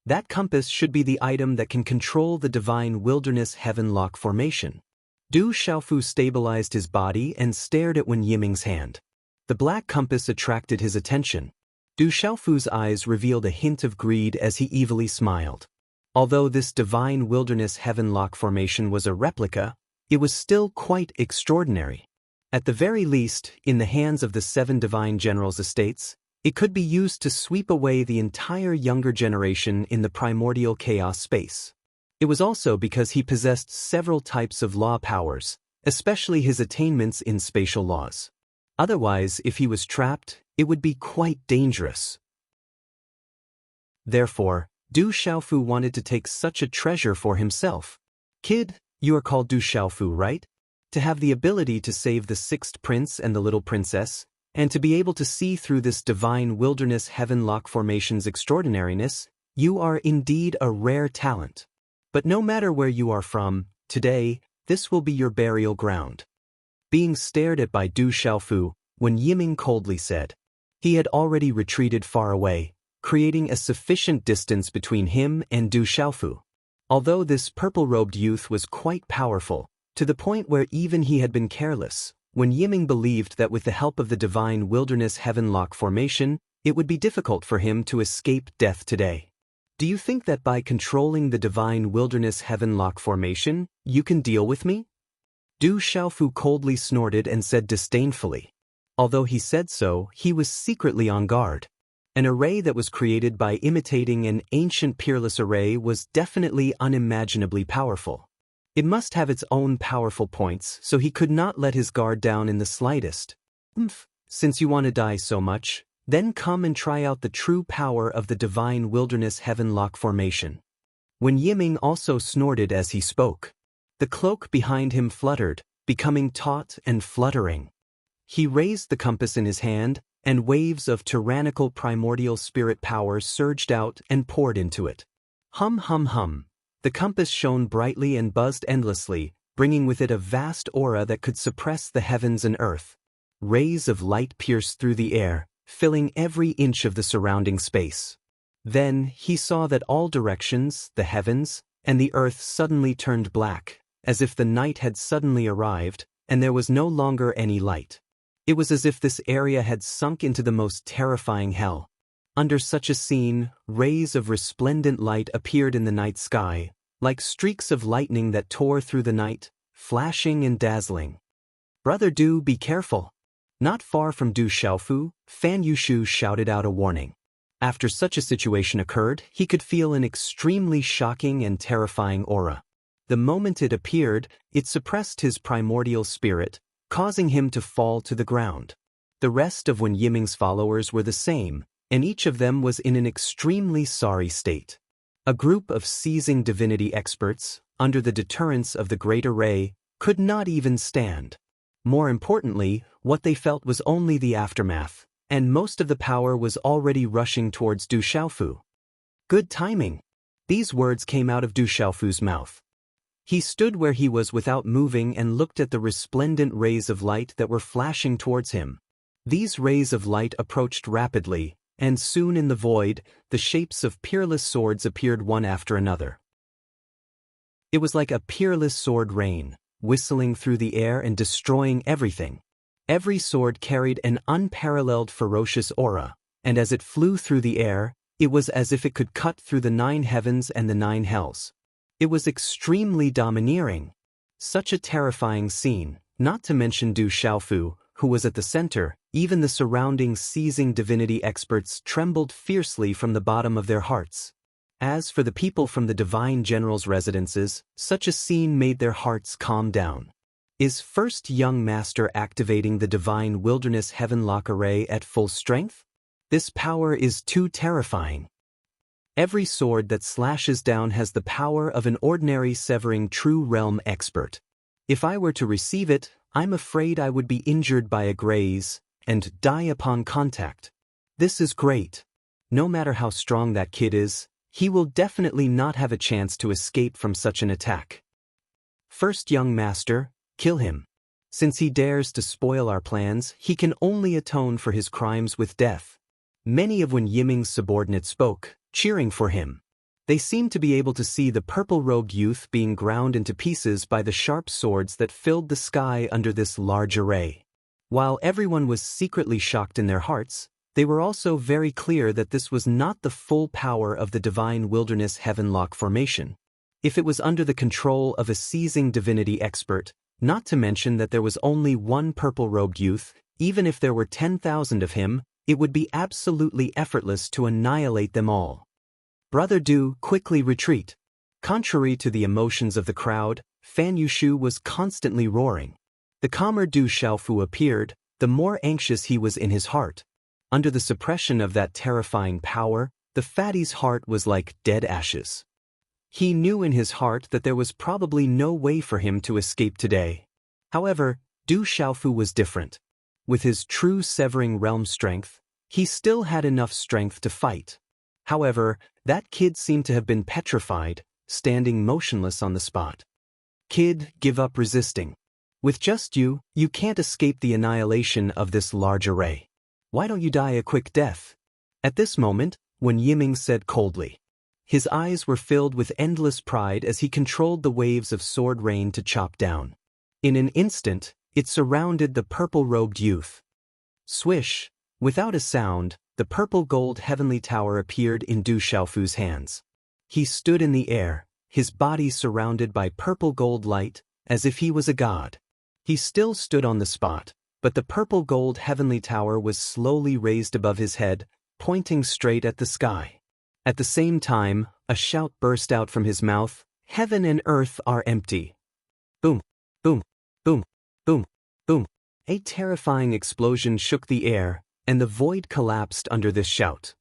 That compass should be the item that can control the divine wilderness heavenlock formation. Du Xiaofu stabilized his body and stared at Wen Yiming's hand. The black compass attracted his attention. Du Xiaofu's eyes revealed a hint of greed as he evilly smiled. Although this divine wilderness heavenlock formation was a replica, it was still quite extraordinary. At the very least, in the hands of the 7 divine generals' estates, it could be used to sweep away the entire younger generation in the primordial chaos space. It was also because he possessed several types of law powers, especially his attainments in spatial laws. Otherwise, if he was trapped, it would be quite dangerous. Therefore, Du Xiaofu wanted to take such a treasure for himself. Kid, you are called Du Xiaofu, right? To have the ability to save the 6th prince and the little princess, and to be able to see through this divine wilderness heavenlock formation's extraordinariness, you are indeed a rare talent. But no matter where you are from, today, this will be your burial ground. Being stared at by Du Xiaofu, Wen Yiming coldly said. He had already retreated far away, creating a sufficient distance between him and Du Xiaofu. Although this purple-robed youth was quite powerful, to the point where even he had been careless, Wen Yiming believed that with the help of the divine wilderness heavenlock formation, it would be difficult for him to escape death today. Do you think that by controlling the divine wilderness heavenlock formation, you can deal with me? Du Xiaofu coldly snorted and said disdainfully. Although he said so, he was secretly on guard. An array that was created by imitating an ancient peerless array was definitely unimaginably powerful. It must have its own powerful points, so he could not let his guard down in the slightest. Since you want to die so much, then come and try out the true power of the divine wilderness heavenlock formation. Wen Yiming also snorted as he spoke. The cloak behind him fluttered, becoming taut and fluttering. He raised the compass in his hand, and waves of tyrannical primordial spirit power surged out and poured into it. Hum hum hum. The compass shone brightly and buzzed endlessly, bringing with it a vast aura that could suppress the heavens and earth. Rays of light pierced through the air, filling every inch of the surrounding space. Then he saw that all directions, the heavens, and the earth suddenly turned black, as if the night had suddenly arrived, and there was no longer any light. It was as if this area had sunk into the most terrifying hell. Under such a scene, rays of resplendent light appeared in the night sky, like streaks of lightning that tore through the night, flashing and dazzling. "Brother Du, be careful." Not far from Du Xiaofu, Fan Yushu shouted out a warning. After such a situation occurred, he could feel an extremely shocking and terrifying aura. The moment it appeared, it suppressed his primordial spirit, causing him to fall to the ground. The rest of Wen Yiming's followers were the same, and each of them was in an extremely sorry state. A group of seizing divinity experts, under the deterrence of the Great Array, could not even stand. More importantly, what they felt was only the aftermath, and most of the power was already rushing towards Du Xiaofu. Good timing. These words came out of Du Xiaofu's mouth. He stood where he was without moving and looked at the resplendent rays of light that were flashing towards him. These rays of light approached rapidly, and soon in the void, the shapes of peerless swords appeared one after another. It was like a peerless sword rain, whistling through the air and destroying everything. Every sword carried an unparalleled ferocious aura, and as it flew through the air, it was as if it could cut through the 9 heavens and the 9 hells. It was extremely domineering. Such a terrifying scene, not to mention Du Xiaofu, who was at the center. Even the surrounding seizing divinity experts trembled fiercely from the bottom of their hearts. As for the people from the divine general's residences, such a scene made their hearts calm down. Is First Young Master activating the divine wilderness heavenlock array at full strength? This power is too terrifying. Every sword that slashes down has the power of an ordinary severing true realm expert. If I were to receive it, I'm afraid I would be injured by a graze, and die upon contact. This is great. No matter how strong that kid is, he will definitely not have a chance to escape from such an attack. First Young Master, kill him. Since he dares to spoil our plans, he can only atone for his crimes with death. Many of Wen Yiming's subordinates spoke, cheering for him. They seemed to be able to see the purple-robed youth being ground into pieces by the sharp swords that filled the sky under this large array. While everyone was secretly shocked in their hearts, they were also very clear that this was not the full power of the divine wilderness heavenlock formation. If it was under the control of a seizing divinity expert, not to mention that there was only one purple-robed youth, even if there were 10,000 of him, it would be absolutely effortless to annihilate them all. Brother Du, quickly retreat. Contrary to the emotions of the crowd, Fan Yushu was constantly roaring. The calmer Du Xiaofu appeared, the more anxious he was in his heart. Under the suppression of that terrifying power, the fatty's heart was like dead ashes. He knew in his heart that there was probably no way for him to escape today. However, Du Xiaofu was different. With his true severing realm strength, he still had enough strength to fight. However, that kid seemed to have been petrified, standing motionless on the spot. Kid, give up resisting. With just you can't escape the annihilation of this large array. Why don't you die a quick death? At this moment, Wen Yiming said coldly. His eyes were filled with endless pride as he controlled the waves of sword rain to chop down. In an instant, it surrounded the purple-robed youth. Swish! Without a sound, the purple-gold heavenly tower appeared in Du Xiaofu's hands. He stood in the air, his body surrounded by purple-gold light, as if he was a god. He still stood on the spot, but the purple-gold heavenly tower was slowly raised above his head, pointing straight at the sky. At the same time, a shout burst out from his mouth, "Heaven and earth are empty." Boom, boom, boom, boom, boom. A terrifying explosion shook the air, and the void collapsed under this shout.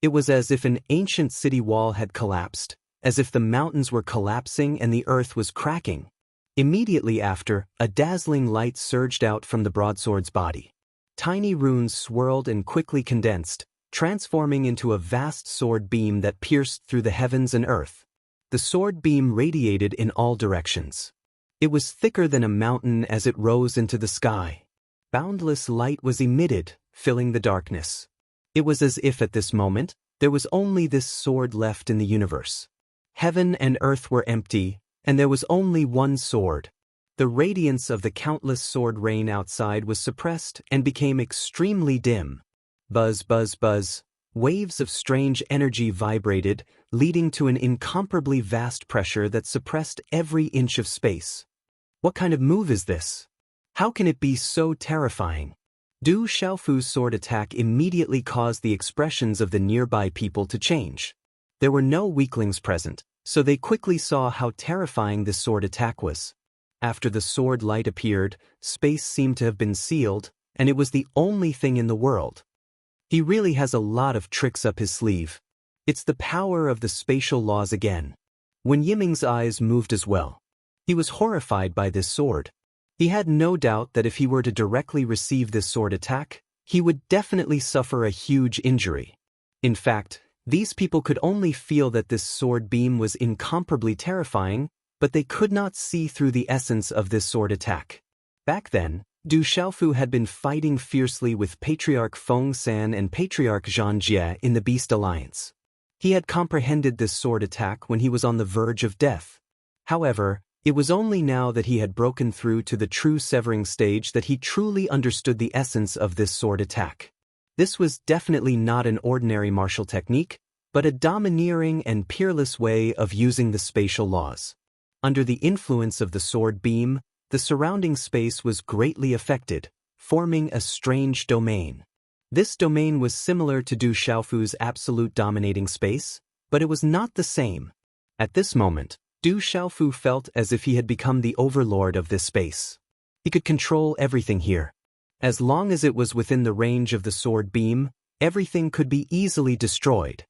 It was as if an ancient city wall had collapsed, as if the mountains were collapsing and the earth was cracking. Immediately after, a dazzling light surged out from the broadsword's body. Tiny runes swirled and quickly condensed, transforming into a vast sword beam that pierced through the heavens and earth. The sword beam radiated in all directions. It was thicker than a mountain as it rose into the sky. Boundless light was emitted, filling the darkness. It was as if at this moment, there was only this sword left in the universe. Heaven and earth were empty, and there was only one sword. The radiance of the countless sword rain outside was suppressed and became extremely dim. Buzz, buzz, buzz. Waves of strange energy vibrated, leading to an incomparably vast pressure that suppressed every inch of space. What kind of move is this? How can it be so terrifying? Du Xiaofu's sword attack immediately caused the expressions of the nearby people to change. There were no weaklings present, so they quickly saw how terrifying this sword attack was. After the sword light appeared, space seemed to have been sealed, and it was the only thing in the world. He really has a lot of tricks up his sleeve. It's the power of the spatial laws again. When Yiming's eyes moved as well. He was horrified by this sword. He had no doubt that if he were to directly receive this sword attack, he would definitely suffer a huge injury. In fact, these people could only feel that this sword beam was incomparably terrifying, but they could not see through the essence of this sword attack. Back then, Du Xiaofu had been fighting fiercely with Patriarch Feng San and Patriarch Zhang Jie in the Beast Alliance. He had comprehended this sword attack when he was on the verge of death. However, it was only now that he had broken through to the true severing stage that he truly understood the essence of this sword attack. This was definitely not an ordinary martial technique, but a domineering and peerless way of using the spatial laws. Under the influence of the sword beam, the surrounding space was greatly affected, forming a strange domain. This domain was similar to Du Xiaofu's absolute dominating space, but it was not the same. At this moment, Du Xiaofu felt as if he had become the overlord of this space. He could control everything here. As long as it was within the range of the sword beam, everything could be easily destroyed.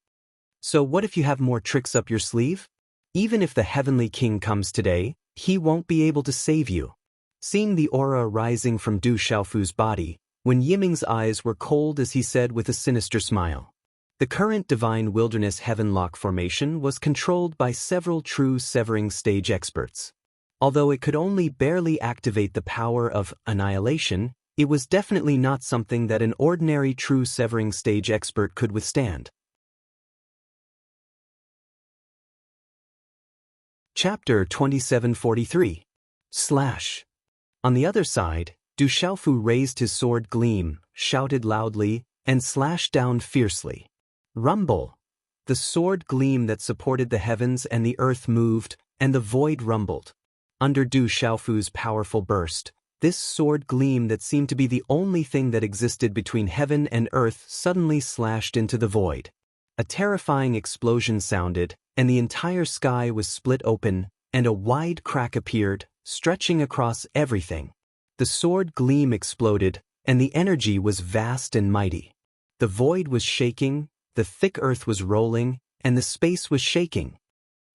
So what if you have more tricks up your sleeve? Even if the Heavenly King comes today, he won't be able to save you. Seeing the aura rising from Du Xiaofu's body, when Yiming's eyes were cold as he said with a sinister smile. The current Divine Wilderness Heavenlock formation was controlled by several true severing stage experts. Although it could only barely activate the power of annihilation, it was definitely not something that an ordinary true severing stage expert could withstand. Chapter 2743. Slash. On the other side, Du Xiaofu raised his sword gleam, shouted loudly, and slashed down fiercely. Rumble. The sword gleam that supported the heavens and the earth moved, and the void rumbled. Under Du Xiaofu's powerful burst, this sword gleam that seemed to be the only thing that existed between heaven and earth suddenly slashed into the void. A terrifying explosion sounded, and the entire sky was split open, and a wide crack appeared, stretching across everything. The sword gleam exploded, and the energy was vast and mighty. The void was shaking, the thick earth was rolling, and the space was shaking.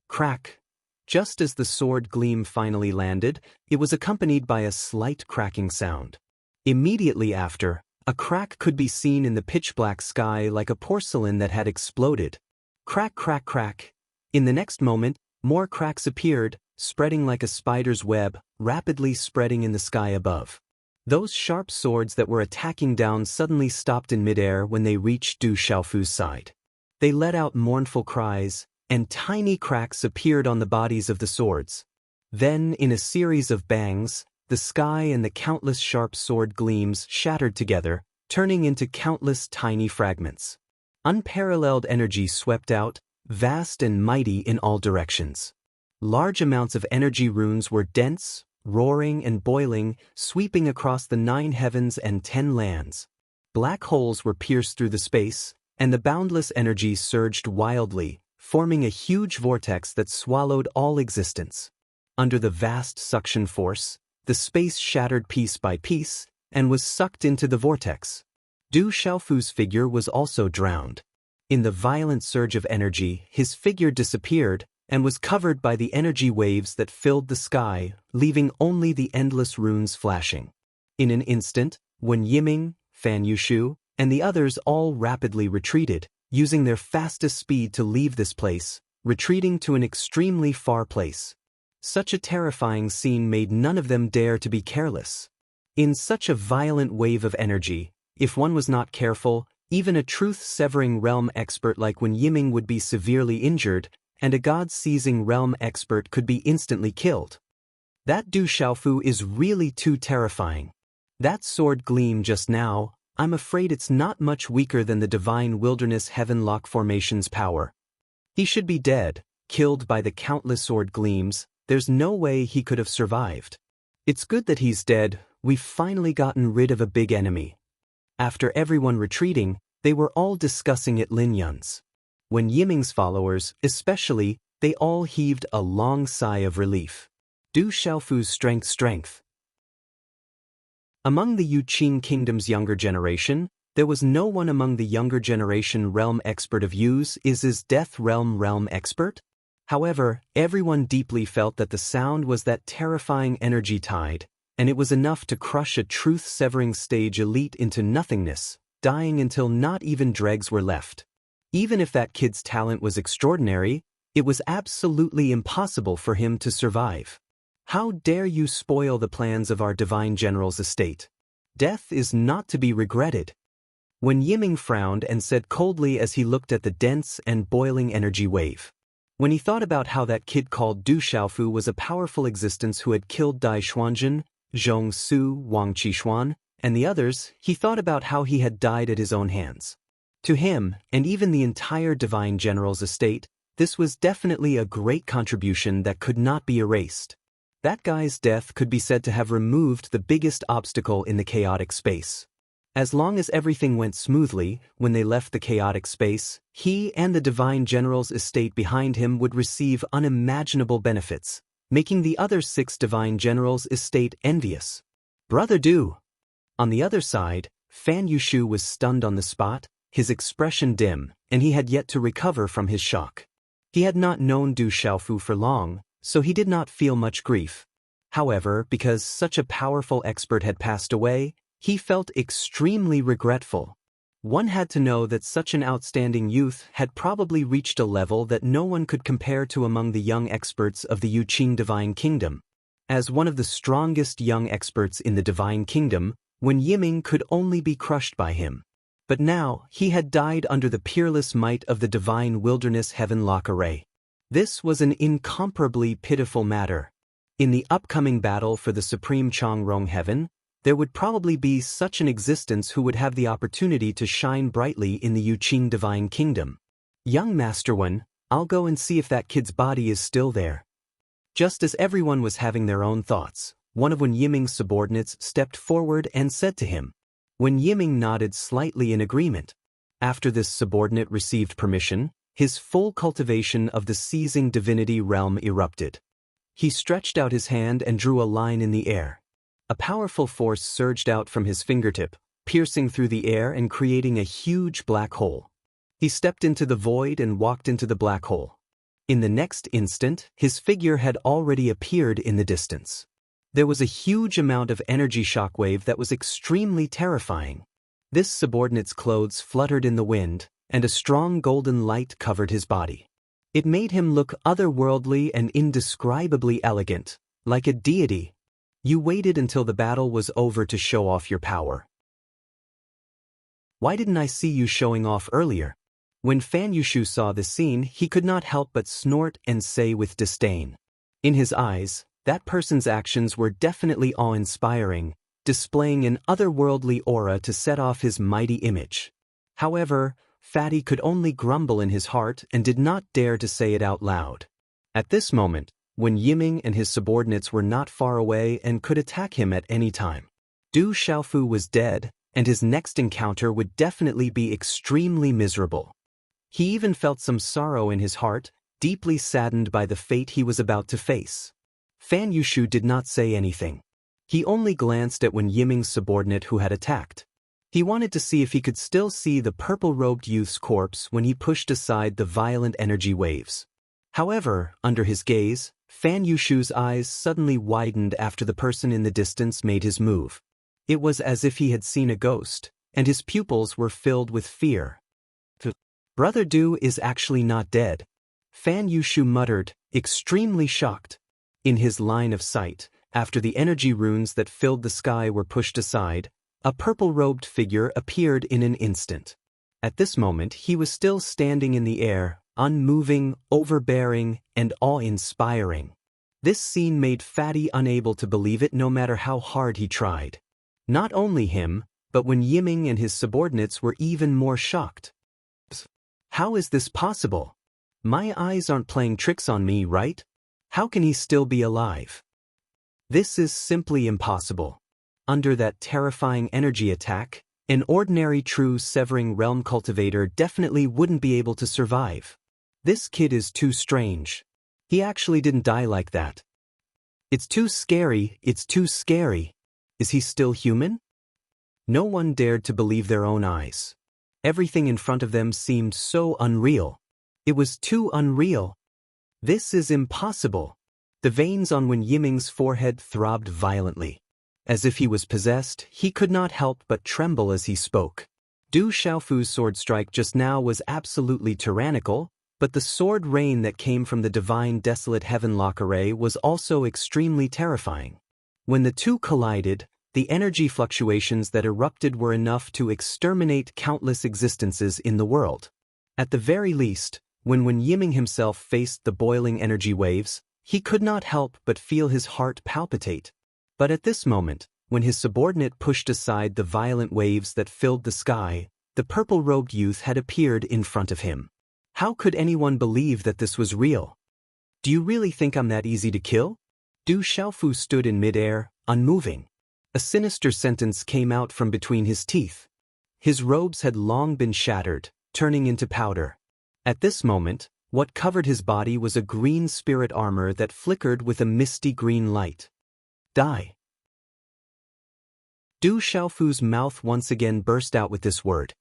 Crack. Just as the sword gleam finally landed, it was accompanied by a slight cracking sound. Immediately after, a crack could be seen in the pitch-black sky like a porcelain that had exploded. Crack, crack, crack. In the next moment, more cracks appeared, spreading like a spider's web, rapidly spreading in the sky above. Those sharp swords that were attacking down suddenly stopped in midair when they reached Du Xiaofu's side. They let out mournful cries, and tiny cracks appeared on the bodies of the swords. Then, in a series of bangs, the sky and the countless sharp sword gleams shattered together, turning into countless tiny fragments. Unparalleled energy swept out, vast and mighty in all directions. Large amounts of energy runes were dense, roaring and boiling, sweeping across the 9 heavens and 10 lands. Black holes were pierced through the space, and the boundless energy surged wildly, forming a huge vortex that swallowed all existence. Under the vast suction force, the space shattered piece by piece, and was sucked into the vortex. Du Xiaofu's figure was also drowned. In the violent surge of energy, his figure disappeared, and was covered by the energy waves that filled the sky, leaving only the endless runes flashing. In an instant, when Yiming, Fan Yushu, and the others all rapidly retreated, using their fastest speed to leave this place, retreating to an extremely far place. Such a terrifying scene made none of them dare to be careless. In such a violent wave of energy, if one was not careful, even a truth-severing realm expert like Wen Yiming would be severely injured, and a god-seizing realm expert could be instantly killed. That Du Xiaofu is really too terrifying. That sword gleam just now, I'm afraid it's not much weaker than the divine wilderness heaven-lock formation's power. He should be dead, killed by the countless sword gleams. There's no way he could have survived. It's good that he's dead. We've finally gotten rid of a big enemy. After everyone retreating, they were all discussing at Lin Yun's. Wen Yiming's followers, especially, they all heaved a long sigh of relief. Du Xiaofu's strength. Among the Yuqing Kingdom's younger generation, there was no one among the younger generation realm expert of Yu's is death realm expert. However, everyone deeply felt that the sound was that terrifying energy tide, and it was enough to crush a truth-severing stage elite into nothingness, dying until not even dregs were left. Even if that kid's talent was extraordinary, it was absolutely impossible for him to survive. How dare you spoil the plans of our divine general's estate? Death is not to be regretted. Wen Yiming frowned and said coldly as he looked at the dense and boiling energy wave. When he thought about how that kid called Du Xiaofu was a powerful existence who had killed Dai Xuanzhen, Zhong Su, Wang Qixuan, and the others, he thought about how he had died at his own hands. To him, and even the entire divine general's estate, this was definitely a great contribution that could not be erased. That guy's death could be said to have removed the biggest obstacle in the chaotic space. As long as everything went smoothly, when they left the chaotic space, he and the divine general's estate behind him would receive unimaginable benefits, making the other 6 divine generals' estate envious. Brother Du! On the other side, Fan Yushu was stunned on the spot, his expression dim, and he had yet to recover from his shock. He had not known Du Xiaofu for long, so he did not feel much grief. However, because such a powerful expert had passed away, he felt extremely regretful. One had to know that such an outstanding youth had probably reached a level that no one could compare to among the young experts of the Yuqing Divine Kingdom. As one of the strongest young experts in the Divine Kingdom, Wen Yiming could only be crushed by him. But now, he had died under the peerless might of the Divine Wilderness Heaven-Lock Array. This was an incomparably pitiful matter. In the upcoming battle for the Supreme Changrong Heaven, there would probably be such an existence who would have the opportunity to shine brightly in the Yuqing Divine Kingdom. Young Master Wen, I'll go and see if that kid's body is still there. Just as everyone was having their own thoughts, one of Wen Yiming's subordinates stepped forward and said to him. Wen Yiming nodded slightly in agreement. After this subordinate received permission, his full cultivation of the seizing divinity realm erupted. He stretched out his hand and drew a line in the air. A powerful force surged out from his fingertip, piercing through the air and creating a huge black hole. He stepped into the void and walked into the black hole. In the next instant, his figure had already appeared in the distance. There was a huge amount of energy shockwave that was extremely terrifying. This subordinate's clothes fluttered in the wind, and a strong golden light covered his body. It made him look otherworldly and indescribably elegant, like a deity. You waited until the battle was over to show off your power. Why didn't I see you showing off earlier? When Fan Yushu saw this scene, he could not help but snort and say with disdain. In his eyes, that person's actions were definitely awe-inspiring, displaying an otherworldly aura to set off his mighty image. However, Fatty could only grumble in his heart and did not dare to say it out loud. At this moment, Wen Yiming and his subordinates were not far away and could attack him at any time. Du Xiaofu was dead, and his next encounter would definitely be extremely miserable. He even felt some sorrow in his heart, deeply saddened by the fate he was about to face. Fan Yushu did not say anything. He only glanced at Wen Yiming's subordinate who had attacked. He wanted to see if he could still see the purple-robed youth's corpse when he pushed aside the violent energy waves. However, under his gaze, Fan Yushu's eyes suddenly widened after the person in the distance made his move. It was as if he had seen a ghost, and his pupils were filled with fear. Brother Du is actually not dead, Fan Yushu muttered, extremely shocked. In his line of sight, after the energy runes that filled the sky were pushed aside, a purple-robed figure appeared in an instant. At this moment he was still standing in the air, unmoving, overbearing, and awe-inspiring. This scene made Fatty unable to believe it no matter how hard he tried. Not only him, but Wen Yiming and his subordinates were even more shocked. How is this possible? My eyes aren't playing tricks on me, right? How can he still be alive? This is simply impossible. Under that terrifying energy attack, an ordinary true Severing Realm cultivator definitely wouldn't be able to survive. This kid is too strange. He actually didn't die like that. It's too scary, it's too scary. Is he still human? No one dared to believe their own eyes. Everything in front of them seemed so unreal. It was too unreal. This is impossible. The veins on Wen Yiming's forehead throbbed violently. As if he was possessed, he could not help but tremble as he spoke. Du Xiaofu's sword strike just now was absolutely tyrannical, but the sword rain that came from the divine desolate heavenlock array was also extremely terrifying. When the two collided, the energy fluctuations that erupted were enough to exterminate countless existences in the world. At the very least, when Wen Yiming himself faced the boiling energy waves, he could not help but feel his heart palpitate. But at this moment, when his subordinate pushed aside the violent waves that filled the sky, the purple-robed youth had appeared in front of him. How could anyone believe that this was real? Do you really think I'm that easy to kill? Du Xiaofu stood in midair, unmoving. A sinister sentence came out from between his teeth. His robes had long been shattered, turning into powder. At this moment, what covered his body was a green spirit armor that flickered with a misty green light. Die. Du Xiaofu's mouth once again burst out with this word.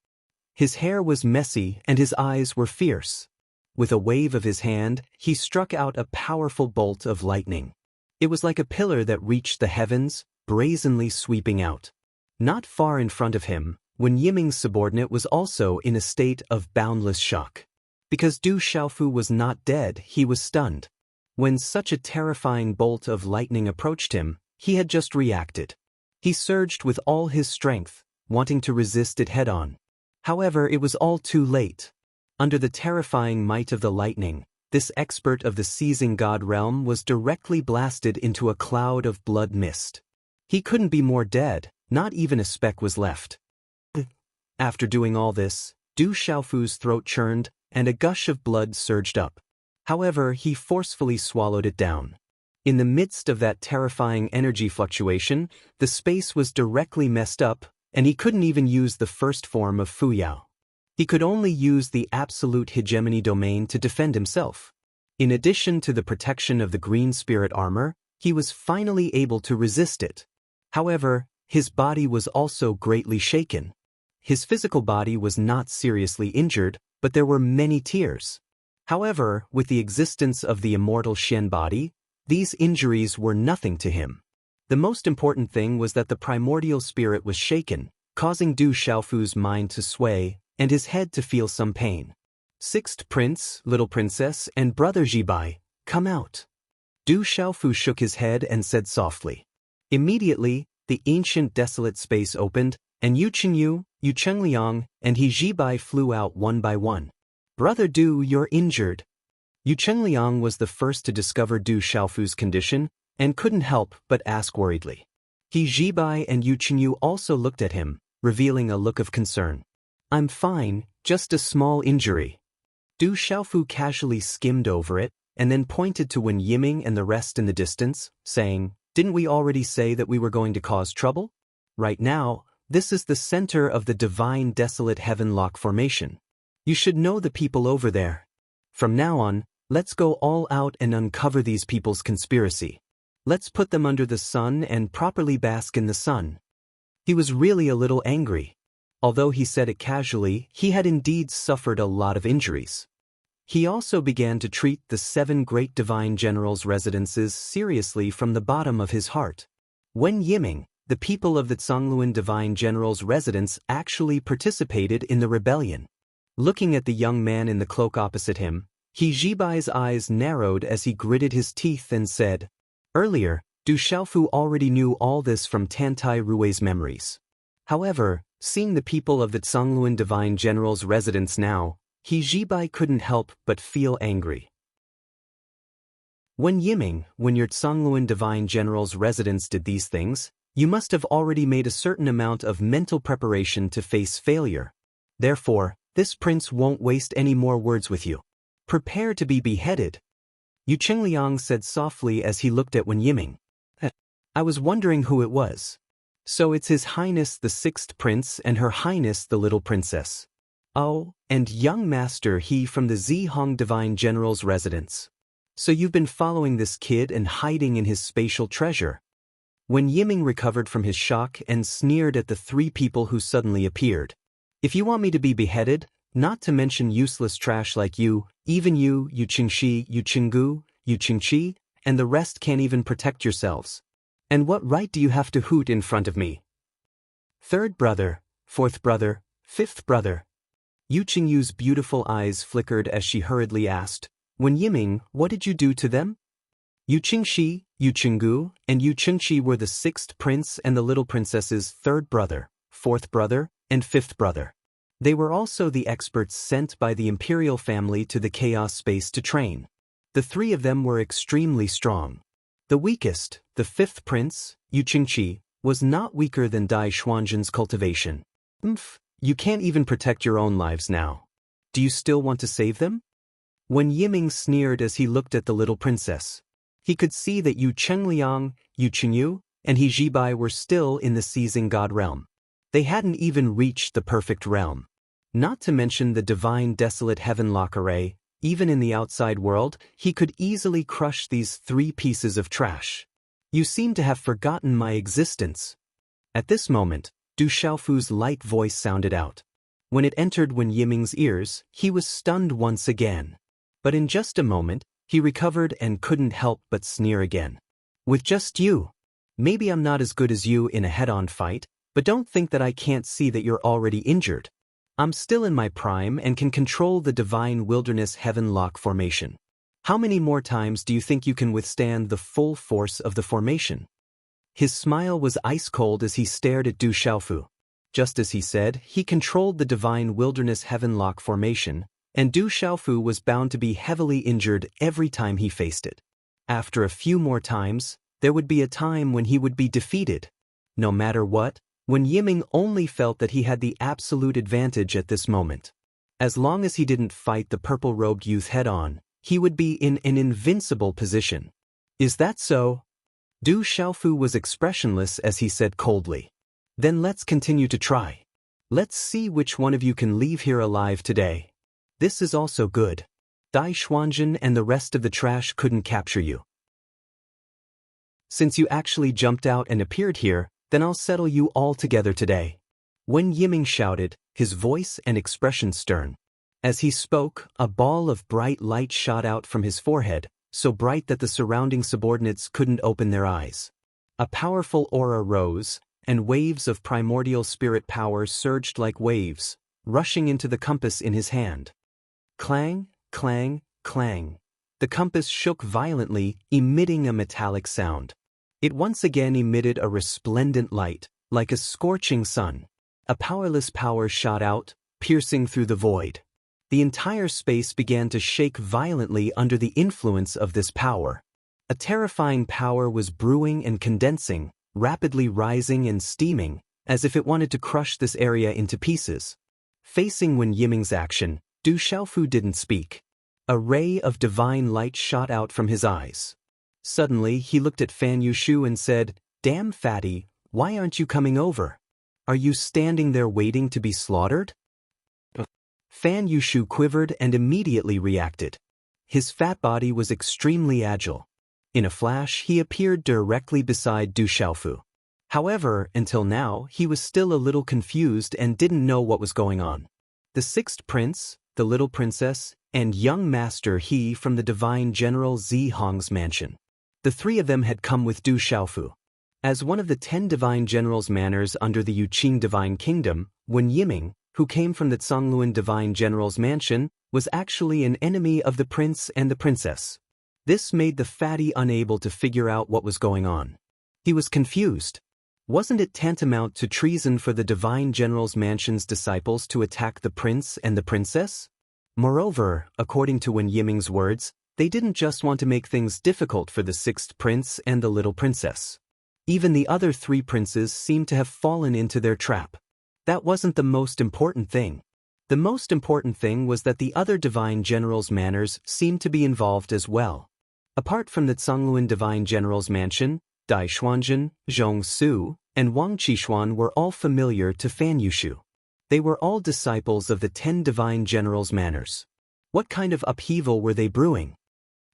His hair was messy and his eyes were fierce. With a wave of his hand, he struck out a powerful bolt of lightning. It was like a pillar that reached the heavens, brazenly sweeping out. Not far in front of him, Wen Yiming's subordinate was also in a state of boundless shock. Because Du Xiaofu was not dead, he was stunned. When such a terrifying bolt of lightning approached him, he had just reacted. He surged with all his strength, wanting to resist it head-on. However, it was all too late. Under the terrifying might of the lightning, this expert of the seizing god realm was directly blasted into a cloud of blood mist. He couldn't be more dead, not even a speck was left. After doing all this, Du Xiaofu's throat churned, and a gush of blood surged up. However, he forcefully swallowed it down. In the midst of that terrifying energy fluctuation, the space was directly messed up, and he couldn't even use the first form of Fuyao. He could only use the absolute hegemony domain to defend himself. In addition to the protection of the green spirit armor, he was finally able to resist it. However, his body was also greatly shaken. His physical body was not seriously injured, but there were many tears. However, with the existence of the immortal Shen body, these injuries were nothing to him. The most important thing was that the primordial spirit was shaken, causing Du Xiaofu's mind to sway, and his head to feel some pain. Sixth Prince, Little Princess, and Brother Jibai, come out. Du Xiaofu shook his head and said softly. Immediately, the ancient desolate space opened, and Yu Chenyu, Yu Chengliang, and He Jibai flew out one by one. Brother Du, you're injured. Yu Chengliang was the first to discover Du Xiaofu's condition, and couldn't help but ask worriedly. He Jibai and Yu Chenyu also looked at him, revealing a look of concern. I'm fine, just a small injury. Du Xiaofu casually skimmed over it, and then pointed to Wen Yiming and the rest in the distance, saying, didn't we already say that we were going to cause trouble? Right now, this is the center of the divine desolate heavenlock formation. You should know the people over there. From now on, let's go all out and uncover these people's conspiracy. Let's put them under the sun and properly bask in the sun. He was really a little angry. Although he said it casually, he had indeed suffered a lot of injuries. He also began to treat the 7 great divine generals' residences seriously from the bottom of his heart. Wen Yiming, the people of the Zhongluan Divine General's residence actually participated in the rebellion. Looking at the young man in the cloak opposite him, He Zhibai's eyes narrowed as he gritted his teeth and said, "Earlier, Du Xiaofu already knew all this from Tantai Rui's memories. However, seeing the people of the Zhongluan Divine General's residence now, He Zhibai couldn't help but feel angry. When your Zhongluan Divine General's residence did these things, you must have already made a certain amount of mental preparation to face failure. Therefore, this prince won't waste any more words with you. Prepare to be beheaded." Yu Qingliang said softly as he looked at Wen Yiming. "I was wondering who it was. So it's His Highness the Sixth Prince and Her Highness the Little Princess. Oh, and young master he from the Zihong Divine General's residence. So you've been following this kid and hiding in his spatial treasure." Wen Yiming recovered from his shock and sneered at the three people who suddenly appeared. "If you want me to be beheaded, not to mention useless trash like you, even you, Yu Qingxi, Yu Qinggu, Yu Qingqi, and the rest can't even protect yourselves. And what right do you have to hoot in front of me? Third brother, fourth brother, fifth brother." Yu Qingyu's beautiful eyes flickered as she hurriedly asked, "Wen Yiming, what did you do to them?" Yu Qingxi, Yu Qinggu, and Yu Qingqi were the sixth prince and the little princess's third brother, fourth brother, and fifth brother. They were also the experts sent by the imperial family to the chaos space to train. The three of them were extremely strong. The weakest, the fifth prince, Yu Qingqi, was not weaker than Dai Xuanzhen's cultivation. You can't even protect your own lives now. Do you still want to save them?" Wen Yiming sneered as he looked at the little princess. He could see that Yu Qingliang, Yu Qingyu, and He Zhibai were still in the seizing god realm. They hadn't even reached the perfect realm. Not to mention the divine desolate heavenlock array, even in the outside world, he could easily crush these three pieces of trash. "You seem to have forgotten my existence." At this moment, Du Xiaofu's light voice sounded out. When it entered Wen Yiming's ears, he was stunned once again. But in just a moment, he recovered and couldn't help but sneer again. "With just you. Maybe I'm not as good as you in a head-on fight, but don't think that I can't see that you're already injured. I'm still in my prime and can control the divine wilderness heavenlock formation. How many more times do you think you can withstand the full force of the formation?" His smile was ice-cold as he stared at Du Xiaofu. Just as he said, he controlled the divine wilderness heavenlock formation, and Du Xiaofu was bound to be heavily injured every time he faced it. After a few more times, there would be a time when he would be defeated. No matter what, Wen Yiming only felt that he had the absolute advantage at this moment. As long as he didn't fight the purple-robed youth head-on, he would be in an invincible position. "Is that so?" Du Xiaofu was expressionless as he said coldly. "Then let's continue to try. Let's see which one of you can leave here alive today. This is also good. Dai Xuanzhen and the rest of the trash couldn't capture you. Since you actually jumped out and appeared here, then I'll settle you all together today." Wen Yiming shouted, his voice and expression stern. As he spoke, a ball of bright light shot out from his forehead, so bright that the surrounding subordinates couldn't open their eyes. A powerful aura rose, and waves of primordial spirit power surged like waves, rushing into the compass in his hand. Clang, clang, clang. The compass shook violently, emitting a metallic sound. It once again emitted a resplendent light, like a scorching sun. A powerless power shot out, piercing through the void. The entire space began to shake violently under the influence of this power. A terrifying power was brewing and condensing, rapidly rising and steaming, as if it wanted to crush this area into pieces. Facing Wen Yiming's action, Du Xiaofu didn't speak. A ray of divine light shot out from his eyes. Suddenly, he looked at Fan Yushu and said, "Damn fatty, why aren't you coming over? Are you standing there waiting to be slaughtered?" Fan Yushu quivered and immediately reacted. His fat body was extremely agile. In a flash, he appeared directly beside Du Xiaofu. However, until now, he was still a little confused and didn't know what was going on. The sixth prince, the little princess, and young master he from the divine general Zihong's mansion. The three of them had come with Du Xiaofu. As one of the 10 divine generals manners under the Yuqing divine kingdom, Wen Yiming, who came from the Zhongluan divine general's mansion, was actually an enemy of the prince and the princess. This made the fatty unable to figure out what was going on. He was confused. Wasn't it tantamount to treason for the divine general's mansion's disciples to attack the prince and the princess? Moreover, according to Wen Yiming's words, they didn't just want to make things difficult for the sixth prince and the little princess. Even the other 3 princes seemed to have fallen into their trap. That wasn't the most important thing. The most important thing was that the other divine general's manners seemed to be involved as well. Apart from the Zhongluan divine general's mansion, Dai Xuanzhen, Zhong Su, and Wang Qixuan were all familiar to Fan Yushu. They were all disciples of the 10 divine generals' manners. What kind of upheaval were they brewing?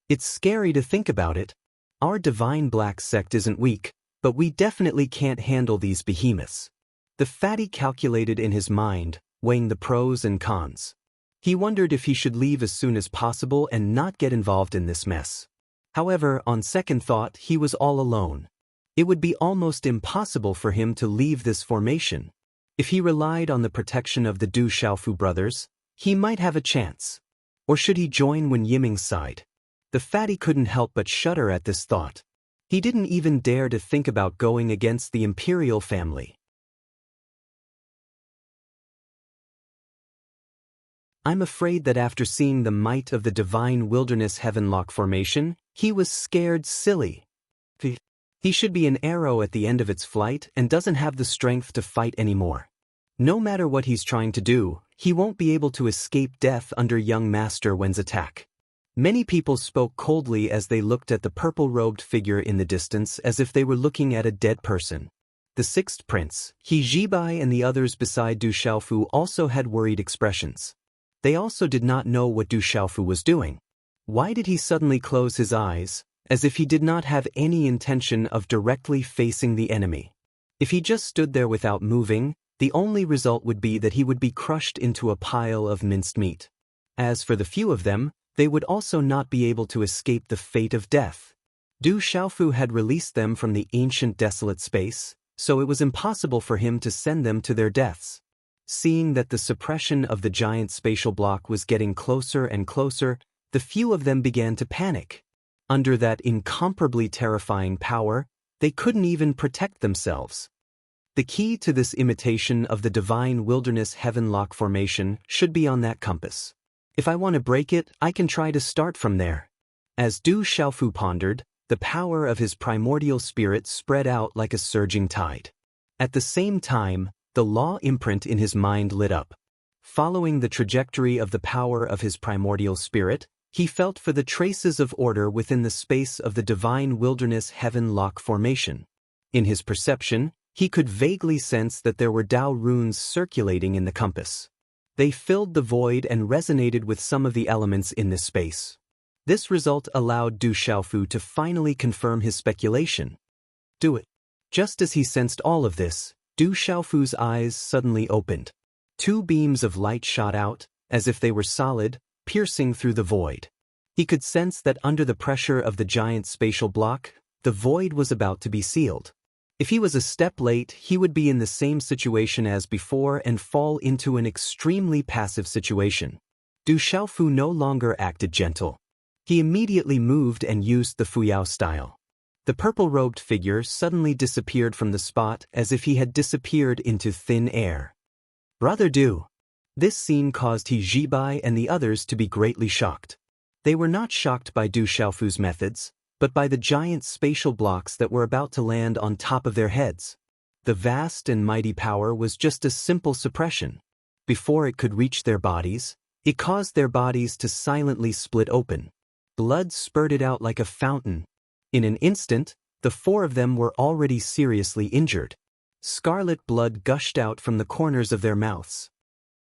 It's scary to think about it. Our divine black sect isn't weak, but we definitely can't handle these behemoths. The fatty calculated in his mind, weighing the pros and cons. He wondered if he should leave as soon as possible and not get involved in this mess. However, on second thought, he was all alone. It would be almost impossible for him to leave this formation. If he relied on the protection of the Du Xiaofu brothers, he might have a chance. Or should he join Wen Yiming's side? The fatty couldn't help but shudder at this thought. He didn't even dare to think about going against the imperial family. I'm afraid that after seeing the might of the divine wilderness heavenlock formation, he was scared silly. He should be an arrow at the end of its flight and doesn't have the strength to fight anymore. No matter what he's trying to do, he won't be able to escape death under young Master Wen's attack. Many people spoke coldly as they looked at the purple-robed figure in the distance as if they were looking at a dead person. The sixth prince, He Zhibai, and the others beside Du Xiaofu also had worried expressions. They also did not know what Du Xiaofu was doing. Why did he suddenly close his eyes, as if he did not have any intention of directly facing the enemy? If he just stood there without moving, the only result would be that he would be crushed into a pile of minced meat. As for the few of them, they would also not be able to escape the fate of death. Du Xiaofu had released them from the ancient desolate space, so it was impossible for him to send them to their deaths. Seeing that the suppression of the giant spatial block was getting closer and closer, the few of them began to panic. Under that incomparably terrifying power, they couldn't even protect themselves. The key to this imitation of the divine wilderness heavenlock formation should be on that compass. If I want to break it, I can try to start from there. As Du Xiaofu pondered, the power of his primordial spirit spread out like a surging tide. At the same time, the law imprint in his mind lit up. Following the trajectory of the power of his primordial spirit, he felt for the traces of order within the space of the divine wilderness heavenlock formation. In his perception, he could vaguely sense that there were Tao runes circulating in the compass. They filled the void and resonated with some of the elements in this space. This result allowed Du Xiaofu to finally confirm his speculation. Do it. Just as he sensed all of this, Du Xiaofu's eyes suddenly opened. 2 beams of light shot out, as if they were solid, piercing through the void. He could sense that under the pressure of the giant spatial block, the void was about to be sealed. If he was a step late, he would be in the same situation as before and fall into an extremely passive situation. Du Xiaofu no longer acted gentle. He immediately moved and used the Fuyao style. The purple-robed figure suddenly disappeared from the spot as if he had disappeared into thin air. Brother Du. This scene caused He Zhibai and the others to be greatly shocked. They were not shocked by Du Xiaofu's methods, but by the giant spatial blocks that were about to land on top of their heads. The vast and mighty power was just a simple suppression. Before it could reach their bodies, it caused their bodies to silently split open. Blood spurted out like a fountain. In an instant, the 4 of them were already seriously injured. Scarlet blood gushed out from the corners of their mouths.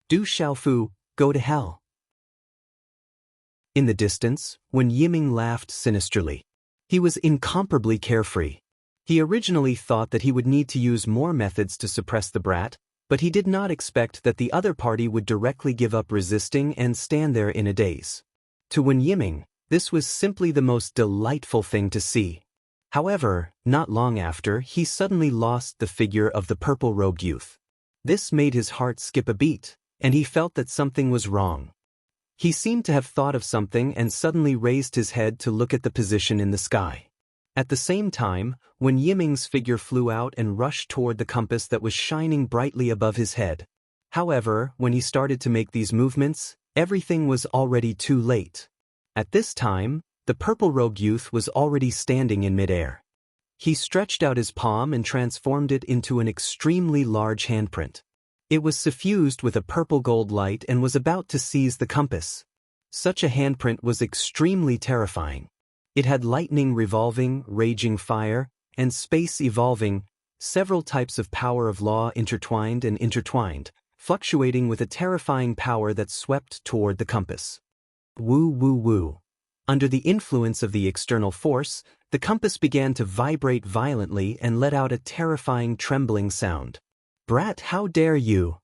Du Xiaofu, go to hell. In the distance, Wen Yiming laughed sinisterly. He was incomparably carefree. He originally thought that he would need to use more methods to suppress the brat, but he did not expect that the other party would directly give up resisting and stand there in a daze. To Wen Yiming, this was simply the most delightful thing to see. However, not long after, he suddenly lost the figure of the purple-robed youth. This made his heart skip a beat, and he felt that something was wrong. He seemed to have thought of something and suddenly raised his head to look at the position in the sky. At the same time, Wen Yiming's figure flew out and rushed toward the compass that was shining brightly above his head. However, when he started to make these movements, everything was already too late. At this time, the purple-robed youth was already standing in midair. He stretched out his palm and transformed it into an extremely large handprint. It was suffused with a purple-gold light and was about to seize the compass. Such a handprint was extremely terrifying. It had lightning revolving, raging fire, and space evolving, several types of power of law intertwined and intertwined, fluctuating with a terrifying power that swept toward the compass. Woo woo woo. Under the influence of the external force, the compass began to vibrate violently and let out a terrifying trembling sound. Brat, how dare you!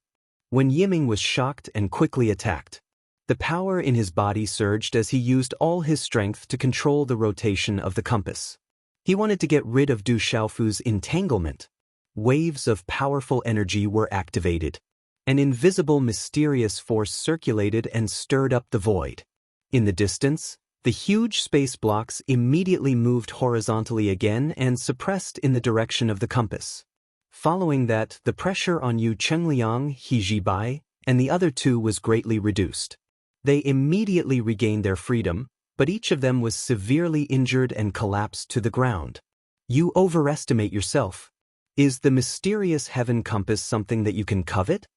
Wen Yiming was shocked and quickly attacked. The power in his body surged as he used all his strength to control the rotation of the compass. He wanted to get rid of Du Xiaofu's entanglement. Waves of powerful energy were activated. An invisible mysterious force circulated and stirred up the void. In the distance, the huge space blocks immediately moved horizontally again and suppressed in the direction of the compass. Following that, the pressure on Yu Chengliang, He Jibai, and the other two was greatly reduced. They immediately regained their freedom, but each of them was severely injured and collapsed to the ground. You overestimate yourself. Is the mysterious heaven compass something that you can covet?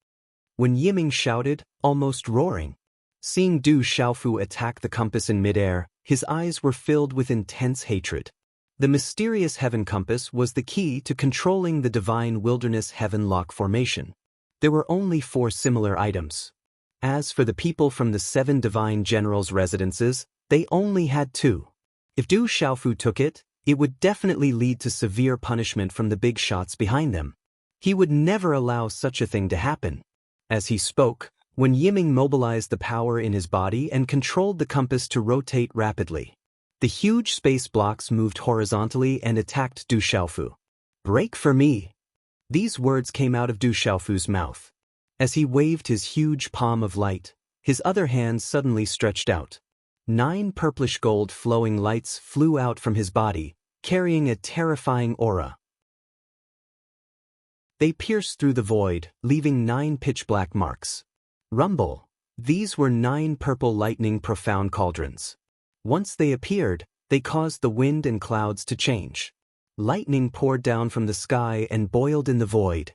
Wen Yiming shouted, almost roaring. Seeing Du Xiaofu attack the compass in midair, his eyes were filled with intense hatred. The mysterious heaven compass was the key to controlling the divine wilderness heaven lock formation. There were only 4 similar items. As for the people from the 7 divine generals' residences, they only had 2. If Du Xiaofu took it, it would definitely lead to severe punishment from the big shots behind them. He would never allow such a thing to happen. As he spoke, Wen Yiming mobilized the power in his body and controlled the compass to rotate rapidly. The huge space blocks moved horizontally and attacked Du Xiaofu. Break for me! These words came out of Du Xiaofu's mouth. As he waved his huge palm of light, his other hand suddenly stretched out. 9 purplish gold flowing lights flew out from his body, carrying a terrifying aura. They pierced through the void, leaving 9 pitch-black marks. Rumble! These were 9 purple lightning profound cauldrons. Once they appeared, they caused the wind and clouds to change. Lightning poured down from the sky and boiled in the void.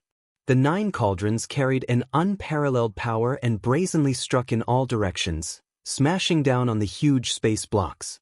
The 9 cauldrons carried an unparalleled power and brazenly struck in all directions, smashing down on the huge space blocks.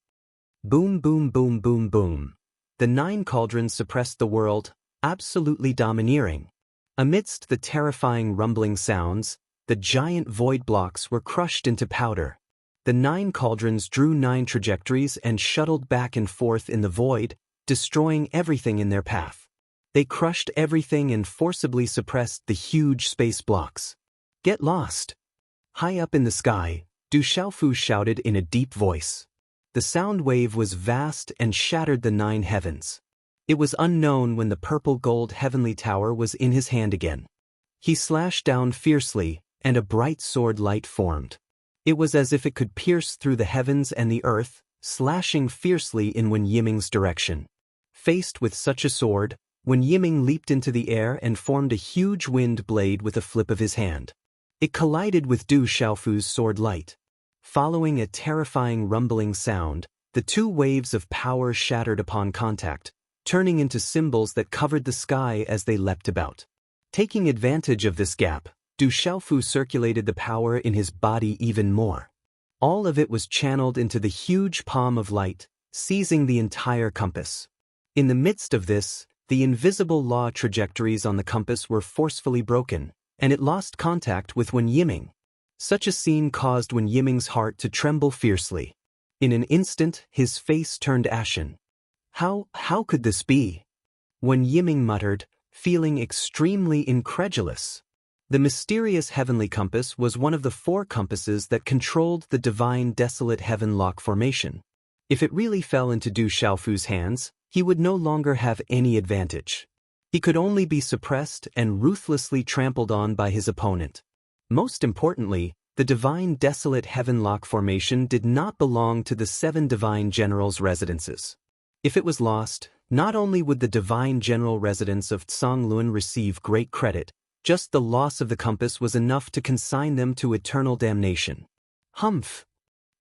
Boom boom boom boom boom. The 9 cauldrons suppressed the world, absolutely domineering. Amidst the terrifying rumbling sounds, the giant void blocks were crushed into powder. The 9 cauldrons drew 9 trajectories and shuttled back and forth in the void, destroying everything in their path. They crushed everything and forcibly suppressed the huge space blocks. Get lost! High up in the sky, Du Xiaofu shouted in a deep voice. The sound wave was vast and shattered the 9 heavens. It was unknown when the purple-gold heavenly tower was in his hand again. He slashed down fiercely, and a bright sword light formed. It was as if it could pierce through the heavens and the earth, slashing fiercely in Wen Yiming's direction. Faced with such a sword, Wen Yiming leaped into the air and formed a huge wind blade with a flip of his hand. It collided with Du Xiaofu's sword light. Following a terrifying rumbling sound, the 2 waves of power shattered upon contact, turning into symbols that covered the sky as they leapt about. Taking advantage of this gap, Du Xiaofu circulated the power in his body even more. All of it was channeled into the huge palm of light, seizing the entire compass. In the midst of this, the invisible law trajectories on the compass were forcefully broken, and it lost contact with Wen Yiming. Such a scene caused Wen Yiming's heart to tremble fiercely. In an instant, his face turned ashen. How could this be? Wen Yiming muttered, feeling extremely incredulous. The mysterious heavenly compass was one of the 4 compasses that controlled the divine desolate heaven lock formation. If it really fell into Du Xiaofu's hands, he would no longer have any advantage. He could only be suppressed and ruthlessly trampled on by his opponent. Most importantly, the divine desolate heavenlock formation did not belong to the 7 divine generals' residences. If it was lost, not only would the divine general residence of Tsangluan receive great credit, just the loss of the compass was enough to consign them to eternal damnation. Humph!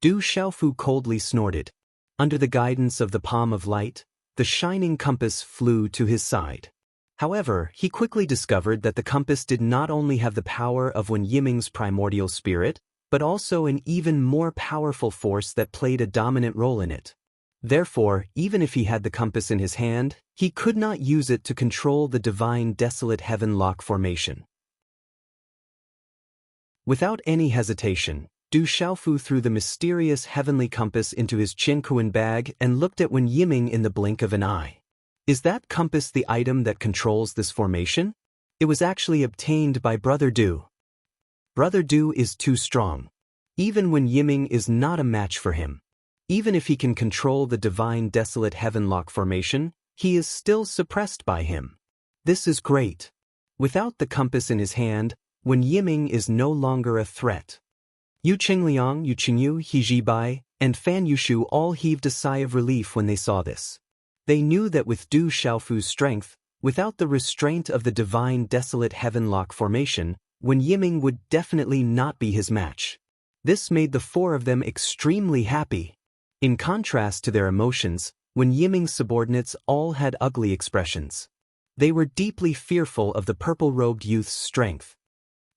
Du Xiaofu coldly snorted. Under the guidance of the palm of light, the shining compass flew to his side. However, he quickly discovered that the compass did not only have the power of Wen Yiming's primordial spirit, but also an even more powerful force that played a dominant role in it. Therefore, even if he had the compass in his hand, he could not use it to control the divine desolate heavenlock formation. Without any hesitation, Du Xiaofu threw the mysterious heavenly compass into his Qinkuan bag and looked at Wen Yiming in the blink of an eye. Is that compass the item that controls this formation? It was actually obtained by Brother Du. Brother Du is too strong. Even Wen Yiming is not a match for him. Even if he can control the divine desolate heavenlock formation, he is still suppressed by him. This is great. Without the compass in his hand, Wen Yiming is no longer a threat. Yu Qingliang, Yu Qingyu, He Jibai, and Fan Yushu all heaved a sigh of relief when they saw this. They knew that with Du Xiaofu's strength, without the restraint of the divine desolate heavenlock formation, Wen Yiming would definitely not be his match. This made the 4 of them extremely happy. In contrast to their emotions, Wen Yiming's subordinates all had ugly expressions. They were deeply fearful of the purple-robed youth's strength.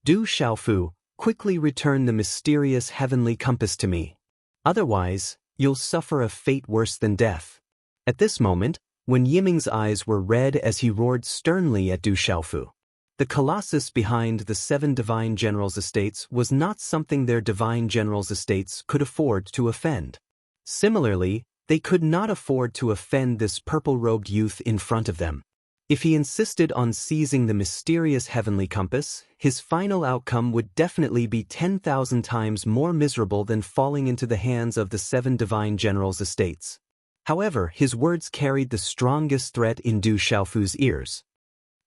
Du Xiaofu, quickly return the mysterious heavenly compass to me. Otherwise, you'll suffer a fate worse than death. At this moment, Wen Yiming's eyes were red as he roared sternly at Du Xiaofu. The colossus behind the 7 divine generals' estates was not something their divine generals' estates could afford to offend. Similarly, they could not afford to offend this purple-robed youth in front of them. If he insisted on seizing the mysterious heavenly compass, his final outcome would definitely be 10,000 times more miserable than falling into the hands of the 7 divine generals' estates. However, his words carried the strongest threat in Du Xiaofu's ears.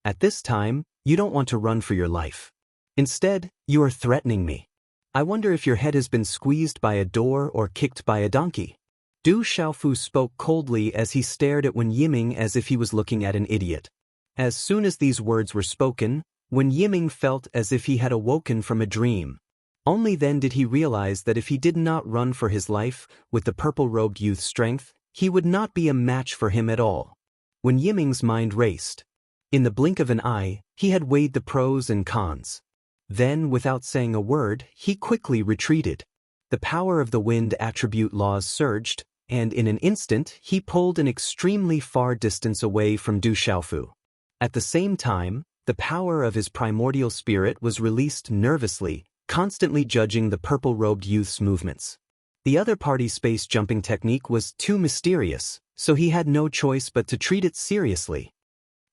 At this time, you don't want to run for your life. Instead, you are threatening me. I wonder if your head has been squeezed by a door or kicked by a donkey. Du Xiaofu spoke coldly as he stared at Wen Yiming as if he was looking at an idiot. As soon as these words were spoken, Wen Yiming felt as if he had awoken from a dream. Only then did he realize that if he did not run for his life, with the purple-robed youth's strength, he would not be a match for him at all. Wen Yiming's mind raced. In the blink of an eye, he had weighed the pros and cons. Then, without saying a word, he quickly retreated. The power of the wind attribute laws surged, and in an instant he pulled an extremely far distance away from Du Xiaofu. At the same time, the power of his primordial spirit was released nervously, constantly judging the purple-robed youth's movements. The other party's space-jumping technique was too mysterious, so he had no choice but to treat it seriously.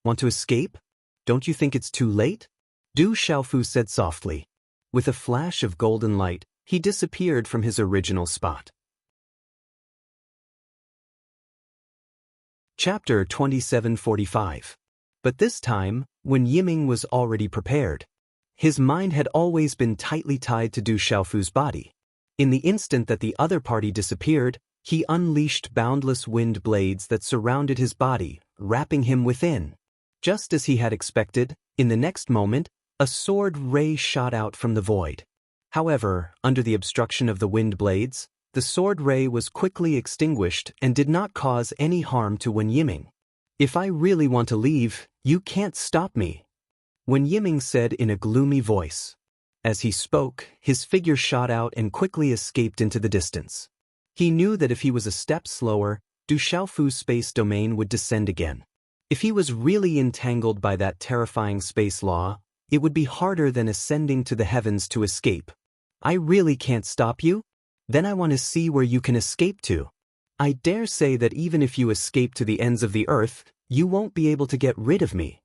Want to escape? Don't you think it's too late? Du Xiaofu said softly. With a flash of golden light, he disappeared from his original spot. Chapter 2745. But this time, Wen Yiming was already prepared. His mind had always been tightly tied to Du Xiaofu's body. In the instant that the other party disappeared, he unleashed boundless wind blades that surrounded his body, wrapping him within. Just as he had expected, in the next moment, a sword ray shot out from the void. However, under the obstruction of the wind blades, the sword ray was quickly extinguished and did not cause any harm to Wen Yiming. If I really want to leave, you can't stop me, Wen Yiming said in a gloomy voice. As he spoke, his figure shot out and quickly escaped into the distance. He knew that if he was a step slower, Du Xiaofu's space domain would descend again. If he was really entangled by that terrifying space law, it would be harder than ascending to the heavens to escape. I really can't stop you? Then I want to see where you can escape to. I dare say that even if you escape to the ends of the earth, you won't be able to get rid of me.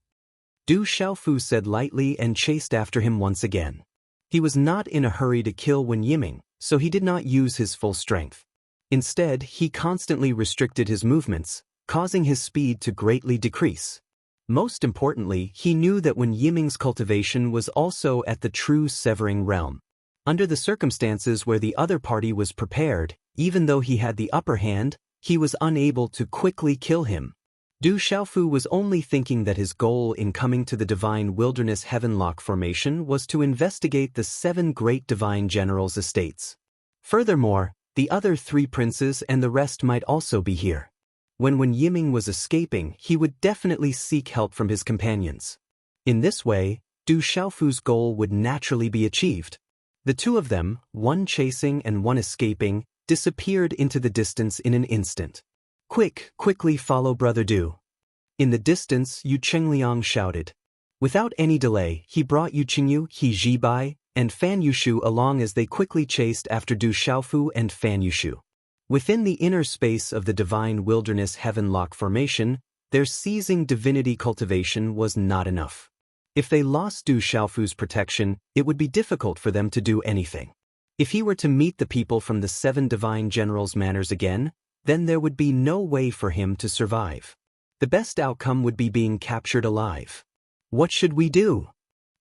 Du Xiaofu said lightly and chased after him once again. He was not in a hurry to kill Wen Yiming, so he did not use his full strength. Instead, he constantly restricted his movements, causing his speed to greatly decrease. Most importantly, he knew that when Yiming's cultivation was also at the true severing realm. Under the circumstances where the other party was prepared, even though he had the upper hand, he was unable to quickly kill him. Du Xiaofu was only thinking that his goal in coming to the Divine Wilderness Heavenlock Formation was to investigate the 7 great Divine Generals' estates. Furthermore, the other 3 princes and the rest might also be here. When Yiming was escaping, he would definitely seek help from his companions. In this way, Du Xiaofu's goal would naturally be achieved. The 2 of them, one chasing and one escaping, disappeared into the distance in an instant. Quickly follow Brother Du. In the distance, Yu Chengliang shouted. Without any delay, he brought Yu Qingyu, He Jibai, and Fan Yushu along as they quickly chased after Du Xiaofu and Fan Yushu. Within the inner space of the Divine Wilderness Heavenlock Formation, their seizing divinity cultivation was not enough. If they lost Du Xiaofu's protection, it would be difficult for them to do anything. If he were to meet the people from the 7 Divine Generals' manors again, then there would be no way for him to survive. The best outcome would be being captured alive. What should we do?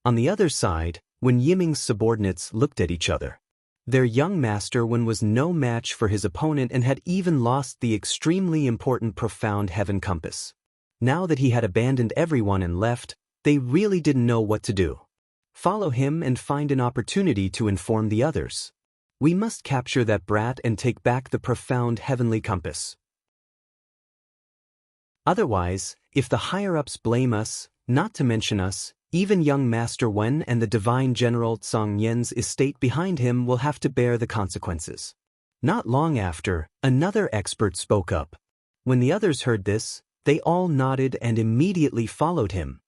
On the other side, when Yiming's subordinates looked at each other, their young master Wen was no match for his opponent and had even lost the extremely important profound heaven compass. Now that he had abandoned everyone and left, they really didn't know what to do. Follow him and find an opportunity to inform the others. We must capture that brat and take back the profound heavenly compass. Otherwise, if the higher-ups blame us, not to mention us, even young Master Wen and the Divine General Zhang Yan's estate behind him will have to bear the consequences. Not long after, another expert spoke up. When the others heard this, they all nodded and immediately followed him.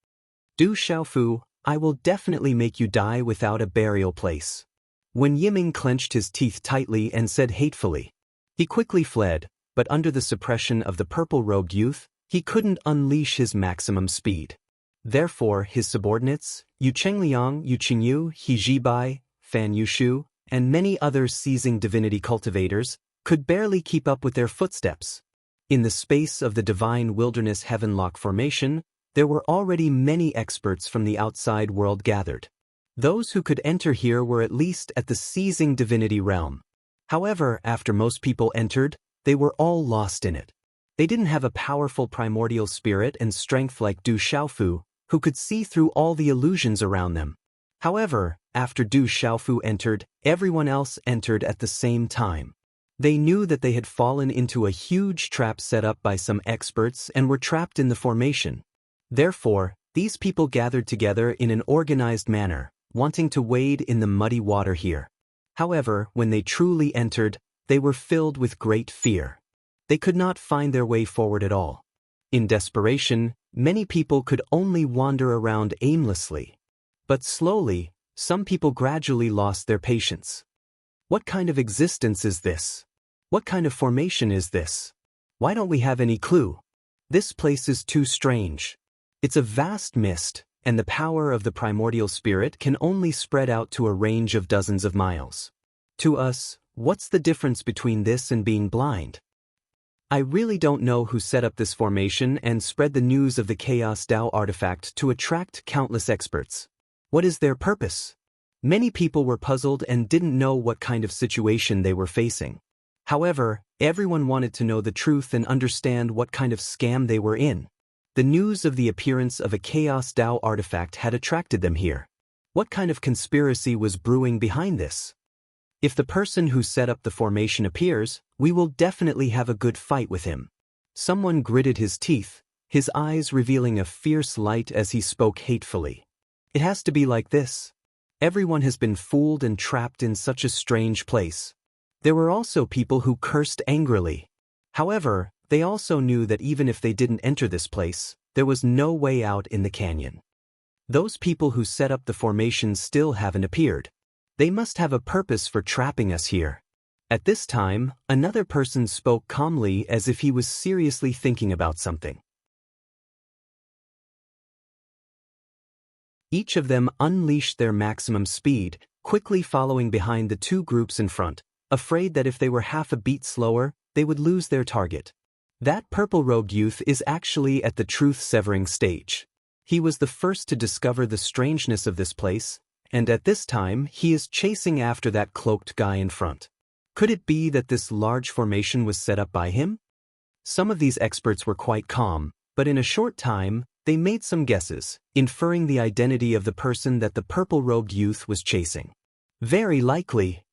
Du Xiaofu, I will definitely make you die without a burial place. When Yiming clenched his teeth tightly and said hatefully. He quickly fled, but under the suppression of the purple-robed youth, he couldn't unleash his maximum speed. Therefore, his subordinates, Yu Chengliang, Yu Qingyu, He Jibai, Fan Yushu, and many other seizing divinity cultivators, could barely keep up with their footsteps. In the space of the Divine Wilderness Heavenlock Formation, there were already many experts from the outside world gathered. Those who could enter here were at least at the seizing divinity realm. However, after most people entered, they were all lost in it. They didn't have a powerful primordial spirit and strength like Du Xiaofu, who could see through all the illusions around them. However, after Du Xiaofu entered, everyone else entered at the same time. They knew that they had fallen into a huge trap set up by some experts and were trapped in the formation. Therefore, these people gathered together in an organized manner, wanting to wade in the muddy water here. However, when they truly entered, they were filled with great fear. They could not find their way forward at all. In desperation, many people could only wander around aimlessly. But slowly, some people gradually lost their patience. What kind of existence is this? What kind of formation is this? Why don't we have any clue? This place is too strange. It's a vast mist, and the power of the primordial spirit can only spread out to a range of dozens of miles. To us, what's the difference between this and being blind? I really don't know who set up this formation and spread the news of the Chaos Dao artifact to attract countless experts. What is their purpose? Many people were puzzled and didn't know what kind of situation they were facing. However, everyone wanted to know the truth and understand what kind of scam they were in. The news of the appearance of a Chaos Dao artifact had attracted them here. What kind of conspiracy was brewing behind this? If the person who set up the formation appears, we will definitely have a good fight with him. Someone gritted his teeth, his eyes revealing a fierce light as he spoke hatefully. It has to be like this. Everyone has been fooled and trapped in such a strange place. There were also people who cursed angrily. However, they also knew that even if they didn't enter this place, there was no way out in the canyon. Those people who set up the formation still haven't appeared. They must have a purpose for trapping us here. At this time, another person spoke calmly as if he was seriously thinking about something. Each of them unleashed their maximum speed, quickly following behind the 2 groups in front, afraid that if they were half a beat slower, they would lose their target. That purple-robed youth is actually at the truth-severing stage. He was the first to discover the strangeness of this place, and at this time he is chasing after that cloaked guy in front. Could it be that this large formation was set up by him? Some of these experts were quite calm, but in a short time, they made some guesses, inferring the identity of the person that the purple-robed youth was chasing. Very likely.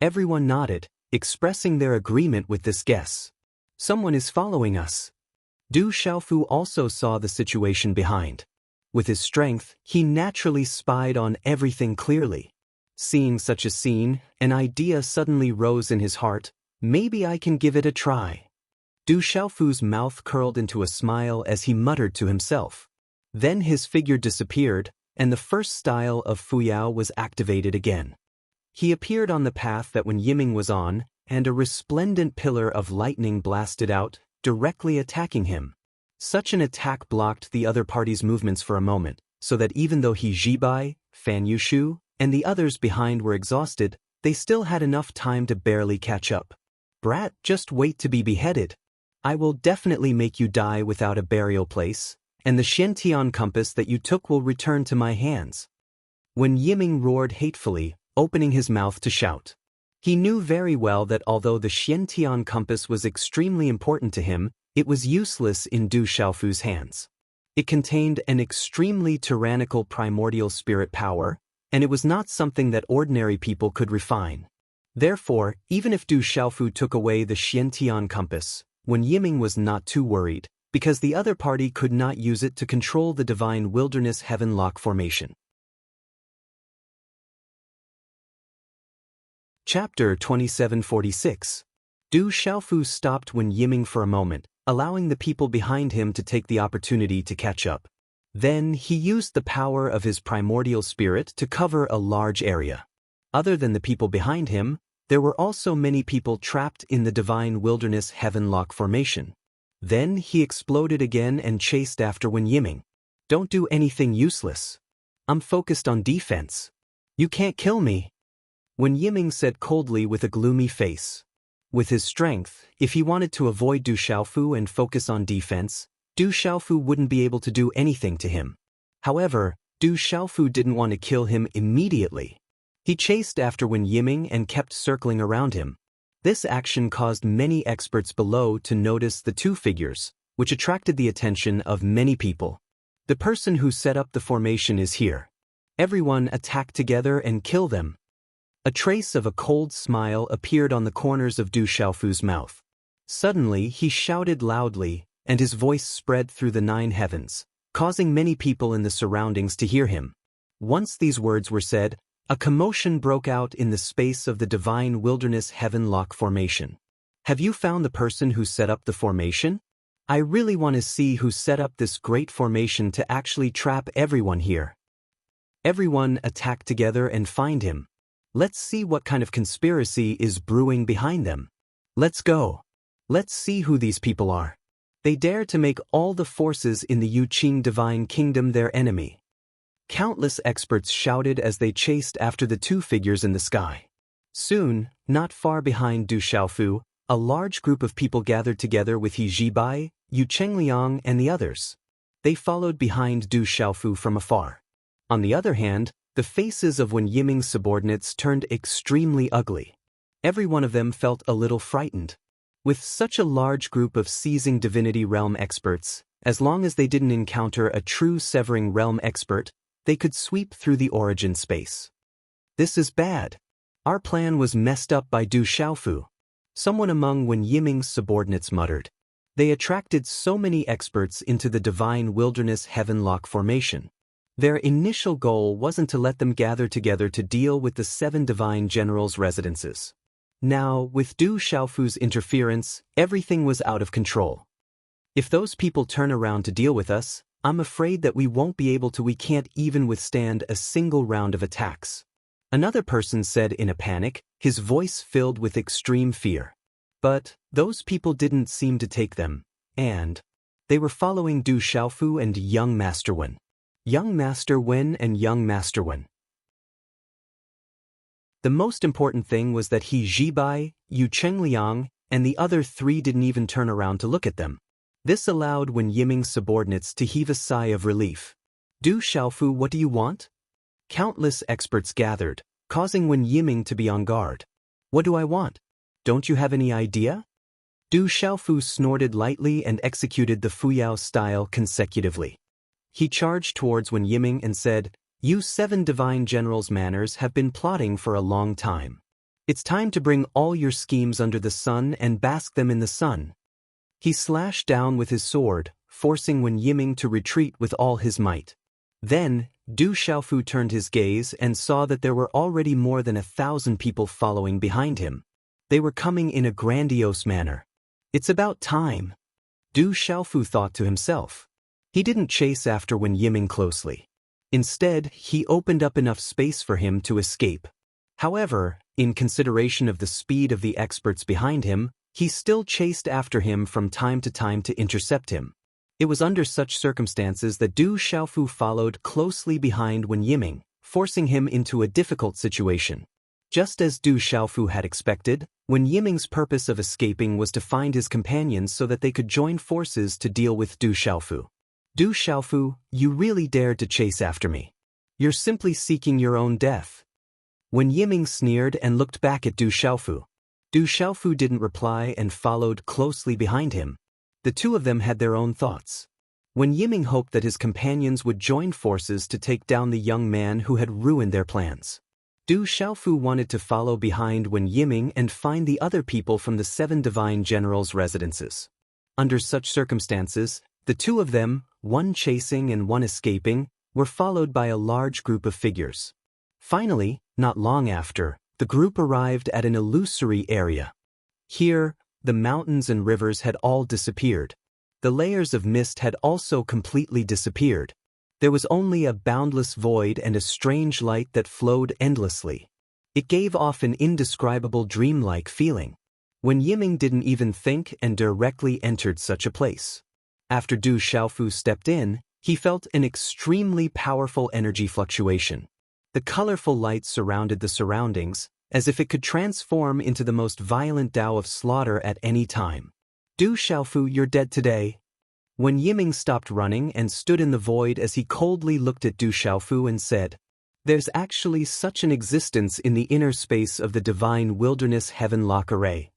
Everyone nodded, expressing their agreement with this guess. Someone is following us. Du Xiaofu also saw the situation behind. With his strength, he naturally spied on everything clearly. Seeing such a scene, an idea suddenly rose in his heart. Maybe I can give it a try. Du Xiaofu's mouth curled into a smile as he muttered to himself. Then his figure disappeared, and the first style of Fuyao was activated again. He appeared on the path that Wen Yiming was on, and a resplendent pillar of lightning blasted out, directly attacking him. Such an attack blocked the other party's movements for a moment, so that even though He Jibai, Fan Yushu, and the others behind were exhausted, they still had enough time to barely catch up. Brat, just wait to be beheaded. I will definitely make you die without a burial place, and the Xiantian compass that you took will return to my hands. Wen Yiming roared hatefully, opening his mouth to shout. He knew very well that although the Xiantian compass was extremely important to him, it was useless in Du Xiaofu's hands. It contained an extremely tyrannical primordial spirit power, and it was not something that ordinary people could refine. Therefore, even if Du Xiaofu took away the Xiantian compass, Wen Yiming was not too worried, because the other party could not use it to control the divine wilderness heaven-lock formation. Chapter 2746. Du Xiaofu stopped Wen Yiming for a moment, allowing the people behind him to take the opportunity to catch up. Then he used the power of his primordial spirit to cover a large area. Other than the people behind him, there were also many people trapped in the divine wilderness heaven-lock formation. Then he exploded again and chased after Wen Yiming. Don't do anything useless. I'm focused on defense. You can't kill me. Wen Yiming said coldly with a gloomy face. With his strength, if he wanted to avoid Du Xiaofu and focus on defense, Du Xiaofu wouldn't be able to do anything to him. However, Du Xiaofu didn't want to kill him immediately. He chased after Wen Yiming and kept circling around him. This action caused many experts below to notice the two figures, which attracted the attention of many people. The person who set up the formation is here. Everyone attack together and kill them. A trace of a cold smile appeared on the corners of Du Xiaofu's mouth. Suddenly he shouted loudly, and his voice spread through the 9 heavens, causing many people in the surroundings to hear him. Once these words were said, a commotion broke out in the space of the divine wilderness heaven-lock formation. Have you found the person who set up the formation? I really want to see who set up this great formation to actually trap everyone here. Everyone attack together and find him. Let's see what kind of conspiracy is brewing behind them. Let's go. Let's see who these people are. They dare to make all the forces in the Yuqing divine kingdom their enemy. Countless experts shouted as they chased after the two figures in the sky. Soon, not far behind Du Xiaofu, a large group of people gathered together with He Jibai, Yu Chengliang, and the others. They followed behind Du Xiaofu from afar. On the other hand, the faces of Wen Yiming's subordinates turned extremely ugly. Every one of them felt a little frightened. With such a large group of seizing divinity realm experts, as long as they didn't encounter a true severing realm expert, they could sweep through the origin space. This is bad. Our plan was messed up by Du Xiaofu. Someone among Wen Yiming's subordinates muttered. They attracted so many experts into the divine wilderness heaven-lock formation. Their initial goal wasn't to let them gather together to deal with the 7 divine generals' residences. Now, with Du Xiaofu's interference, everything was out of control. If those people turn around to deal with us, I'm afraid that we won't be able to. We can't even withstand a single round of attacks. Another person said in a panic, his voice filled with extreme fear. But those people didn't seem to take them, and they were following Du Xiaofu and young Master Wen. Young Master Wen and young Master Wen. The most important thing was that He Jibai, Yu Chengliang, and the other 3 didn't even turn around to look at them. This allowed Wen Yiming's subordinates to heave a sigh of relief. Du Xiaofu, what do you want? Countless experts gathered, causing Wen Yiming to be on guard. What do I want? Don't you have any idea? Du Xiaofu snorted lightly and executed the Fuyao style consecutively. He charged towards Wen Yiming and said, "You 7 divine generals' manners have been plotting for a long time. It's time to bring all your schemes under the sun and bask them in the sun." He slashed down with his sword, forcing Wen Yiming to retreat with all his might. Then, Du Xiaofu turned his gaze and saw that there were already more than 1,000 people following behind him. They were coming in a grandiose manner. It's about time. Du Xiaofu thought to himself. He didn't chase after Wen Yiming closely. Instead, he opened up enough space for him to escape. However, in consideration of the speed of the experts behind him, he still chased after him from time to intercept him. It was under such circumstances that Du Xiaofu followed closely behind Wen Yiming, forcing him into a difficult situation. Just as Du Xiaofu had expected, Wen Yiming's purpose of escaping was to find his companions so that they could join forces to deal with Du Xiaofu. Du Xiaofu, you really dared to chase after me. You're simply seeking your own death. Wen Yiming sneered and looked back at Du Xiaofu. Du Xiaofu didn't reply and followed closely behind him. The 2 of them had their own thoughts. Wen Yiming hoped that his companions would join forces to take down the young man who had ruined their plans. Du Xiaofu wanted to follow behind Wen Yiming and find the other people from the 7 divine generals' residences. Under such circumstances, the 2 of them, one chasing and one escaping, were followed by a large group of figures. Finally, not long after, the group arrived at an illusory area. Here, the mountains and rivers had all disappeared. The layers of mist had also completely disappeared. There was only a boundless void and a strange light that flowed endlessly. It gave off an indescribable dreamlike feeling. Wen Yiming didn't even think and directly entered such a place. After Du Xiaofu stepped in, he felt an extremely powerful energy fluctuation. The colorful light surrounded the surroundings, as if it could transform into the most violent Tao of slaughter at any time. Du Xiaofu, you're dead today. Wen Yiming stopped running and stood in the void as he coldly looked at Du Xiaofu and said, "There's actually such an existence in the inner space of the divine wilderness heaven-lock array."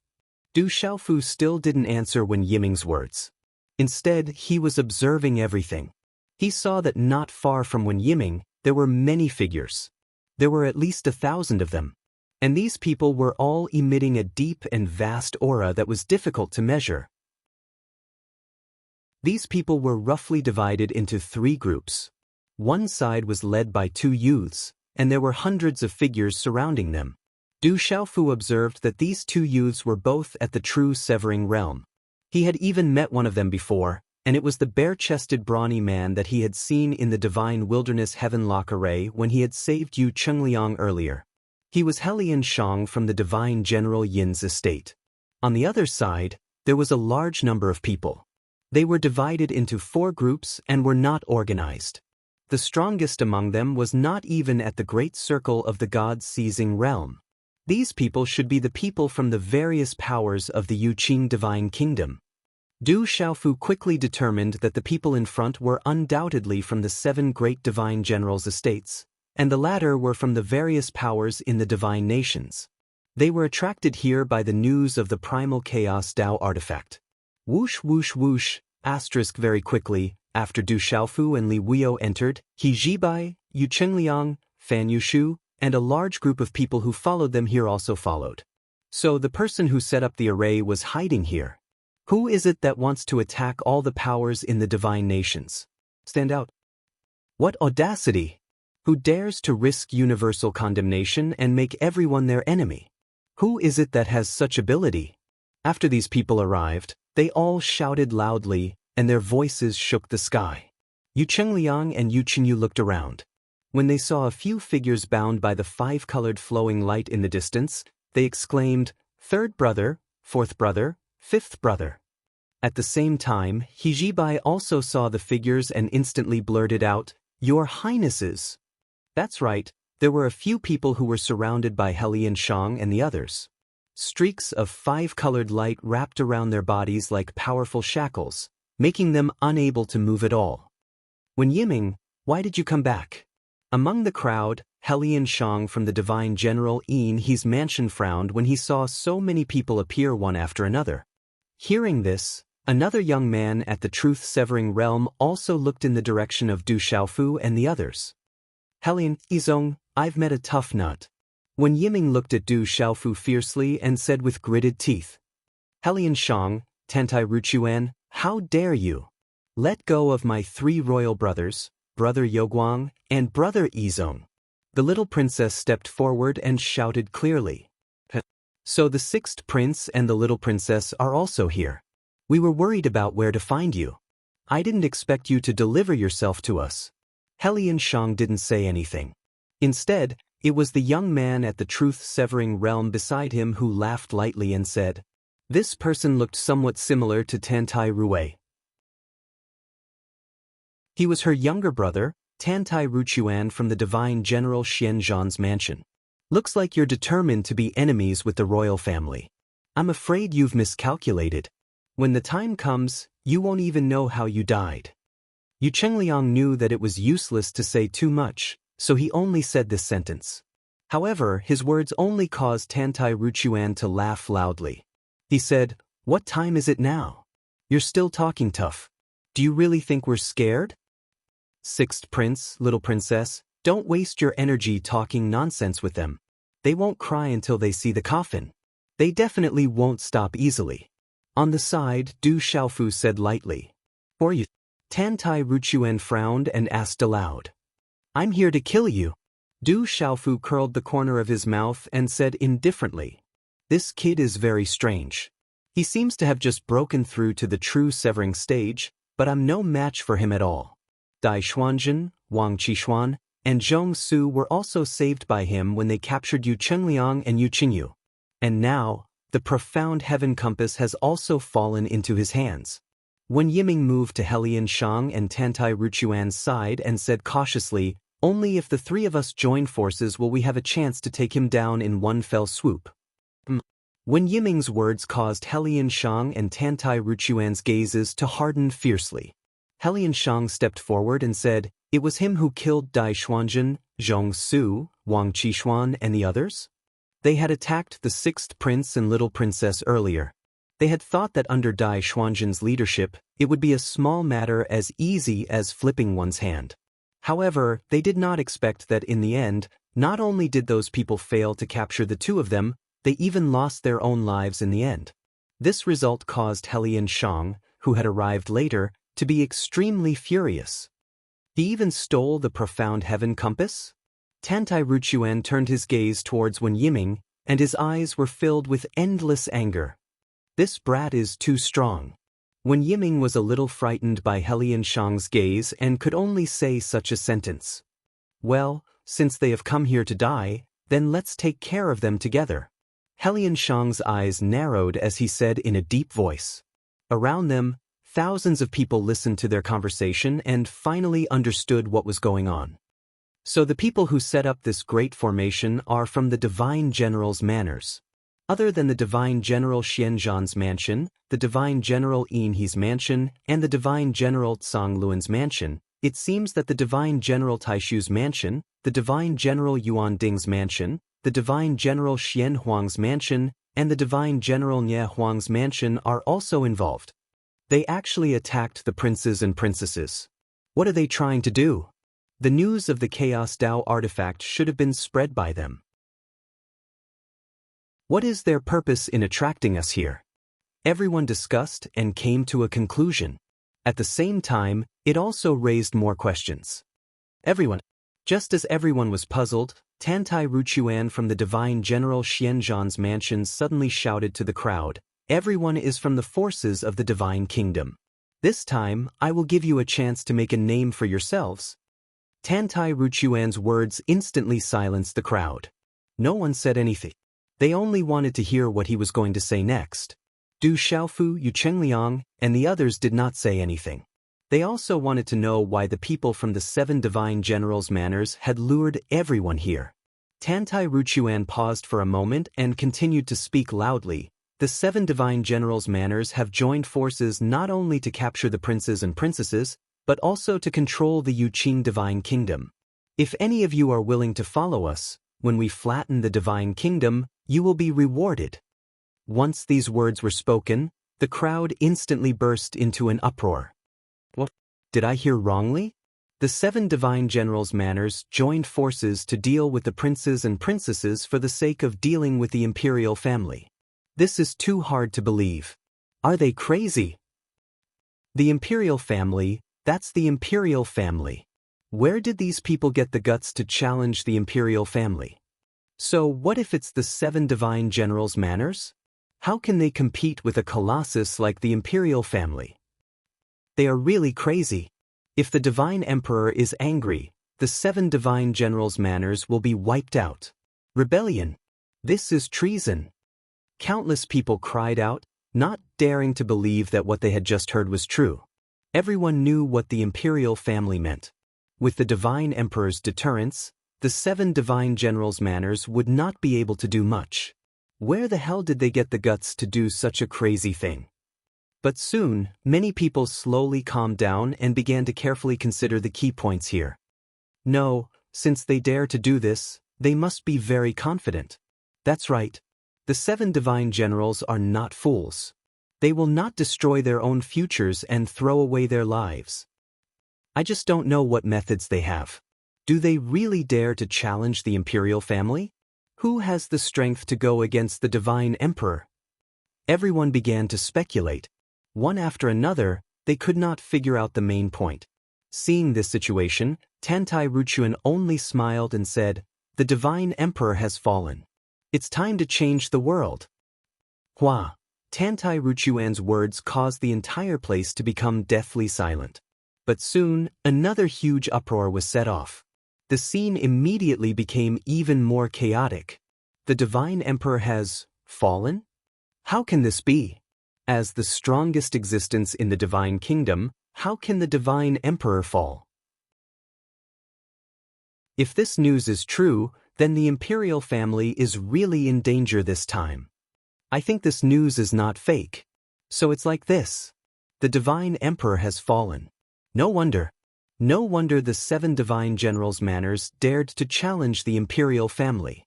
Du Xiaofu still didn't answer Wen Yiming's words. Instead, he was observing everything. He saw that not far from Wen Yiming, there were many figures. There were at least 1,000 of them. And these people were all emitting a deep and vast aura that was difficult to measure. These people were roughly divided into 3 groups. One side was led by 2 youths, and there were hundreds of figures surrounding them. Du Xiaofu observed that these 2 youths were both at the true severing realm. He had even met one of them before, and it was the bare-chested brawny man that he had seen in the divine wilderness heaven-lock array when he had saved Yu Chengliang earlier. He was Helian Shang from the divine general Yin's estate. On the other side, there was a large number of people. They were divided into 4 groups and were not organized. The strongest among them was not even at the great circle of the God-seizing realm. These people should be the people from the various powers of the Yuqing divine kingdom. Du Xiaofu quickly determined that the people in front were undoubtedly from the 7 great divine generals' estates, and the latter were from the various powers in the divine nations. They were attracted here by the news of the primal chaos Tao artifact. Whoosh whoosh whoosh, asterisk very quickly, after Du Xiaofu and Li Wuyo entered, He Zhibai, Yu Chengliang, Fan Yushu, and a large group of people who followed them here also followed. So the person who set up the array was hiding here. Who is it that wants to attack all the powers in the divine nations? Stand out. What audacity! Who dares to risk universal condemnation and make everyone their enemy? Who is it that has such ability? After these people arrived, they all shouted loudly, and their voices shook the sky. Yu Chengliang and Yu Chenyu looked around. When they saw a few figures bound by the 5-colored flowing light in the distance, they exclaimed, "Third brother, 4th brother, 5th brother." At the same time, He Zhibai also saw the figures and instantly blurted out, "Your Highnesses." That's right, there were a few people who were surrounded by Helian Shang and the others. Streaks of five-colored light wrapped around their bodies like powerful shackles, making them unable to move at all. Wen Yiming, why did you come back? Among the crowd, Helian Shang from the Divine General Yin He's mansion frowned when he saw so many people appear one after another. Hearing this, another young man at the truth-severing realm also looked in the direction of Du Xiaofu and the others. Helian, Izong, I've met a tough nut. Wen Yiming looked at Du Xiaofu fiercely and said with gritted teeth. Helian Shang, Tantai Ruchuan, how dare you? Let go of my three royal brothers, Brother Youguang, and Brother Izong. The little princess stepped forward and shouted clearly. So the sixth prince and the little princess are also here. We were worried about where to find you. I didn't expect you to deliver yourself to us. Helian Shang didn't say anything. Instead, it was the young man at the truth-severing realm beside him who laughed lightly and said, this person looked somewhat similar to Tantai Rui. He was her younger brother, Tantai Ruchuan from the Divine General Xianzhan's mansion. Looks like you're determined to be enemies with the royal family. I'm afraid you've miscalculated. When the time comes, you won't even know how you died. Yu Chengliang knew that it was useless to say too much, so he only said this sentence. However, his words only caused Tantai Ruchuan to laugh loudly. He said, what time is it now? You're still talking tough. Do you really think we're scared? Sixth prince, little princess, don't waste your energy talking nonsense with them. They won't cry until they see the coffin. They definitely won't stop easily. On the side, Du Xiaofu said lightly. For you. Tantai Ruchuan frowned and asked aloud. I'm here to kill you. Du Xiaofu curled the corner of his mouth and said indifferently. This kid is very strange. He seems to have just broken through to the true severing stage, but I'm no match for him at all. Dai Xuanzhen, Wang Qixuan, and Zhong Su were also saved by him when they captured Yu Chengliang and Yu Qingyu. And now, the profound heaven compass has also fallen into his hands. Wen Yiming moved to Helian Shang and Tantai Ruchuan's side and said cautiously, only if the three of us join forces will we have a chance to take him down in one fell swoop. Wen Yiming's words caused Helian Shang and Tantai Ruchuan's gazes to harden fiercely. Helian Shang stepped forward and said, it was him who killed Dai Xuanzhen, Zhong Su, Wang Qixuan, and the others? They had attacked the sixth prince and little princess earlier. They had thought that under Dai Xuanzhen's leadership, it would be a small matter as easy as flipping one's hand. However, they did not expect that in the end, not only did those people fail to capture the two of them, they even lost their own lives in the end. This result caused Helian Shang, who had arrived later, to be extremely furious. He even stole the profound heaven compass? Tantai Ruchuan turned his gaze towards Wen Yiming, and his eyes were filled with endless anger. This brat is too strong. Wen Yiming was a little frightened by Helian Shang's gaze and could only say such a sentence. Well, since they have come here to die, then let's take care of them together. Helian Shang's eyes narrowed as he said in a deep voice. Around them, thousands of people listened to their conversation and finally understood what was going on. So the people who set up this great formation are from the Divine General's manors. Other than the Divine General Xianzhan's mansion, the Divine General Yin He's mansion, and the Divine General Tsang Luan's mansion, it seems that the Divine General Taishu's mansion, the Divine General Yuan Ding's mansion, the Divine General Xian Huang's mansion, and the Divine General Nie Huang's mansion are also involved. They actually attacked the princes and princesses. What are they trying to do? The news of the Chaos Dao artifact should have been spread by them. What is their purpose in attracting us here? Everyone discussed and came to a conclusion. At the same time, it also raised more questions. Just as everyone was puzzled, Tantai Ruchuan from the Divine General Xianzhan's mansion suddenly shouted to the crowd, everyone is from the forces of the Divine Kingdom. This time, I will give you a chance to make a name for yourselves. Tantai Ruchuan's words instantly silenced the crowd. No one said anything. They only wanted to hear what he was going to say next. Du Xiaofu, Yu Chengliang, and the others did not say anything. They also wanted to know why the people from the 7 Divine Generals' manors had lured everyone here. Tantai Ruchuan paused for a moment and continued to speak loudly. The 7 divine generals' manners have joined forces not only to capture the princes and princesses, but also to control the Yuqing divine kingdom. If any of you are willing to follow us, when we flatten the divine kingdom, you will be rewarded. Once these words were spoken, the crowd instantly burst into an uproar. What? Did I hear wrongly? The 7 divine generals' manners joined forces to deal with the princes and princesses for the sake of dealing with the imperial family. This is too hard to believe. Are they crazy? The imperial family, that's the imperial family. Where did these people get the guts to challenge the imperial family? So what if it's the 7 divine generals' manners? How can they compete with a colossus like the imperial family? They are really crazy. If the divine emperor is angry, the 7 divine generals' manners will be wiped out. Rebellion. This is treason. Countless people cried out, not daring to believe that what they had just heard was true. Everyone knew what the imperial family meant. With the divine emperor's deterrence, the 7 divine generals' manners would not be able to do much. Where the hell did they get the guts to do such a crazy thing? But soon, many people slowly calmed down and began to carefully consider the key points here. No, since they dare to do this, they must be very confident. That's right. The 7 divine generals are not fools. They will not destroy their own futures and throw away their lives. I just don't know what methods they have. Do they really dare to challenge the imperial family? Who has the strength to go against the divine emperor? Everyone began to speculate. One after another, they could not figure out the main point. Seeing this situation, Tantai Ruchuan only smiled and said, "The divine emperor has fallen. It's time to change the world." Hua! Tantai Ruchuan's words caused the entire place to become deathly silent. But soon, another huge uproar was set off. The scene immediately became even more chaotic. The divine emperor has fallen? How can this be? As the strongest existence in the divine kingdom, how can the divine emperor fall? If this news is true, then the imperial family is really in danger this time. I think this news is not fake. So it's like this. The divine emperor has fallen. No wonder. No wonder the 7 divine generals' manners dared to challenge the imperial family.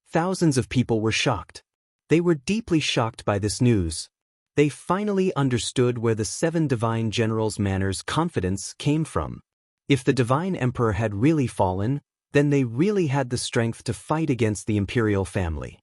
Thousands of people were shocked. They were deeply shocked by this news. They finally understood where the 7 divine generals' manners' confidence came from. If the divine emperor had really fallen, then they really had the strength to fight against the imperial family.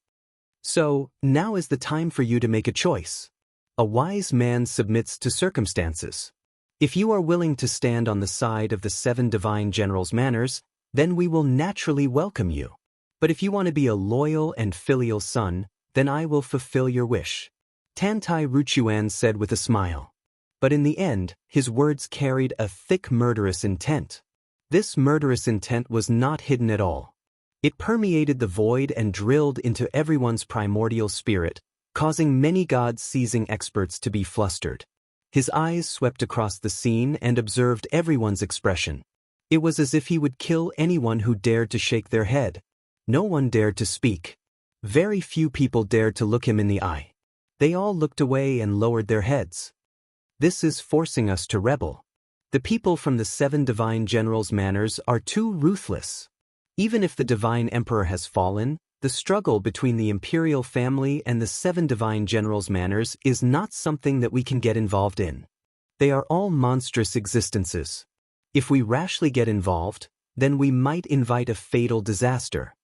So, now is the time for you to make a choice. A wise man submits to circumstances. If you are willing to stand on the side of the 7 divine generals' manners, then we will naturally welcome you. But if you want to be a loyal and filial son, then I will fulfill your wish. Tantai Ruchuan said with a smile. But in the end, his words carried a thick murderous intent. This murderous intent was not hidden at all. It permeated the void and drilled into everyone's primordial spirit, causing many God-seizing experts to be flustered. His eyes swept across the scene and observed everyone's expression. It was as if he would kill anyone who dared to shake their head. No one dared to speak. Very few people dared to look him in the eye. They all looked away and lowered their heads. This is forcing us to rebel. The people from the 7 divine generals' manners are too ruthless. Even if the divine emperor has fallen, the struggle between the imperial family and the 7 divine generals' manners is not something that we can get involved in. They are all monstrous existences. If we rashly get involved, then we might invite a fatal disaster.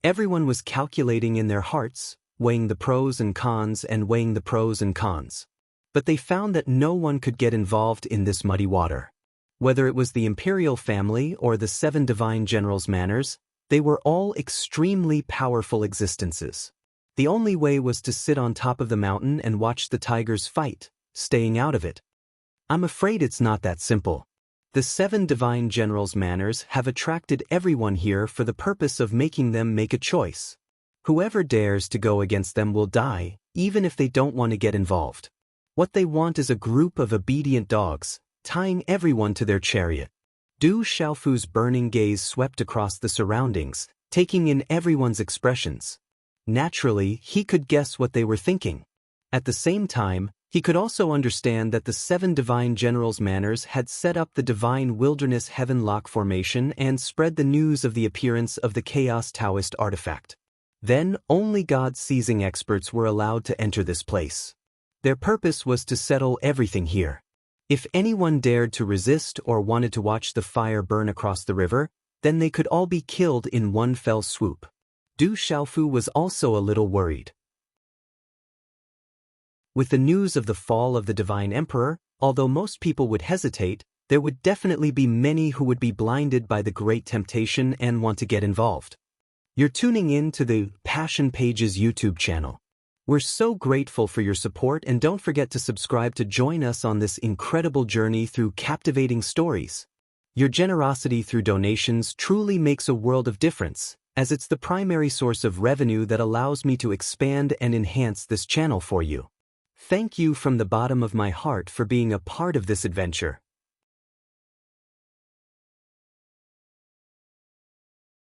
Everyone was calculating in their hearts, weighing the pros and cons and weighing the pros and cons. But they found that no one could get involved in this muddy water. Whether it was the imperial family or the 7 divine generals' manners, they were all extremely powerful existences. The only way was to sit on top of the mountain and watch the tigers fight, staying out of it. I'm afraid it's not that simple. The 7 divine generals' manners have attracted everyone here for the purpose of making them make a choice. Whoever dares to go against them will die, even if they don't want to get involved. What they want is a group of obedient dogs, tying everyone to their chariot. Du Xiaofu's burning gaze swept across the surroundings, taking in everyone's expressions. Naturally, he could guess what they were thinking. At the same time, he could also understand that the 7 divine generals' manners had set up the divine wilderness heaven-lock formation and spread the news of the appearance of the Chaos Taoist artifact. Then, only God-seizing experts were allowed to enter this place. Their purpose was to settle everything here. If anyone dared to resist or wanted to watch the fire burn across the river, then they could all be killed in one fell swoop. Du Xiaofu was also a little worried. With the news of the fall of the Divine Emperor, although most people would hesitate, there would definitely be many who would be blinded by the great temptation and want to get involved. You're tuning in to the Passion Pages YouTube channel. We're so grateful for your support, and don't forget to subscribe to join us on this incredible journey through captivating stories. Your generosity through donations truly makes a world of difference, as it's the primary source of revenue that allows me to expand and enhance this channel for you. Thank you from the bottom of my heart for being a part of this adventure.